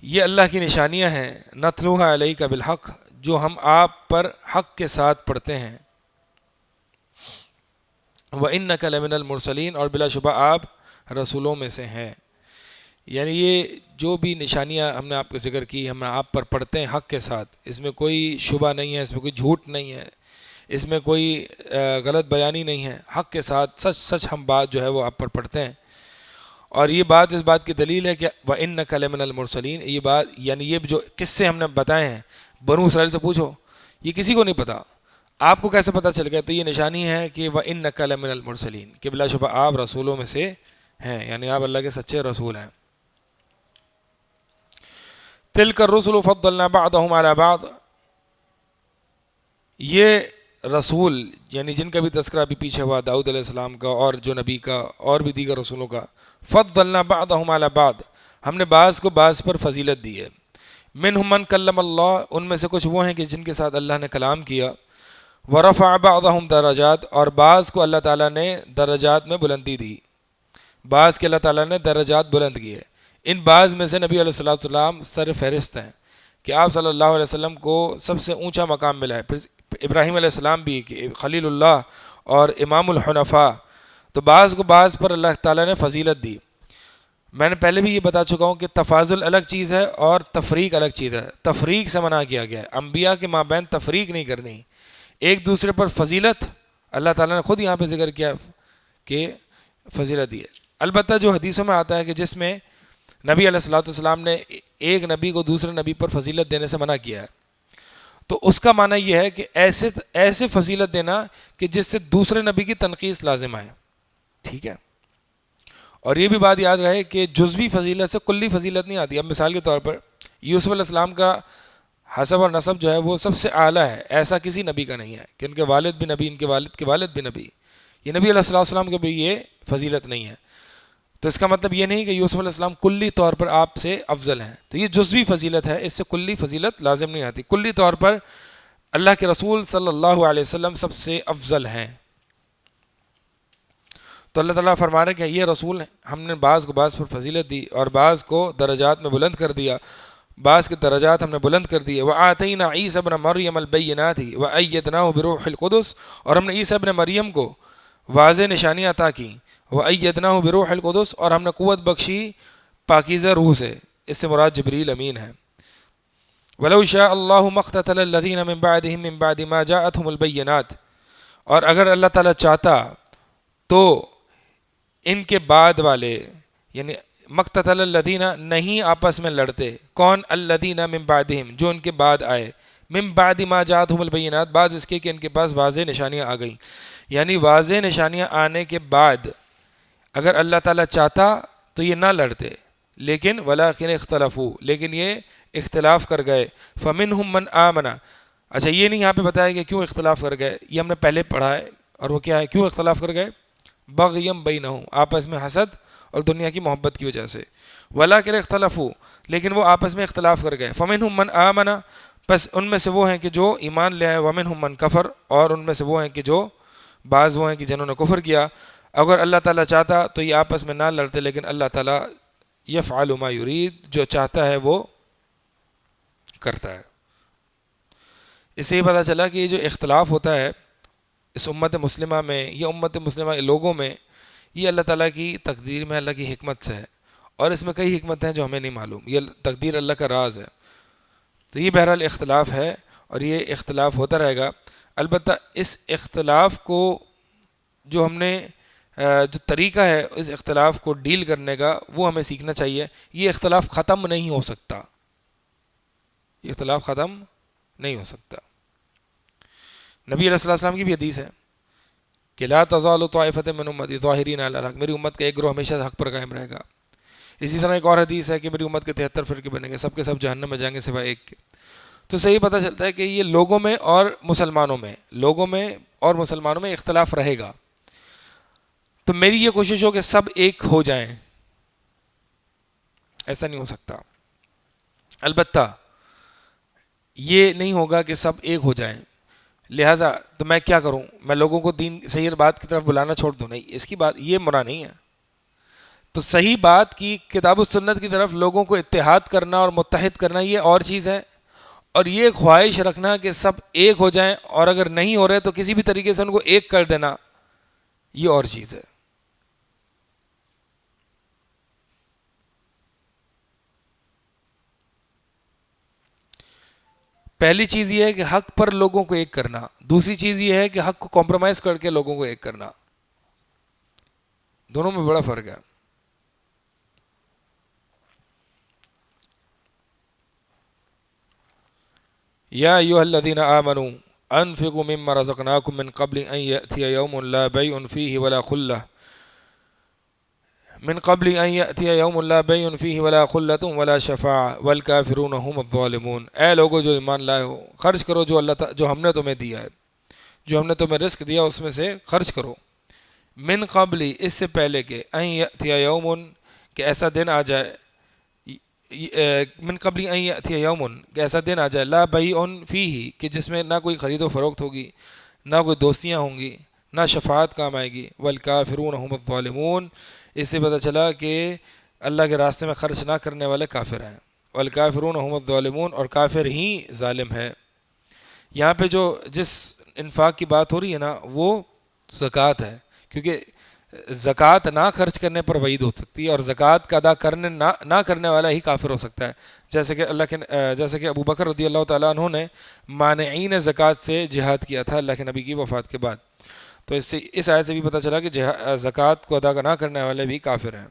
یہ اللہ کی نشانیاں ہیں، نتلوها علیک بالحق، جو ہم آپ پر حق کے ساتھ پڑھتے ہیں. وَإِنَّكَ لَمِنَ الْمُرْسَلِينَ، اور بلا شبہ آپ رسولوں میں سے ہیں. یعنی یہ جو بھی نشانیاں ہم نے آپ کو ذکر کی، ہم آپ پر پڑھتے ہیں حق کے ساتھ، اس میں کوئی شبہ نہیں ہے، اس میں کوئی جھوٹ نہیں ہے، اس میں کوئی غلط بیانی نہیں ہے. حق کے ساتھ سچ سچ ہم بات جو ہے وہ آپ پر پڑھتے ہیں. اور یہ بات اس بات کی دلیل ہے کہ وَإِنَّكَ لَمِنَ الْمُرْسَلِينَ، یہ بات یعنی یہ جو قصے ہم نے بتائے ہیں، بنو اسرائیل سے پوچھو، یہ کسی کو نہیں پتا. آپ کو کیسے پتہ چل گیا؟ تو یہ نشانی ہے کہ وَإِنَّكَ لَمِنَ الْمُرْسَلِينَ، کہ بلا شبہ آپ رسولوں میں سے ہیں، یعنی آپ اللہ کے سچے رسول ہیں. تلک الرسل فضلنا بعضهم على بعض، یہ رسول یعنی جن کا بھی تذکرہ ابھی پیچھے ہوا، داؤد علیہ السلام کا اور جو نبی کا اور بھی دیگر رسولوں کا، فضلنا بعضهم على بعض، ہم نے بعض کو بعض پر فضیلت دی ہے، منہم من کلم اللہ، ان میں سے کچھ وہ ہیں کہ جن کے ساتھ اللہ نے کلام کیا، ورفع بعضهم درجات، اور بعض کو اللہ تعالیٰ نے درجات میں بلندی دی، بعض کے اللہ تعالیٰ نے درجات بلند کیے۔ ان بعض میں سے نبی علیہ الصلوۃ والسلام سر فہرست ہیں کہ آپ صلی اللہ علیہ وسلم کو سب سے اونچا مقام ملا ہے، پھر ابراہیم علیہ السلام بھی کہ خلیل اللہ اور امام الحنفاء، تو بعض کو بعض پر اللہ تعالیٰ نے فضیلت دی۔ میں نے پہلے بھی یہ بتا چکا ہوں کہ تفاضل الگ چیز ہے اور تفریق الگ چیز ہے، تفریق سے منع کیا گیا ہے، انبیاء کے مابین تفریق نہیں کرنی، ایک دوسرے پر فضیلت اللہ تعالیٰ نے خود یہاں پہ ذکر کیا کہ فضیلت دی ہے۔ البتہ جو حدیثوں میں آتا ہے کہ جس میں نبی علیہ الصلوۃ والسلام نے ایک نبی کو دوسرے نبی پر فضیلت دینے سے منع کیا ہے، تو اس کا معنی یہ ہے کہ ایسے فضیلت دینا کہ جس سے دوسرے نبی کی تنقیص لازم آئے، ٹھیک ہے۔ اور یہ بھی بات یاد رہے کہ جزوی فضیلت سے کلی فضیلت نہیں آتی۔ اب مثال کے طور پر یوسف علیہ السلام کا حسب اور نسب جو ہے وہ سب سے اعلیٰ ہے، ایسا کسی نبی کا نہیں ہے کہ ان کے والد بھی نبی، ان کے والد کے والد بھی نبی، یہ نبی علیہ السلام کے بھی یہ فضیلت نہیں ہے۔ تو اس کا مطلب یہ نہیں کہ یوسف علیہ السلام کلی طور پر آپ سے افضل ہیں، تو یہ جزوی فضیلت ہے، اس سے کلی فضیلت لازم نہیں آتی۔ کلی طور پر اللہ کے رسول صلی اللہ علیہ وسلم سب سے افضل ہیں۔ تو اللہ تعالیٰ فرما رہے ہیں کہ یہ رسول ہیں، ہم نے بعض کو بعض پر فضیلت دی اور بعض کو درجات میں بلند کر دیا، بعض کے درجات ہم نے بلند کر دیے۔ وَآتَيْنَا عِيسَى ابْنَ مَرْيَمَ الْبَيِّنَاتِ وَأَيَّدْنَاهُ بِرُوحِ الْقُدُسِ، اور ہم نے عیسیٰ ابن مریم کو واضح نشانیاں عطا کی، وَأَيَّدْنَاهُ بِرُوحِ الْقُدُسِ، اور ہم نے قوت بخشی پاکیزہ روح سے، اس سے مراد جبریل امین ہے۔ وَلَوْ شَاءَ اللَّهُ مَا اقْتَتَلَ الَّذِينَ مِن بَعْدِهِم مِّن بَعْدِ مَا جَاءَتْهُمُ الْبَيِّنَاتُ، اور اگر اللہ تعالیٰ چاہتا تو ان کے بعد والے، یعنی مقتتل الذین، نہیں آپس میں لڑتے، کون؟ الذین من بعدہم، جو ان کے بعد آئے، من بعد ما جاءتہم البینات، بعد اس کے کہ ان کے پاس واضح نشانیاں آ گئیں، یعنی واضح نشانیاں آنے کے بعد اگر اللہ تعالیٰ چاہتا تو یہ نہ لڑتے، لیکن ولکن اختلفوا، لیکن یہ اختلاف کر گئے، فمنہم من آمن۔ اچھا یہ نہیں یہاں پہ بتایا کہ کیوں اختلاف کر گئے، یہ ہم نے پہلے پڑھا ہے، اور وہ کیا ہے، کیوں اختلاف کر گئے؟ بغیم بینہم، آپس میں حسد اور دنیا کی محبت کی وجہ سے، ولکن اختلفوا، لیکن وہ آپس میں اختلاف کر گئے، فمنہم من آمن، بس ان میں سے وہ ہیں کہ جو ایمان لے آئے، ومنہم من کفر، اور ان میں سے وہ ہیں کہ جو بعض وہ ہیں کہ جنہوں نے کفر کیا۔ اگر اللہ تعالیٰ چاہتا تو یہ آپس میں نہ لڑتے، لیکن اللہ تعالیٰ یفعل ما یرید، جو چاہتا ہے وہ کرتا ہے۔ اس سے یہ پتہ چلا کہ یہ جو اختلاف ہوتا ہے اس امت مسلمہ میں یا امت مسلمہ لوگوں میں، یہ اللہ تعالیٰ کی تقدیر میں، اللہ کی حکمت سے ہے، اور اس میں کئی حکمت ہیں جو ہمیں نہیں معلوم، یہ تقدیر اللہ کا راز ہے۔ تو یہ بہرحال اختلاف ہے اور یہ اختلاف ہوتا رہے گا۔ البتہ اس اختلاف کو جو ہم نے جو طریقہ ہے اس اختلاف کو ڈیل کرنے کا وہ ہمیں سیکھنا چاہیے۔ یہ اختلاف ختم نہیں ہو سکتا، یہ اختلاف ختم نہیں ہو سکتا۔ نبی علیہ السلام کی بھی حدیث ہے کہ لا تزال طائفۃ من امتی ظاہرین علی الحق، میری امت کا ایک گروہ ہمیشہ حق پر قائم رہے گا۔ اسی طرح ایک اور حدیث ہے کہ میری امت کے 73 فرقے بنیں گے، سب کے سب جہنم میں جائیں گے سوائے ایک کے۔ تو صحیح پتہ چلتا ہے کہ یہ لوگوں میں اور مسلمانوں میں اختلاف رہے گا۔ تو میری یہ کوشش ہو کہ سب ایک ہو جائیں، ایسا نہیں ہو سکتا۔ البتہ یہ نہیں ہوگا کہ سب ایک ہو جائیں، لہٰذا تو میں کیا کروں، میں لوگوں کو دین صحیح بات کی طرف بلانا چھوڑ دوں؟ نہیں، اس کی بات یہ منع نہیں ہے۔ تو صحیح بات کی کتاب و سنت کی طرف لوگوں کو اتحاد کرنا اور متحد کرنا یہ اور چیز ہے، اور یہ خواہش رکھنا کہ سب ایک ہو جائیں اور اگر نہیں ہو رہے تو کسی بھی طریقے سے ان کو ایک کر دینا، یہ اور چیز ہے۔ پہلی چیز یہ ہے کہ حق پر لوگوں کو ایک کرنا، دوسری چیز یہ ہے کہ حق کو کمپرومائز کر کے لوگوں کو ایک کرنا، دونوں میں بڑا فرق ہے۔ یا ایھا الذین آمنوا انفقوا مما رزقناکم من قبل ان یأتی یوم لا بیع فیہ ولا خلہ من قبل ان یأتی یوم لا بیع فیہ ولا خلۃ ولا شفاعۃ والکافرون هم الظالمون، اے لوگو جو ایمان لائے ہو خرچ کرو جو ہم نے تمہیں دیا ہے، جو ہم نے تمہیں رزق دیا اس میں سے خرچ کرو، من قبل اس سے پہلے کہ ان یأتی یوم کہ ایسا دن آ جائے، من قبل ان یأتی یوم کہ ایسا دن آ جائے، لا بیع فیہ کہ جس میں نہ کوئی خرید و فروخت ہوگی، نہ کوئی دوستیاں ہوں گی، نہ شفاعت کام آئے گی، والکافرون هم الظالمون، اس سے پتہ چلا کہ اللہ کے راستے میں خرچ نہ کرنے والے کافر ہیں، والکافرون هم الظالمون، اور کافر ہی ظالم ہے۔ یہاں پہ جو جس انفاق کی بات ہو رہی ہے نا وہ زکوٰۃ ہے، کیونکہ زکوٰۃ نہ خرچ کرنے پر وعید ہو سکتی ہے، اور زکوٰۃ کا ادا کرنے نہ کرنے والا ہی کافر ہو سکتا ہے، جیسے کہ ابو بکر رضی اللہ تعالیٰ عنہ نے مانعین زکوٰۃ سے جہاد کیا تھا اللہ کے نبی کی وفات کے بعد، تو اس آیت سے بھی پتہ چلا کہ زکوٰۃ کو ادا نہ کرنے والے بھی کافر ہیں۔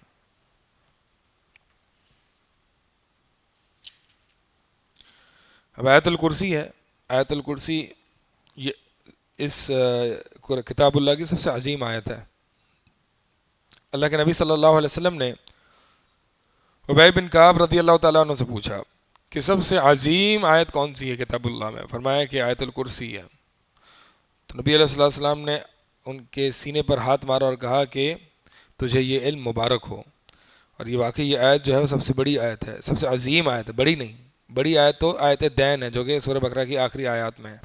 اب آیت الکرسی ہے، آیت الکرسی یہ اس کتاب اللہ کی سب سے عظیم آیت ہے۔ اللہ کے نبی صلی اللہ علیہ وسلم نے ابی بن کعب رضی اللہ تعالیٰ عنہ سے پوچھا کہ سب سے عظیم آیت کون سی ہے کتاب اللہ میں؟ فرمایا کہ آیت الکرسی ہے۔ تو نبی علیہ الصلوۃ والسلام نے ان کے سینے پر ہاتھ مارا اور کہا کہ تجھے یہ علم مبارک ہو، اور یہ واقعی یہ آیت جو ہے وہ سب سے بڑی آیت ہے، سب سے عظیم آیت ہے، بڑی نہیں، بڑی آیت تو آیت دین ہے جو کہ سورہ بقرہ کی آخری آیات میں ہے،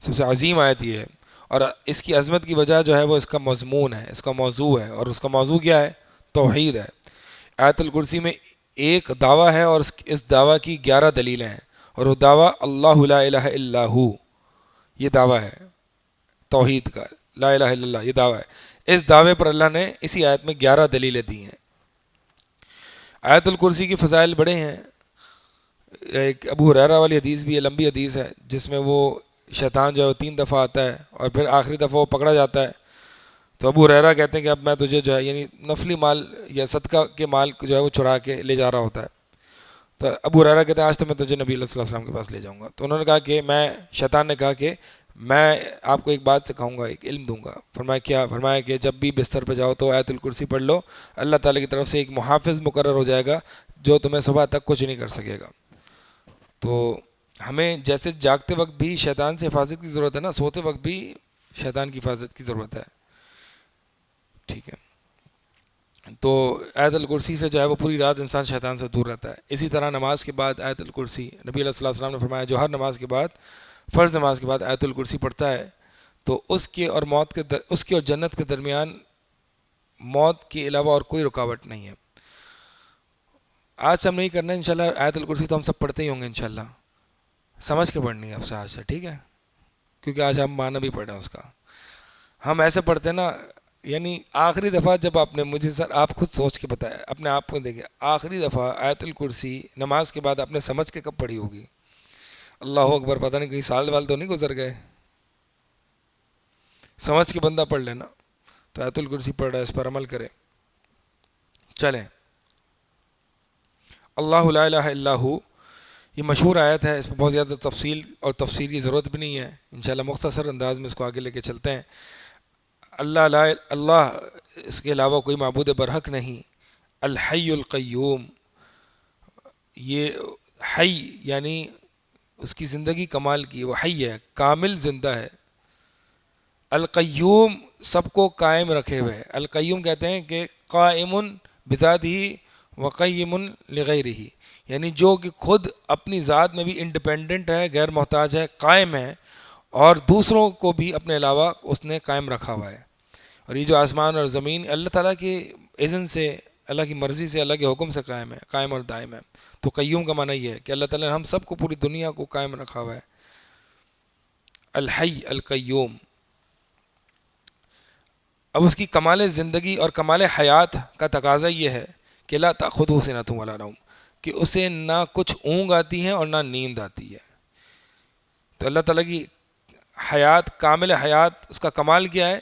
سب سے عظیم آیت یہ ہے، اور اس کی عظمت کی وجہ جو ہے وہ اس کا مضمون ہے، اس کا موضوع ہے، اور اس کا موضوع کیا ہے؟ توحید ہے۔ آیت الکرسی میں ایک دعویٰ ہے اور اس دعویٰ کی 11 دلیلیں ہیں، اور وہ دعویٰ اللہ لا الہ الا ہو، یہ دعویٰ ہے توحید کا، لا الہ الا اللہ یہ دعویٰ ہے۔ اس دعوے پر اللہ نے اسی آیت میں 11 دلیلیں دی ہیں۔ آیت الکرسی کی فضائل بڑے ہیں، ایک ابو ہریرہ والی حدیث بھی ہے، لمبی حدیث ہے، جس میں وہ شیطان جو ہے وہ 3 دفعہ آتا ہے اور پھر آخری دفعہ وہ پکڑا جاتا ہے، تو ابو ہریرہ کہتے ہیں کہ اب میں تجھے جو ہے یعنی نفلی مال یا صدقہ کے مال جو ہے وہ چھڑا کے لے جا رہا ہوتا ہے، تو ابو ہریرہ کہتے ہیں آج تو میں تجھے نبی صلی اللہ علیہ وسلم کے پاس لے جاؤں گا، تو انہوں نے کہا کہ شیطان نے کہا کہ میں آپ کو ایک بات سکھاؤں گا، ایک علم دوں گا۔ فرمایا کیا؟ فرمایا کہ جب بھی بستر پہ جاؤ تو آیت الکرسی پڑھ لو، اللہ تعالیٰ کی طرف سے ایک محافظ مقرر ہو جائے گا جو تمہیں صبح تک کچھ نہیں کر سکے گا۔ تو ہمیں جیسے جاگتے وقت بھی شیطان سے حفاظت کی ضرورت ہے نا، سوتے وقت بھی شیطان کی حفاظت کی ضرورت ہے، ٹھیک ہے؟ تو آیت الکرسی سے جو ہے وہ پوری رات انسان شیطان سے دور رہتا ہے۔ اسی طرح نماز کے بعد آیت الکرسی، نبی علیہ الصلوۃ والسلام نے فرمایا جو ہر نماز کے بعد، فرض نماز کے بعد آیت الکرسی پڑھتا ہے تو اس کے اور جنت کے درمیان موت کے علاوہ اور کوئی رکاوٹ نہیں ہے۔ آج سے ہم نہیں کرنا انشاءاللہ، آیت الکرسی تو ہم سب پڑھتے ہی ہوں گے انشاءاللہ، سمجھ کے پڑھنی ہے اب سے، آج سے، ٹھیک ہے؟ کیونکہ آج ہم معنی بھی پڑھ رہے ہیں اس کا، ہم ایسے پڑھتے ہیں نا، یعنی آخری دفعہ جب آپ نے مجھے، سر آپ خود سوچ کے بتایا، اپنے آپ کو دیکھیں، آخری دفعہ آیت الکرسی نماز کے بعد آپ نے سمجھ کے کب پڑھی ہوگی؟ اللہ اکبر، پتہ نہیں کہیں سال وال تو نہیں گزر گئے؟ سمجھ کے بندہ پڑھ لینا، تو آیت الکرسی پڑھ رہا ہے، اس پر عمل کرے۔ چلیں، اللہ لا الہ الا ہو یہ مشہور آیت ہے، اس میں بہت زیادہ تفصیل اور تفسیر کی ضرورت بھی نہیں ہے، انشاءاللہ مختصر انداز میں اس کو آگے لے کے چلتے ہیں۔ اللہ اس کے علاوہ کوئی معبود برحق نہیں، الحی القیوم، یہ حی یعنی اس کی زندگی کمال کی، وہ حی ہے، کامل زندہ ہے، القیوم سب کو قائم رکھے ہوئے، القیوم کہتے ہیں کہ قائم بذاتہ وقیم لغیرہ، یعنی جو کہ خود اپنی ذات میں بھی انڈیپینڈنٹ ہے، غیر محتاج ہے، قائم ہے، اور دوسروں کو بھی اپنے علاوہ اس نے قائم رکھا ہوا ہے۔ اور یہ جو آسمان اور زمین اللہ تعالیٰ کے اذن سے، اللہ کی مرضی سے، اللہ کے حکم سے قائم ہے، قائم اور دائم ہے۔ تو قیوم کا معنی یہ ہے کہ اللہ تعالیٰ نے ہم سب کو، پوری دنیا کو قائم رکھا ہوا ہے، الحی القیوم۔ اب اس کی کمال زندگی اور کمال حیات کا تقاضا یہ ہے کہ لا تأخذہ سنۃ ولا نوم، کہ اسے نہ کچھ اونگ آتی ہے اور نہ نیند آتی ہے۔ تو اللہ تعالیٰ کی حیات، کامل حیات، اس کا کمال کیا ہے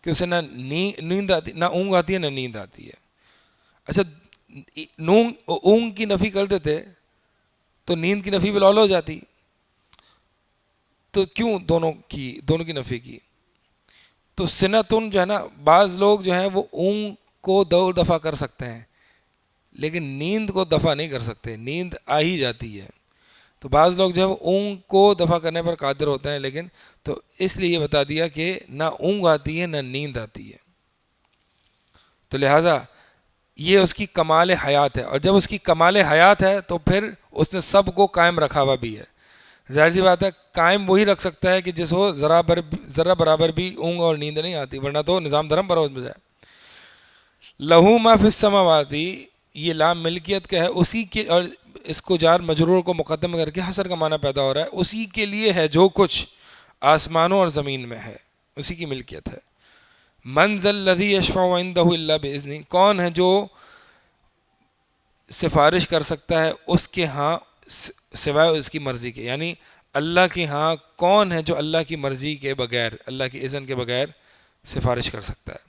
کہ اسے نہ نیند آتی، نہ اونگ آتی ہے، نہ نیند آتی ہے۔ اچھا، اونگ کی نفی کر دیتے تو نیند کی نفی بالآول ہو جاتی، تو کیوں دونوں کی نفی کی؟ تو سنتن جو ہے نا، بعض لوگ جو ہیں وہ اونگ کو 2 دفعہ کر سکتے ہیں لیکن نیند کو دفع نہیں کر سکتے، نیند آ ہی جاتی ہے. تو بعض لوگ جب اونگ کو دفع کرنے پر قادر ہوتے ہیں، لیکن تو اس لیے یہ بتا دیا کہ نہ اونگ آتی ہے نہ نیند آتی ہے. تو لہٰذا یہ اس کی کمال حیات ہے، اور جب اس کی کمال حیات ہے تو پھر اس نے سب کو قائم رکھا ہوا بھی ہے. ظاہر سی بات ہے قائم وہی رکھ سکتا ہے کہ جس کو ذرا برابر بھی اونگ اور نیند نہیں آتی، ورنہ تو نظام دھرم پر ہو جائے. لہو ما فی السماواتی، یہ لام ملکیت کا ہے، اسی کے، اور اس کو جار مجرور کو مقدم کر کے حصر کا معنی پیدا ہو رہا ہے. اسی کے لیے ہے جو کچھ آسمانوں اور زمین میں ہے، اسی کی ملکیت ہے. من ذا الذی یشفع عندہ الا باذنہ، کون ہے جو سفارش کر سکتا ہے اس کے ہاں سوائے اس کی مرضی کے، یعنی اللہ کے ہاں کون ہے جو اللہ کی مرضی کے بغیر، اللہ کی اذن کے بغیر سفارش کر سکتا ہے.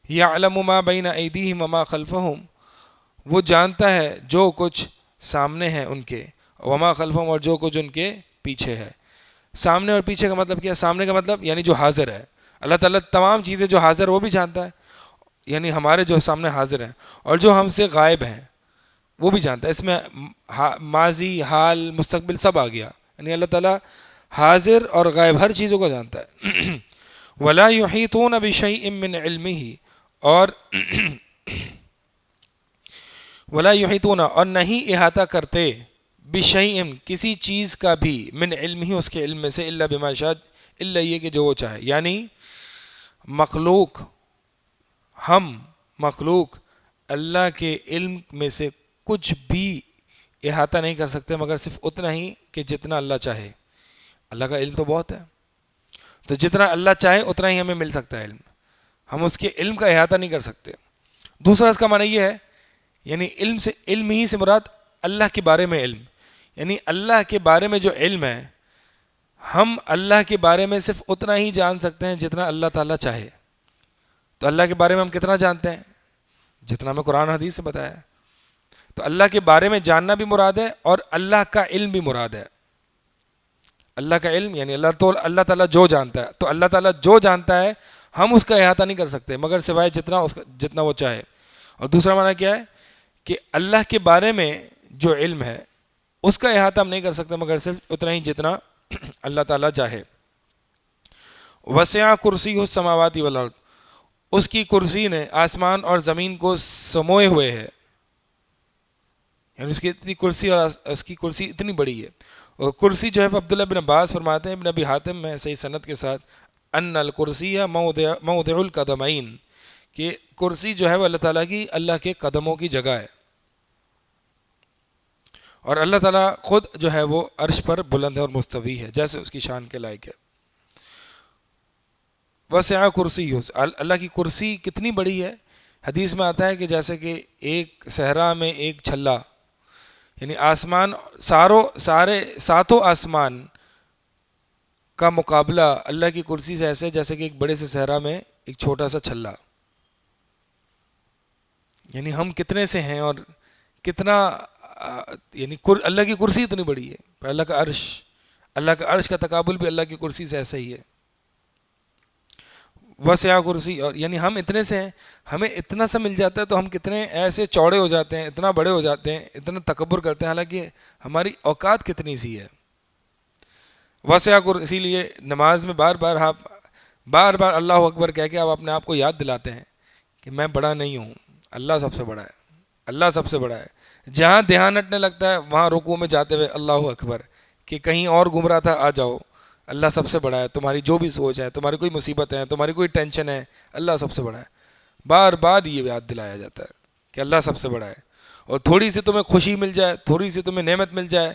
یعلم ما بین ایدیہم وما خلفہم، وہ جانتا ہے جو کچھ سامنے ہے ان کے، وما خلفہم، اور جو کچھ ان کے پیچھے ہے. سامنے اور پیچھے کا مطلب کیا ہے؟ سامنے کا مطلب یعنی جو حاضر ہے، اللہ تعالیٰ تمام چیزیں جو حاضر وہ بھی جانتا ہے، یعنی ہمارے جو سامنے حاضر ہیں، اور جو ہم سے غائب ہیں وہ بھی جانتا ہے. اس میں ماضی، حال، مستقبل سب آ گیا، یعنی اللہ تعالیٰ حاضر اور غائب ہر چیزوں کو جانتا ہے. ولا یحیطون بشیء من علمہ، اور ولا یحیطون، اور نہیں احاطہ کرتے، بشیء، کسی چیز کا بھی، من علمہ، اس کے علم میں سے، الا بما شاء، الا یہ کہ جو وہ چاہے. یعنی مخلوق، ہم مخلوق اللہ کے علم میں سے کچھ بھی احاطہ نہیں کر سکتے مگر صرف اتنا ہی کہ جتنا اللہ چاہے. اللہ کا علم تو بہت ہے، تو جتنا اللہ چاہے اتنا ہی ہمیں مل سکتا ہے علم، ہم اس کے علم کا احاطہ نہیں کر سکتے. دوسرا اس کا معنی یہ ہے، یعنی علم ہی سے مراد اللہ کے بارے میں علم، یعنی اللہ کے بارے میں جو علم ہے، ہم اللہ کے بارے میں صرف اتنا ہی جان سکتے ہیں جتنا اللہ تعالیٰ چاہے. تو اللہ کے بارے میں ہم کتنا جانتے ہیں؟ جتنا ہمیں قرآن حدیث سے بتایا ہے. تو اللہ کے بارے میں جاننا بھی مراد ہے اور اللہ کا علم بھی مراد ہے. اللہ کا علم یعنی اللہ تعالیٰ جو جانتا ہے، تو اللہ تعالیٰ جو جانتا ہے ہم اس کا احاطہ نہیں کر سکتے مگر سوائے جتنا وہ چاہے. اور دوسرا معنی کیا ہے کہ اللہ کے بارے میں جو علم ہے اس کا احاطہ ہم نہیں کر سکتے مگر صرف اتنا ہی جتنا اللہ تعالیٰ چاہے. وسع کرسیہ السماوات والارض، اس کی کرسی نے آسمان اور زمین کو سموئے ہوئے ہے، یعنی اس کی اتنی کرسی، اور اس کی کرسی اتنی بڑی ہے. اور کرسی جو ہے عبداللہ بن عباس فرماتے ہیں، ابن ابی حاتم میں صحیح سند کے ساتھ، ان الکرسی موضع القدمین، کہ کرسی جو ہے وہ اللہ تعالیٰ کی، اللہ کے قدموں کی جگہ ہے. اور اللہ تعالیٰ خود جو ہے وہ عرش پر بلند ہے اور مستوی ہے جیسے اس کی شان کے لائق ہے. وسع کرسی، اللہ کی کرسی کتنی بڑی ہے؟ حدیث میں آتا ہے کہ جیسے کہ ایک صحرا میں ایک چھلا، یعنی آسمان، ساتوں آسمان کا مقابلہ اللہ کی کرسی سے ایسے جیسے کہ ایک بڑے سے صحرا میں ایک چھوٹا سا چھلا. یعنی ہم کتنے سے ہیں اور کتنا، یعنی اللہ کی کرسی اتنی بڑی ہے. پر اللہ کا عرش کا تقابل بھی اللہ کی کرسی سے ایسا ہی ہے. وسع کرسی، اور یعنی ہم اتنے سے ہیں، ہمیں اتنا سا مل جاتا ہے تو ہم کتنے ایسے چوڑے ہو جاتے ہیں، اتنا بڑے ہو جاتے ہیں، اتنا تکبر کرتے ہیں، حالانکہ ہماری اوقات کتنی سی ہے. وسع کرسی، اسی لیے نماز میں بار بار اللہ اکبر کہہ کے آپ اپنے آپ کو یاد دلاتے ہیں کہ میں بڑا نہیں ہوں، اللہ سب سے بڑا ہے، اللہ سب سے بڑا ہے. جہاں دھیان ہٹنے لگتا ہے وہاں رکوع میں جاتے ہوئے اللہ اکبر کہ کہیں اور گم رہا تھا، آ جاؤ، اللہ سب سے بڑا ہے. تمہاری جو بھی سوچ ہے، تمہاری کوئی مصیبت ہے، تمہاری کوئی ٹینشن ہے، اللہ سب سے بڑا ہے. بار بار یہ یاد دلایا جاتا ہے کہ اللہ سب سے بڑا ہے. اور تھوڑی سی تمہیں خوشی مل جائے، تھوڑی سی تمہیں نعمت مل جائے،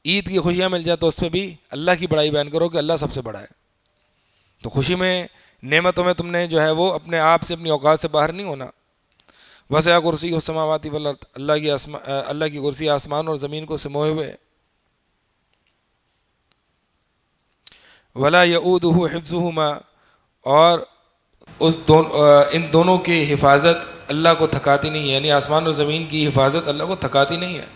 عید کی خوشیاں مل جائے، تو اس پہ بھی اللہ کی بڑائی بیان کرو کہ اللہ سب سے بڑا ہے. تو خوشی میں، نعمتوں میں تم نے جو ہے وہ اپنے آپ سے، اپنی اوقات سے باہر نہیں ہونا. وسع کرسی السماوات والارض، اللہ کی کرسی آسمان اور زمین کو سموئے ہوئے. ولا یؤودہ حفظہما، اور ان دونوں کی حفاظت اللہ کو تھکاتی نہیں ہے، یعنی آسمان اور زمین کی حفاظت اللہ کو تھکاتی نہیں ہے.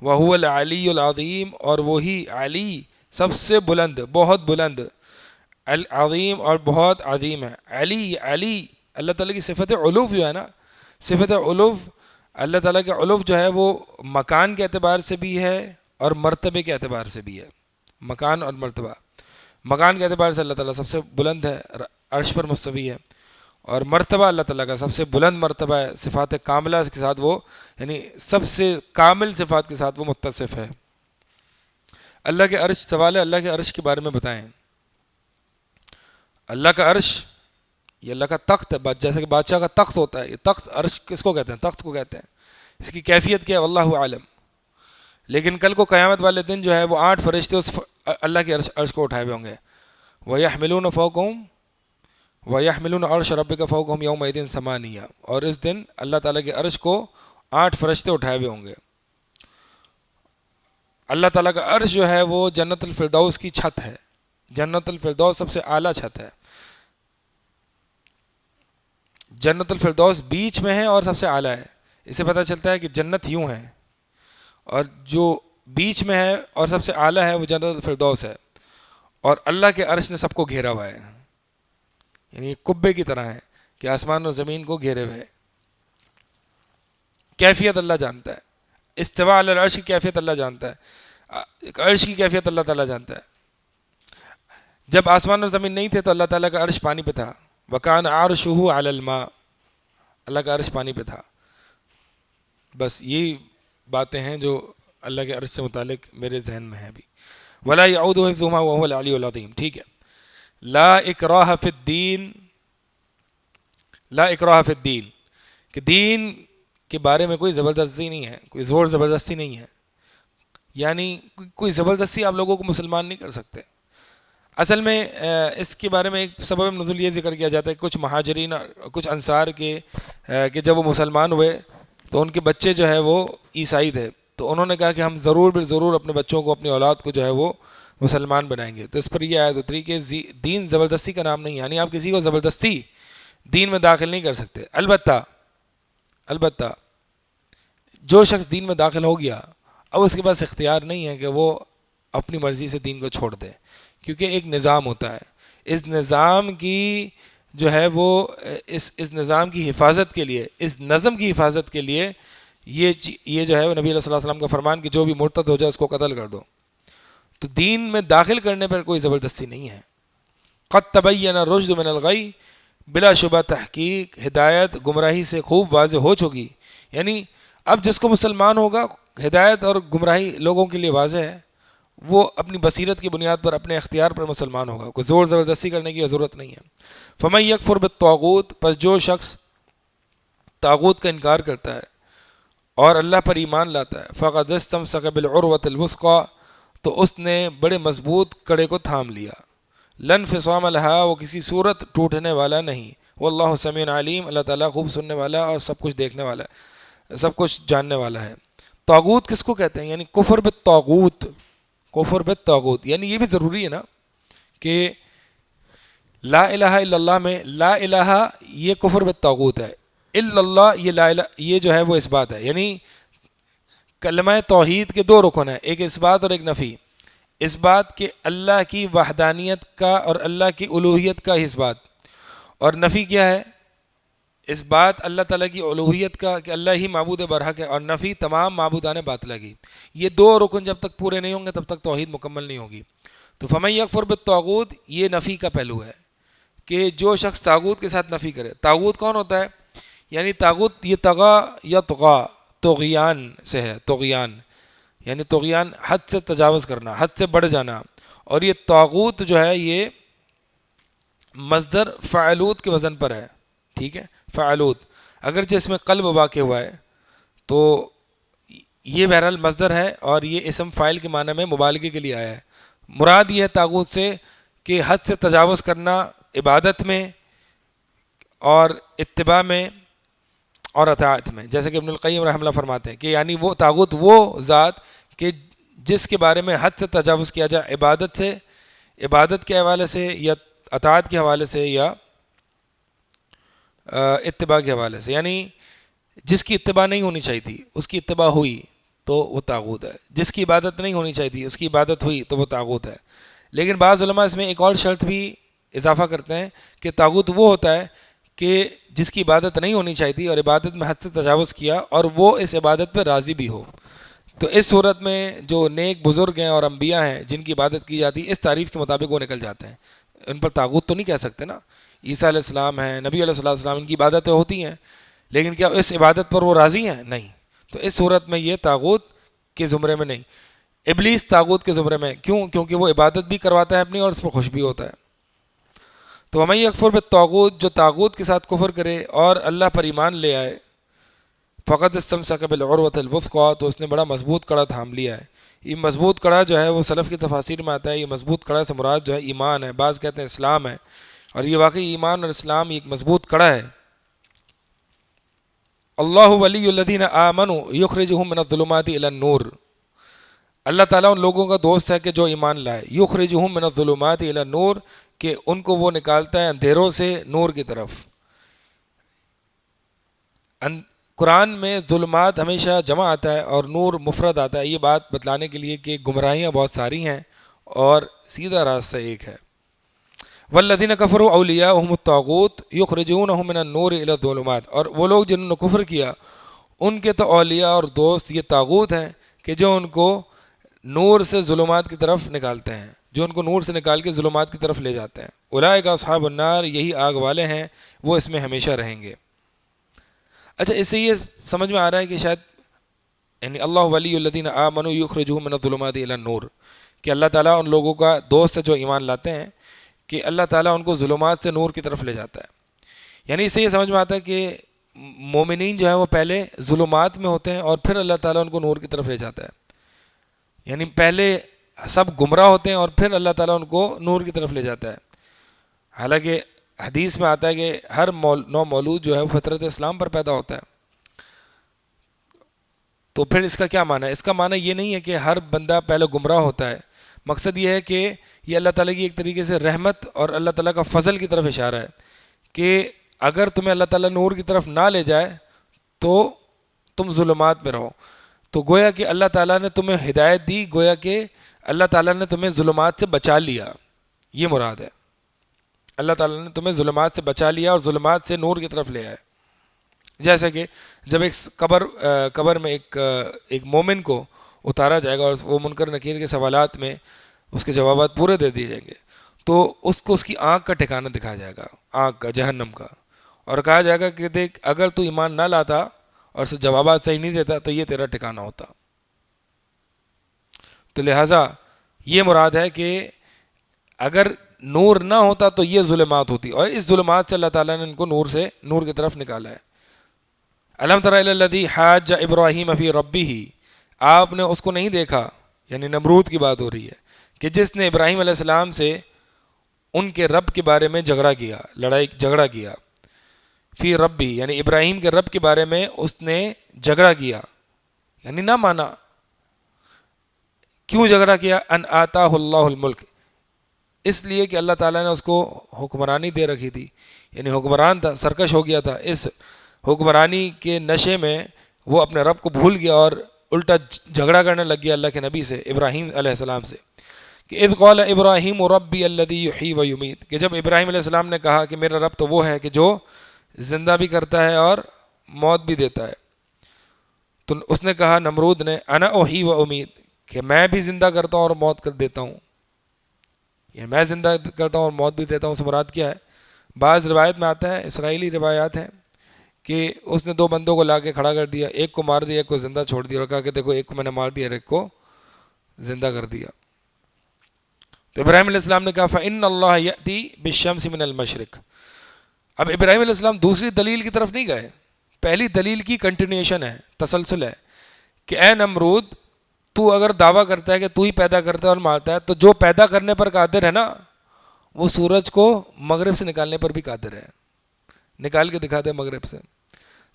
وہو العلی العظیم، اور وہی علی سب سے بلند، بہت بلند، العظیم اور بہت عظیم ہے. علی اللہ تعالیٰ کی صفت علو جو ہے نا، صفت علو اللہ تعالیٰ کے علو جو ہے وہ مکان کے اعتبار سے بھی ہے اور مرتبے کے اعتبار سے بھی ہے. مکان اور مرتبہ. مکان کے اعتبار سے اللہ تعالیٰ سب سے بلند ہے, عرش پر مستوی ہے, اور مرتبہ اللہ تعالیٰ کا سب سے بلند مرتبہ ہے, صفات کاملہ کے ساتھ وہ, یعنی سب سے کامل صفات کے ساتھ وہ متصف ہے. اللہ کے عرش, سوال ہے اللہ کے عرش کے بارے میں بتائیں. اللہ کا عرش یہ اللہ کا تخت ہے, جیسے کہ بادشاہ کا تخت ہوتا ہے. یہ تخت, عرش کس کو کہتے ہیں؟ تخت کو کہتے ہیں. اس کی کیفیت کیا ہے واللہ عالم. لیکن کل کو قیامت والے دن جو ہے وہ 8 فرشتے اس اللہ کے عرش کو اٹھائے ہوئے ہوں گے. وَيَحْمِلُونَ فَوْقَهُمْ وَيَحْمِلُونَ عَرْشَ رَبِّكَ فَوْقَهُمْ يَوْمَئِذٍ ثَمَانِيَّةٌ. اور اس دن اللہ تعالیٰ کے عرش کو 8 فرشتے اٹھائے ہوئے ہوں گے. اللہ تعالیٰ کا عرش جو ہے وہ جنت الفردوس کی چھت ہے. جنت الفردوس سب سے اعلیٰ چھت ہے. جنت الفردوس بیچ میں ہے اور سب سے اعلیٰ ہے. اس سے پتہ چلتا ہے کہ جنت یوں ہے, اور جو بیچ میں ہے اور سب سے اعلیٰ ہے وہ جنت الفردوس ہے. اور اللہ کے عرش نے سب کو گھیرا ہوا ہے, یعنی قبے کی طرح ہے کہ آسمان و زمین کو گھیرے ہوئے. کیفیت اللہ جانتا ہے. استواء علی العرش کی کیفیت اللہ جانتا ہے. عرش کی کیفیت اللہ تعالیٰ جانتا ہے. جب آسمان اور زمین نہیں تھے تو اللہ تعالیٰ کا عرش پانی پہ تھا. وَكَانَ عَرْشُهُ عَلَى الْمَاءِ. اللہ کا عرش پانی پہ تھا. بس یہی باتیں ہیں جو اللہ کے عرش سے متعلق میرے ذہن میں ہیں ابھی. وَلَا يَعُودُهُ حِفْظُهُمَا وَهُوَ الْعَلِيُّ الْعَظِيمُ. ٹھیک ہے. لا اکراہ فی الدین. لا اکراہ فی الدین کہ دین کے بارے میں کوئی زبردستی نہیں ہے, کوئی زور زبردستی نہیں ہے. یعنی کوئی زبردستی آپ لوگوں کو مسلمان نہیں کر سکتے. اصل میں اس کے بارے میں ایک سبب نزول یہ ذکر کیا جاتا ہے, کچھ مہاجرین کچھ انصار کے کہ جب وہ مسلمان ہوئے تو ان کے بچے جو ہے وہ عیسائی تھے, تو انہوں نے کہا کہ ہم ضرور اپنے بچوں کو, اپنی اولاد کو جو ہے وہ مسلمان بنائیں گے. تو اس پر یہ آیت اتری کہ دین زبردستی کا نام نہیں ہے, یعنی آپ کسی کو زبردستی دین میں داخل نہیں کر سکتے. البتہ جو شخص دین میں داخل ہو گیا اب اس کے پاس اختیار نہیں ہے کہ وہ اپنی مرضی سے دین کو چھوڑ دے, کیونکہ ایک نظام ہوتا ہے. اس نظام کی جو ہے وہ اس نظام کی حفاظت کے لیے, اس نظم کی حفاظت کے لیے یہ جو ہے وہ نبی صلی اللہ علیہ وسلم کا فرمان کہ جو بھی مرتد ہو جائے اس کو قتل کر دو. تو دین میں داخل کرنے پر کوئی زبردستی نہیں ہے. قد تبین الرشد من الغی, بلا شبہ تحقیق ہدایت گمراہی سے خوب واضح ہو چکی. یعنی اب جس کو مسلمان ہوگا ہدایت اور گمراہی لوگوں کے لیے واضح ہے, وہ اپنی بصیرت کی بنیاد پر اپنے اختیار پر مسلمان ہوگا, کوئی زور زبردستی کرنے کی ضرورت نہیں ہے. فمن یکفر بالطاغوت, پس جو شخص طاغوت کا انکار کرتا ہے اور اللہ پر ایمان لاتا ہے, فقد استمسک بالعروۃ الوثقی, تو اس نے بڑے مضبوط کڑے کو تھام لیا. لن انفصام لها, وہ کسی صورت ٹوٹنے والا نہیں. واللہ سمیع علیم, اللہ تعالیٰ خوب سننے والا اور سب کچھ دیکھنے والا ہے, سب کچھ جاننے والا ہے. طاغوت کس کو کہتے ہیں؟ یعنی کفر بالطاغوت. کفر بالطاغوت یعنی یہ بھی ضروری ہے نا کہ لا الہ الا اللہ میں لا الہ یہ کفر بالطاغوت ہے, الا اللہ یہ لا الہ یہ جو ہے وہ اس بات ہے. یعنی کلمہ توحید کے 2 رکن ہیں, ایک اس بات اور ایک نفی. اس بات کہ اللہ کی وحدانیت کا اور اللہ کی الوہیت کا اس بات, اور نفی کیا ہے؟ اس بات اللہ تعالیٰ کی الوہیت کا کہ اللہ ہی معبود برحق ہے, اور نفی تمام معبودان باطلہ کی. یہ 2 رکن جب تک پورے نہیں ہوں گے تب تک توحید مکمل نہیں ہوگی. تو فمن یکفر بالطاغوت یہ نفی کا پہلو ہے کہ جو شخص طاغوت کے ساتھ نفی کرے. طاغوت کون ہوتا ہے؟ یعنی طاغوت یہ طغا یا طغا, طغیان سے ہے. طغیان یعنی طغیان حد سے تجاوز کرنا, حد سے بڑھ جانا. اور یہ طاغوت جو ہے یہ مصدر فعلوت کے وزن پر ہے. ٹھیک ہے, فعلوت اگرچہ اس میں قلب واقع ہوا ہے تو یہ بہرحال مصدر ہے, اور یہ اسم فاعل کے معنی میں مبالغے کے لیے آیا ہے. مراد یہ ہے طاغوت سے کہ حد سے تجاوز کرنا عبادت میں اور اتباع میں اور اطاعت میں. جیسے کہ ابن القیم رحمہ اللہ فرماتے ہیں کہ یعنی وہ طاغوت وہ ذات کہ جس کے بارے میں حد سے تجاوز کیا جائے عبادت کے حوالے سے یا اطاعت کے حوالے سے یا اتباع کے حوالے سے. یعنی جس کی اتباع نہیں ہونی چاہیے تھی اس کی اتباع ہوئی تو وہ طاغوت ہے, جس کی عبادت نہیں ہونی چاہیے تھی اس کی عبادت ہوئی تو وہ طاغوت ہے. لیکن بعض علماء اس میں ایک اور شرط بھی اضافہ کرتے ہیں کہ طاغوت وہ ہوتا ہے کہ جس کی عبادت نہیں ہونی چاہیے تھی اور عبادت میں حد سے تجاوز کیا اور وہ اس عبادت پہ راضی بھی ہو. تو اس صورت میں جو نیک بزرگ ہیں اور انبیاء ہیں جن کی عبادت کی جاتی ہے اس تعریف کے مطابق وہ نکل جاتے ہیں. ان پر طاغوت تو نہیں کہہ سکتے نا. عیسیٰ علیہ السلام ہیں, نبی علیہ السلام, ان کی عبادتیں ہوتی ہیں, لیکن کیا اس عبادت پر وہ راضی ہیں؟ نہیں. تو اس صورت میں یہ طاغوت کے زمرے میں نہیں. ابلیس طاغوت کے زمرے میں. کیوں؟ کیونکہ وہ عبادت بھی کرواتا ہے اپنی اور اس پر خوش بھی ہوتا ہے. تو وَمَن یکفر بالطاغوت, جو طاغوت کے ساتھ کفر کرے اور اللہ پر ایمان لے آئے, فقط استمسک بالعروۃ الوثقی, تو اس نے بڑا مضبوط کڑا تھام لیا ہے. یہ مضبوط کڑا جو ہے وہ سلف کی تفاسیر میں آتا ہے, یہ مضبوط کڑا سے مراد جو ہے ایمان ہے, بعض کہتے ہیں اسلام ہے, اور یہ واقعی ایمان اور اسلام ایک مضبوط کڑا ہے. اللہ ولی الذین آمنوا یخرجہم من الظلمات الی النور, اللہ تعالیٰ ان لوگوں کا دوست ہے کہ جو ایمان لائے. یخرجہم من الظلمات الی النور, کہ ان کو وہ نکالتا ہے اندھیروں سے نور کی طرف. قرآن میں ظلمات ہمیشہ جمع آتا ہے اور نور مفرد آتا ہے, یہ بات بتلانے کے لیے کہ گمراہیاں بہت ساری ہیں اور سیدھا راستہ ایک ہے. والذین کفروا اولیاءہم الطاغوت یخرجونہم من النور الی الظلمات, اور وہ لوگ جنہوں نے کفر کیا ان کے تو اولیاء اور دوست یہ طاغوت ہیں کہ جو ان کو نور سے ظلمات کی طرف نکالتے ہیں, جو ان کو نور سے نکال کے ظلمات کی طرف لے جاتے ہیں. اولئک اصحاب النار, یہی آگ والے ہیں, وہ اس میں ہمیشہ رہیں گے. اچھا, اس سے یہ سمجھ میں آ رہا ہے کہ شاید یعنی اللہ ولی الذین آمنوا یخرجہم من الظلمات الی النور, کہ اللہ تعالیٰ ان لوگوں کا دوست ہے جو ایمان لاتے ہیں, کہ اللہ تعالیٰ ان کو ظلمات سے نور کی طرف لے جاتا ہے. یعنی اس سے یہ سمجھ میں آتا ہے کہ مومنین جو ہے وہ پہلے ظلمات میں ہوتے ہیں اور پھر اللہ تعالیٰ ان کو نور کی طرف لے جاتا ہے. یعنی پہلے سب گمراہ ہوتے ہیں اور پھر اللہ تعالیٰ ان کو نور کی طرف لے جاتا ہے. حالانکہ حدیث میں آتا ہے کہ ہر نو مولود جو ہے وہ فطرت اسلام پر پیدا ہوتا ہے. تو پھر اس کا کیا معنی ہے؟ اس کا معنی یہ نہیں ہے کہ ہر بندہ پہلے گمراہ ہوتا ہے. مقصد یہ ہے کہ یہ اللہ تعالیٰ کی ایک طریقے سے رحمت اور اللہ تعالیٰ کا فضل کی طرف اشارہ ہے کہ اگر تمہیں اللہ تعالیٰ نور کی طرف نہ لے جائے تو تم ظلمات میں رہو. تو گویا کہ اللہ تعالیٰ نے تمہیں ہدایت دی, گویا کہ اللہ تعالیٰ نے تمہیں ظلمات سے بچا لیا, یہ مراد ہے. اللہ تعالیٰ نے تمہیں ظلمات سے بچا لیا اور ظلمات سے نور کی طرف لے آئے. جیسا کہ جب ایک قبر میں ایک مومن کو اتارا جائے گا اور وہ منکر نکیر کے سوالات میں اس کے جوابات پورے دے دیے جائیں گے, تو اس کو اس کی آنکھ کا ٹھکانہ دکھایا جائے گا, آنکھ کا, جہنم کا, اور کہا جائے گا کہ دیکھ اگر تو ایمان نہ لاتا اور جوابات صحیح نہیں دیتا تو یہ تیرا ٹھکانہ ہوتا. تو لہٰذا یہ مراد ہے کہ اگر نور نہ ہوتا تو یہ ظلمات ہوتی, اور اس ظلمات سے اللہ تعالیٰ نے ان کو نور کی طرف نکالا ہے. الم تر الی الذی حاج ابراہیم فی ربہ, آپ نے اس کو نہیں دیکھا, یعنی نمرود کی بات ہو رہی ہے, کہ جس نے ابراہیم علیہ السلام سے ان کے رب کے بارے میں جھگڑا کیا. فی ربی, یعنی ابراہیم کے رب کے بارے میں اس نے جھگڑا کیا, یعنی نہ مانا. کیوں جھگڑا کیا؟ ان آتاہ اللہ الملک, اس لیے کہ اللہ تعالیٰ نے اس کو حکمرانی دے رکھی تھی, یعنی حکمران تھا, سرکش ہو گیا تھا. اس حکمرانی کے نشے میں وہ اپنے رب کو بھول گیا اور الٹا جھگڑا کرنے لگ گیا اللہ کے نبی سے, ابراہیم علیہ السلام سے, کہ اذ قال ابراہیم ربی الذی یحیی و یمیت, کہ جب ابراہیم علیہ السلام نے کہا کہ میرا رب تو وہ ہے کہ جو زندہ بھی کرتا ہے اور موت بھی دیتا ہے. تو اس نے کہا, نمرود نے, انا احیی و امیت, کہ میں بھی زندہ کرتا ہوں اور موت کر دیتا ہوں. یہ میں زندہ کرتا ہوں اور موت بھی دیتا ہوں سے مراد کیا ہے؟ بعض روایت میں آتا ہے, اسرائیلی روایات ہیں, کہ اس نے 2 بندوں کو لا کے کھڑا کر دیا, ایک کو مار دیا, ایک کو زندہ چھوڑ دیا, اور کہا کہ دیکھو ایک کو میں نے مار دیا اور ایک کو زندہ کر دیا. تو ابراہیم علیہ السلام نے کہا فإن اللہ یأتی بالشمس من المشرق. اب ابراہیم علیہ السلام دوسری دلیل کی طرف نہیں گئے, پہلی دلیل کی کنٹینیوشن ہے, تسلسل ہے, کہ اے نمرود تو اگر دعویٰ کرتا ہے کہ تو ہی پیدا کرتا ہے اور مارتا ہے, تو جو پیدا کرنے پر قادر ہے نا وہ سورج کو مغرب سے نکالنے پر بھی قادر ہے, نکال کے دکھا دے مغرب سے.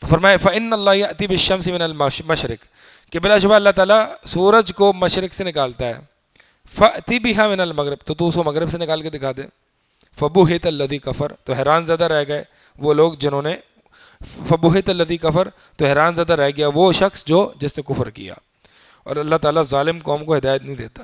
تو فرمایا فإن اللہ یأتی بالشمس من المشرق, کہ بلا شبہ اللہ تعالیٰ سورج کو مشرق سے نکالتا ہے. فأتی بہا من المغرب, تو اس کو مغرب سے نکال کے دکھا دے. فبہت الذی کفر, تو حیران زدہ رہ گئے وہ لوگ جنہوں نے, فبہت الذی کفر, تو حیران زدہ رہ گیا وہ شخص جس نے کفر کیا. اور اللہ تعالیٰ ظالم قوم کو ہدایت نہیں دیتا.